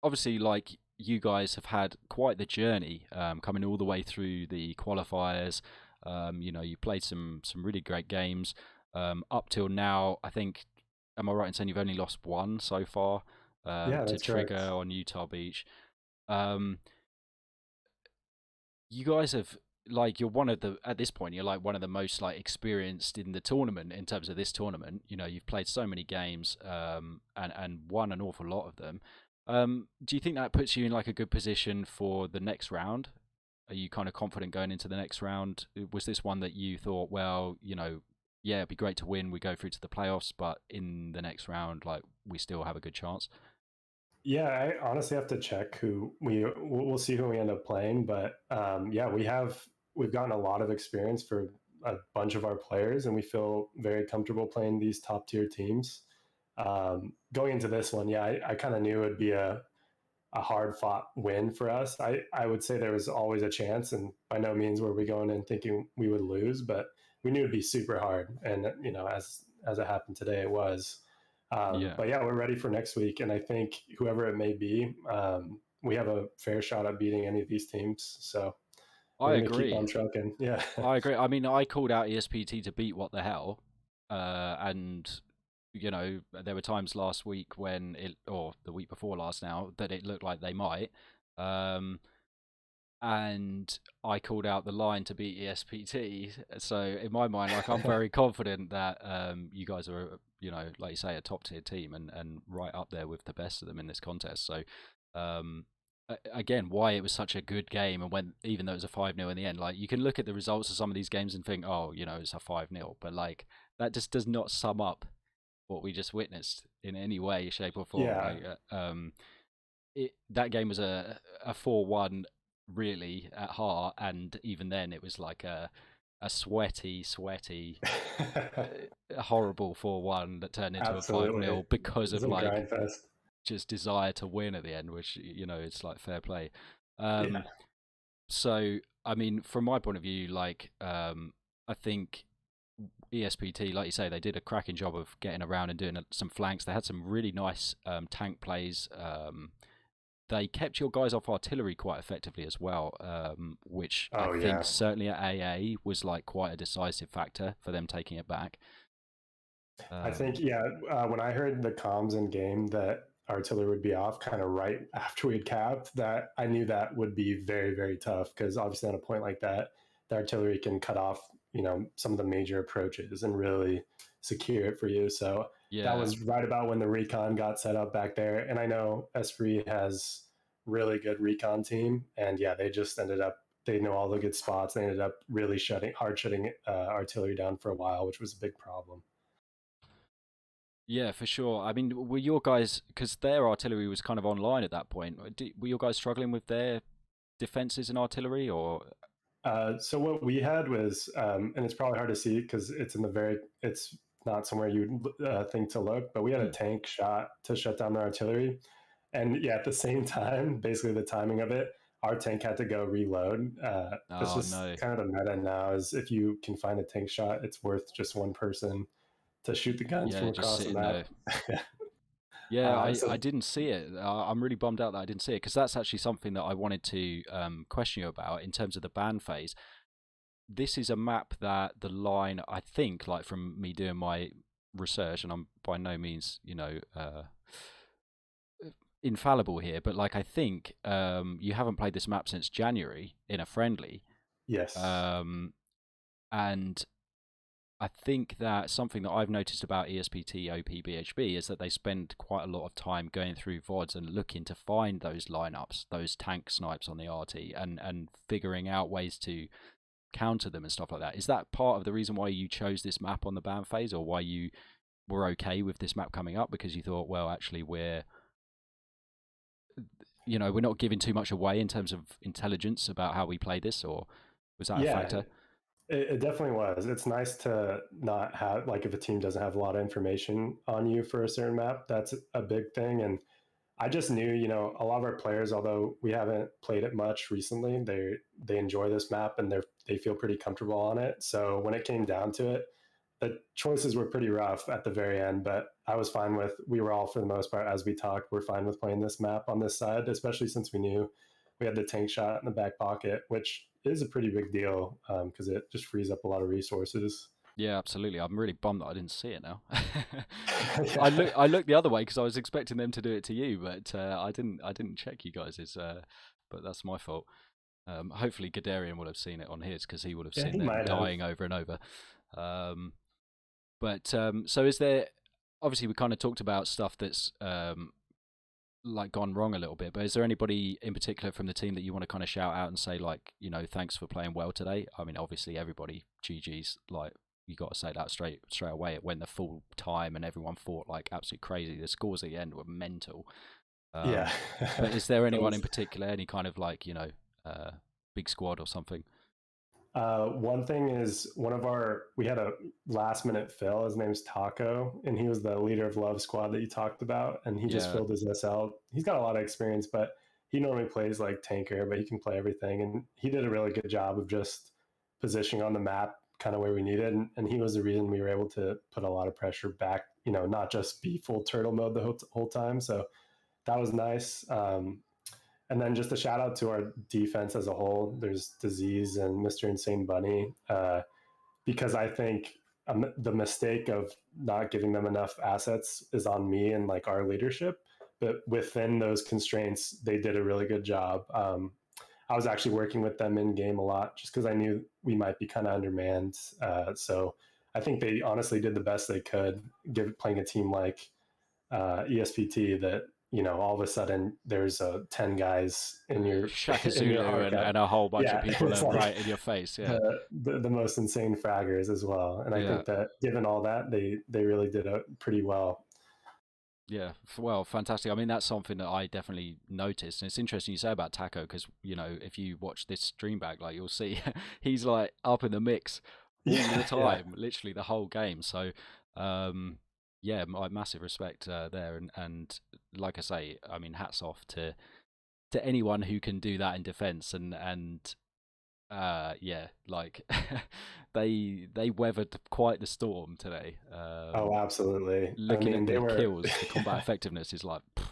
obviously, like you guys have had quite the journey, coming all the way through the qualifiers. You played some really great games. Up till now, I think, am I right in saying you've only lost one so far? yeah, To that's Trigger correct. on Utah Beach. Um, you guys have like you're one of the at this point you're like one of the most like experienced in the tournament in terms of this tournament. You've played so many games and won an awful lot of them. Do you think that puts you in like a good position for the next round? Are you kind of confident going into the next round? Was this one that you thought, well, yeah, it'd be great to win, we go through to the playoffs, but in the next round, like, we still have a good chance? Yeah, I honestly have to check who we'll see who we end up playing, but yeah, we've gotten a lot of experience for a bunch of our players, and we feel very comfortable playing these top tier teams. Going into this one, yeah, I kind of knew it'd be a hard fought win for us. I would say there was always a chance, and by no means were we going in thinking we would lose, but we knew it'd be super hard. And as it happened today, it was. Yeah, But yeah, we're ready for next week, and I think whoever it may be, we have a fair shot at beating any of these teams. So I we're gonna keep on agree. trucking. Yeah, I agree. I mean, I called out ESPT to beat What the Hell, and there were times last week or the week before last now, that it looked like they might. Um, and I called out the line to beat ESPT. So in my mind, like I'm very confident that you guys are, like you say, a top tier team and right up there with the best of them in this contest. So um, again, why it was such a good game, and when even though it was a 5-0 in the end, like you can look at the results of some of these games and think, oh, it's a 5-0, but like that just does not sum up what we just witnessed in any way, shape, or form. yeah. Like that game was a 4-1 really at heart, and even then it was like a sweaty horrible 4-1 that turned into a Absolutely, 5-0 because it's of a like grind fest. just desire to win at the end, which it's like fair play. Yeah. Um, so I mean, from my point of view, like I think ESPT, like you say, they did a cracking job of getting around and doing some flanks. They had some really nice tank plays. They kept your guys off artillery quite effectively as well, which I Oh think yeah. certainly at AA was like quite a decisive factor for them taking it back. I Um, think, yeah, when I heard the comms in game that artillery would be off kind of right after we had capped, that I knew that would be very, very tough because obviously on a point like that, the artillery can cut off, some of the major approaches and really secure it for you. So that yeah, was right about when the recon got set up back there. And I know Esprit has really good recon team. And yeah, they just ended up, they know all the good spots. They ended up really hard shutting artillery down for a while, which was a big problem. yeah, for sure. I mean, were your guys, because their artillery was kind of online at that point, were your guys struggling with their defenses and artillery, or? So what we had was, and it's probably hard to see because it's not somewhere you'd think to look, but we had a Hmm. tank shot to shut down the artillery. And yeah, at the same time, basically the timing of it, our tank had to go reload. That's Oh just no. kind of the meta now is if you can find a tank shot, it's worth just one person to shoot the guns from Yeah, just across the sitting map. there. Yeah, I So didn't see it. I'm really bummed out that I didn't see it because that's actually something that I wanted to question you about in terms of the ban phase. This is a map that the line, I think, like from me doing my research, and I'm by no means, infallible here, but like I think you haven't played this map since January in a friendly, yes, um, and I think that something that I've noticed about ESPT OP BHB is that they spend quite a lot of time going through VODs and looking to find those lineups, those tank snipes on the RT, and figuring out ways to counter them and stuff like that. Is that part of the reason why you chose this map on the ban phase, or why you were okay with this map coming up because you thought, well, actually, we're not giving too much away in terms of intelligence about how we play this, or was that a yeah, factor? it definitely was. It's nice to not have, like, if a team doesn't have a lot of information on you for a certain map, that's a big thing. And I just knew, a lot of our players, although we haven't played it much recently, they enjoy this map and they feel pretty comfortable on it. So when it came down to it, the choices were pretty rough at the very end, but I was fine with. We were all, for the most part, as we talked, we're fine with playing this map on this side, especially since we knew we had the tank shot in the back pocket, which is a pretty big deal because it just frees up a lot of resources. Yeah, absolutely. I'm really bummed that I didn't see it now. I Yeah, look I looked the other way because I was expecting them to do it to you, but I didn't check you guys'. But that's my fault. Hopefully, Gadarian would have seen it on his because he would have yeah, seen he them might have. dying over and over. Um, but so is there? Obviously, we kind of talked about stuff that's like gone wrong a little bit. But is there anybody in particular from the team that you want to kind of shout out and say like, thanks for playing well today? I mean, obviously everybody GG's, like you got to say that straight away. It went the full time and everyone fought like absolutely crazy. The scores at the end were mental. Yeah. Um, but is there anyone in Those particular, any kind of like big squad or something? One thing is we had a last minute fill. His name's Taco, and he was the leader of Love Squad that you talked about. And he just Yeah, filled his SL. He's got a lot of experience, but he normally plays like tanker, but he can play everything. And he did a really good job of just positioning on the map kind of where we needed. And he was the reason we were able to put a lot of pressure back, not just be full turtle mode the whole time. So that was nice. And then just a shout out to our defense as a whole. There's Disease and Mr. Insane Bunny, because I think the mistake of not giving them enough assets is on me and like our leadership. But within those constraints, they did a really good job. I was actually working with them in game a lot just because I knew we might be kind of undermanned. So I think they honestly did the best they could, playing a team like ESPT that all of a sudden there's 10 guys in your Shaka in your Zulu and, archive. and a whole bunch of Yeah, people it's are like right in your face. Yeah, the most insane fraggers as well. And I yeah. think that given all that, they really did pretty well. Yeah, well, fantastic. I mean, that's something that I definitely noticed, and it's interesting you say about Taco because if you watch this stream back, like you'll see, he's like up in the mix all the Yeah, yeah, time, literally the whole game. So, um, yeah, my massive respect there, and like I say, I mean, hats off to anyone who can do that in defense, and yeah, like they weathered quite the storm today. Oh, absolutely. I Looking mean, at they the were. kills, the combat effectiveness is like, pff,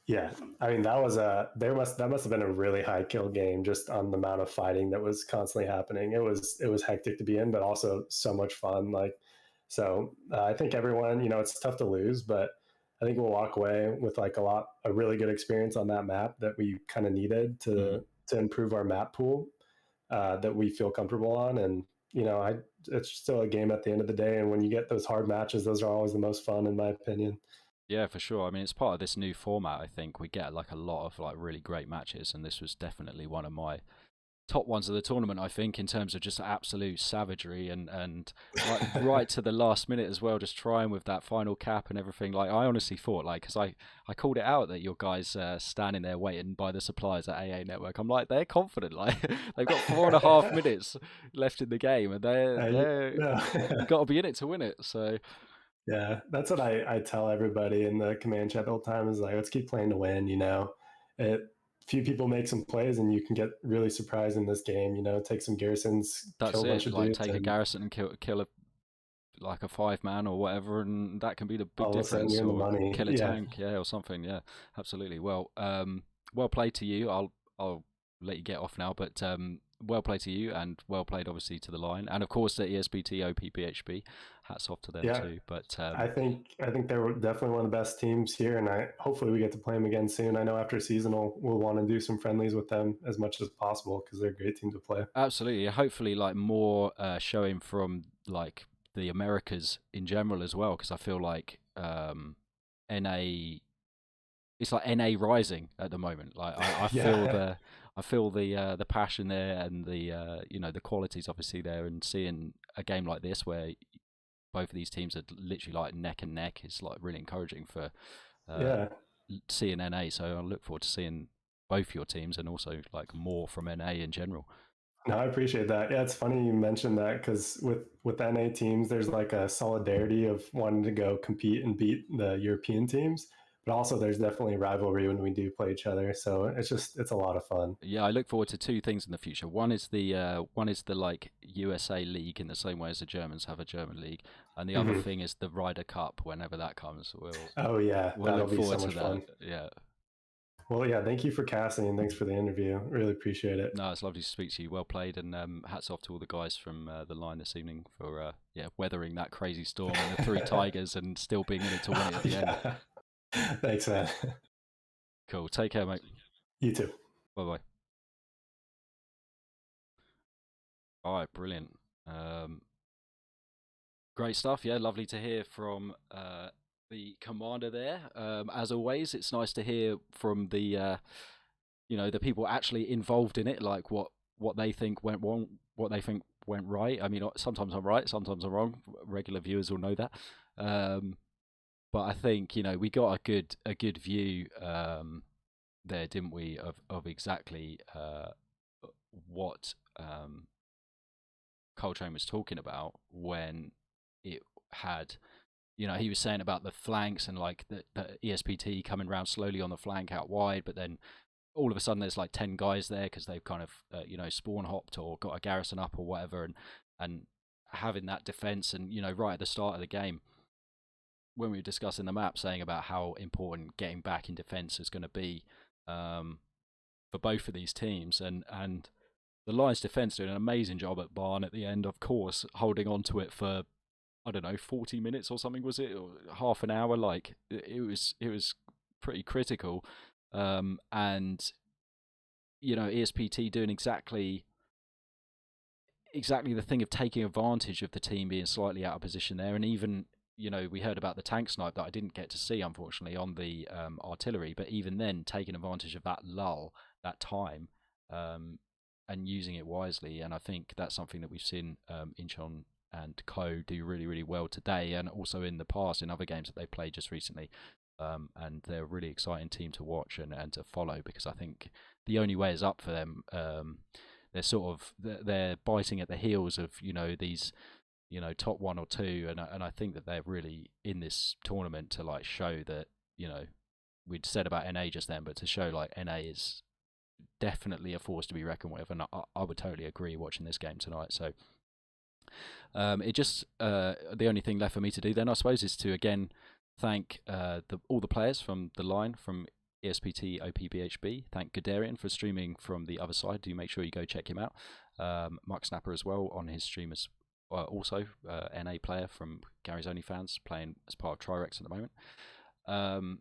Yeah, I mean that was a that must have been a really high kill game just on the amount of fighting that was constantly happening. It was hectic to be in, but also so much fun. Like, so I think everyone, it's tough to lose, but I think we'll walk away with like a really good experience on that map that we kind of needed mm, to improve our map pool that we feel comfortable on. And I it's still a game at the end of the day, and when you get those hard matches, those are always the most fun, in my opinion. yeah, for sure. I mean, it's part of this new format. I think we get like a lot of like really great matches, and this was definitely one of my top ones of the tournament. I think in terms of just absolute savagery and like right to the last minute as well, just trying with that final cap and everything. Like I honestly thought, like, because I called it out that your guys standing there waiting by the suppliers at AA Network. I'm like, they're confident. Like they've got 4.5 minutes left in the game, and they're No. you got to be in it to win it. So Yeah, that's what I tell everybody in the command chat the whole time is like, let's keep playing to win. It few people make some plays and you can get really surprised in this game. Take some garrisons, that's kill a bunch it. of Like dudes, take a and garrison and kill a like a 5 man or whatever, and that can be the big all of a sudden you're difference. in the Or money. kill a Yeah, tank, yeah, or something. Yeah, absolutely. Well, well played to you. I'll let you get off now, but well played to you, and well played obviously to the line, and of course the ESPT BHB. Hats off to them yeah. too. But I think they were definitely one of the best teams here, and I hopefully we get to play them again soon. I know after season we'll want to do some friendlies with them as much as possible because they're a great team to play. absolutely, hopefully, like more showing from like the Americas in general as well, because I feel like NA it's like NA rising at the moment. Like I feel Yeah, the passion there, and the the qualities obviously there, and seeing a game like this where both of these teams are literally like neck and neck is like really encouraging for uh, yeah. seeing NA. So I look forward to seeing both your teams, and also like more from NA in general. No, I appreciate that. Yeah, it's funny you mentioned that because with NA teams, there's like a solidarity of wanting to go compete and beat the European teams, but also there's definitely rivalry when we do play each other. So it's a lot of fun. Yeah, I look forward to two things in the future. One is the like USA League in the same way as the Germans have a German league, and the other Hmm. thing is the Ryder Cup. Whenever that comes, Oh yeah, we'll that'll look be so forward to much that. fun. Yeah, Well, yeah, thank you for casting and thanks for the interview. Really appreciate it. no, it's lovely to speak to you. Well played, and hats off to all the guys from the line this evening for yeah weathering that crazy storm and the three tigers and still being in it to win it at the end. Yeah, thanks, man. Cool. Take care, mate. You too. Bye bye. All right, brilliant. Um, Great stuff. Yeah, lovely to hear from the commander there. As always, it's nice to hear from the the people actually involved in it, like what they think went wrong, what they think went right. I mean, sometimes I'm right, sometimes I'm wrong. Regular viewers will know that. Um, but I think we got a good view there, didn't we, of exactly what Coltrane was talking about when it had he was saying about the flanks and like the ESPT coming around slowly on the flank out wide, but then all of a sudden there's like 10 guys there because they've kind of spawn hopped or got a garrison up or whatever, and having that defense, and right at the start of the game when we were discussing the map, saying about how important getting back in defense is going to be um, for both of these teams, and the Lions defense doing an amazing job at Barn at the end, of course, holding on to it for I don't know 40 minutes or something, was it, or half an hour? Like it was pretty critical, and ESPT doing exactly the thing of taking advantage of the team being slightly out of position there, and even we heard about the tank snipe that I didn't get to see unfortunately on the artillery, but even then taking advantage of that lull, that time, um, and using it wisely. And I think that's something that we've seen Incheon and Co do really, really well today, and also in the past in other games that they played just recently. And they're a really exciting team to watch and to follow, because I think the only way is up for them. They're biting at the heels of these top 1 or 2, and I think that they're really in this tournament to like show that we'd said about NA just then, but to show like NA is definitely a force to be reckoned with, and I would totally agree watching this game tonight. So it just the only thing left for me to do then, I suppose, is to again thank all the players from the line from ESPT, OP, BHB. Thank Guderian for streaming from the other side. Do make sure you go check him out. Mark Snapper as well on his stream as also NA player from Gary's OnlyFans, playing as part of Trirex at the moment.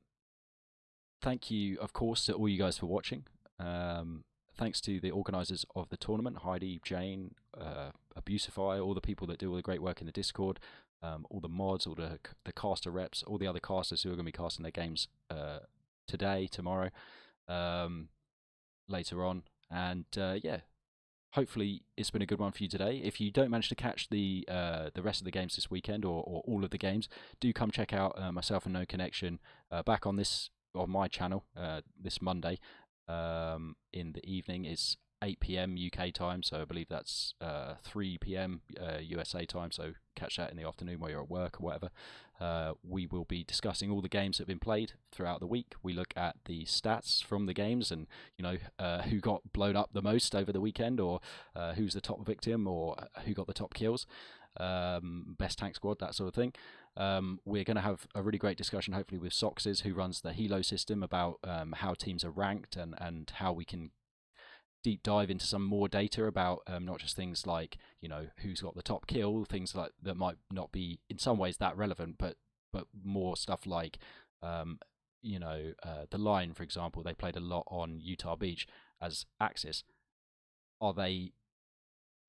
Thank you, of course, to all you guys for watching. Thanks to the organisers of the tournament, Heidi, Jane, Abusify, all the people that do all the great work in the Discord, all the mods, all the caster reps, all the other casters who are going to be casting their games today, tomorrow, later on. And yeah, hopefully it's been a good one for you today. If you don't manage to catch the rest of the games this weekend, or all of the games, do come check out myself and No Connection back on my channel this Monday in the evening. Is 8 p.m. UK time, so I believe that's 3 p.m. USA time, so catch that in the afternoon while you're at work or whatever. We will be discussing all the games that have been played throughout the week. We look at the stats from the games and who got blown up the most over the weekend, or who's the top victim, or who got the top kills, best tank squad, that sort of thing. We're going to have a really great discussion, hopefully, with Soxes, who runs the Helo system, about how teams are ranked and how we can deep dive into some more data about not just things like who's got the top kill, things like that might not be in some ways that relevant, but more stuff like the line, for example. They played a lot on Utah Beach as Axis. Are they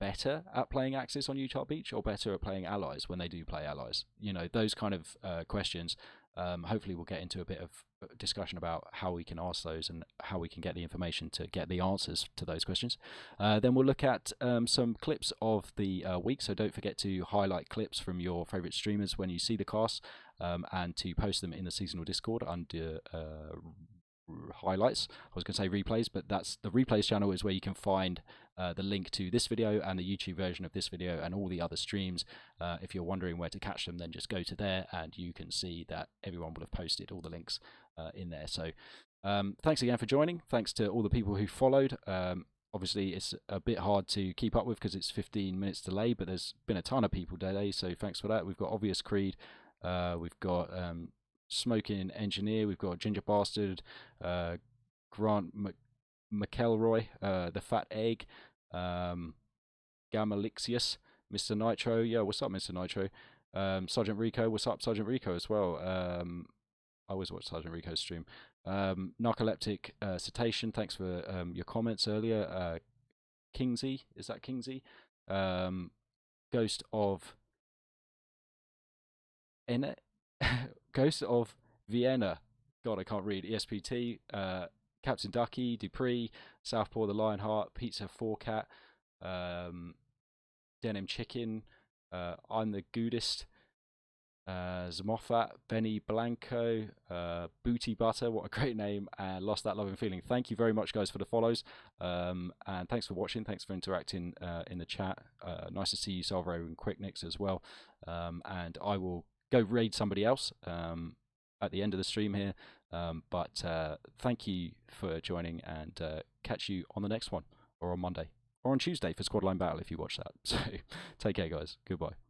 better at playing Axis on Utah Beach, or better at playing Allies when they do play Allies? Those kind of questions. Hopefully we'll get into a bit of discussion about how we can ask those and how we can get the information to get the answers to those questions. Then we'll look at some clips of the week, so don't forget to highlight clips from your favourite streamers when you see the casts, and to post them in the seasonal Discord under highlights. I was going to say replays, but that's the replays channel, is where you can find the link to this video and the YouTube version of this video and all the other streams. If you're wondering where to catch them, then just go to there and you can see that everyone will have posted all the links in there. So thanks again for joining. Thanks to all the people who followed. Obviously it's a bit hard to keep up with because it's 15 minutes delay, but there's been a ton of people today, so thanks for that. We've got Obvious Creed, we've got Smoking Engineer, we've got Ginger Bastard, Grant McElroy, The Fat Egg, Gamalixius, Mr. Nitro. Yeah, what's up, Mr. Nitro? Sergeant Rico, what's up, Sergeant Rico, as well. I always watch Sergeant Rico's stream. Narcoleptic Cetacean, thanks for your comments earlier. Kingsy, is that Kingsy? Ghost of Ghost of Vienna. God, I can't read. ESPT. Captain Ducky, Dupree, Southpaw the Lionheart, Pizza 4Cat, Denim Chicken, I'm the Goodist, Zamoffat, Benny Blanco, Booty Butter, what a great name, and Lost That Loving Feeling. Thank you very much, guys, for the follows, and thanks for watching, thanks for interacting in the chat. Nice to see you, Salvo and Quicknicks as well, and I will go raid somebody else at the end of the stream here, but thank you for joining, and catch you on the next one, or on Monday, or on Tuesday for Squad Line Battle if you watch that. So take care, guys. Goodbye.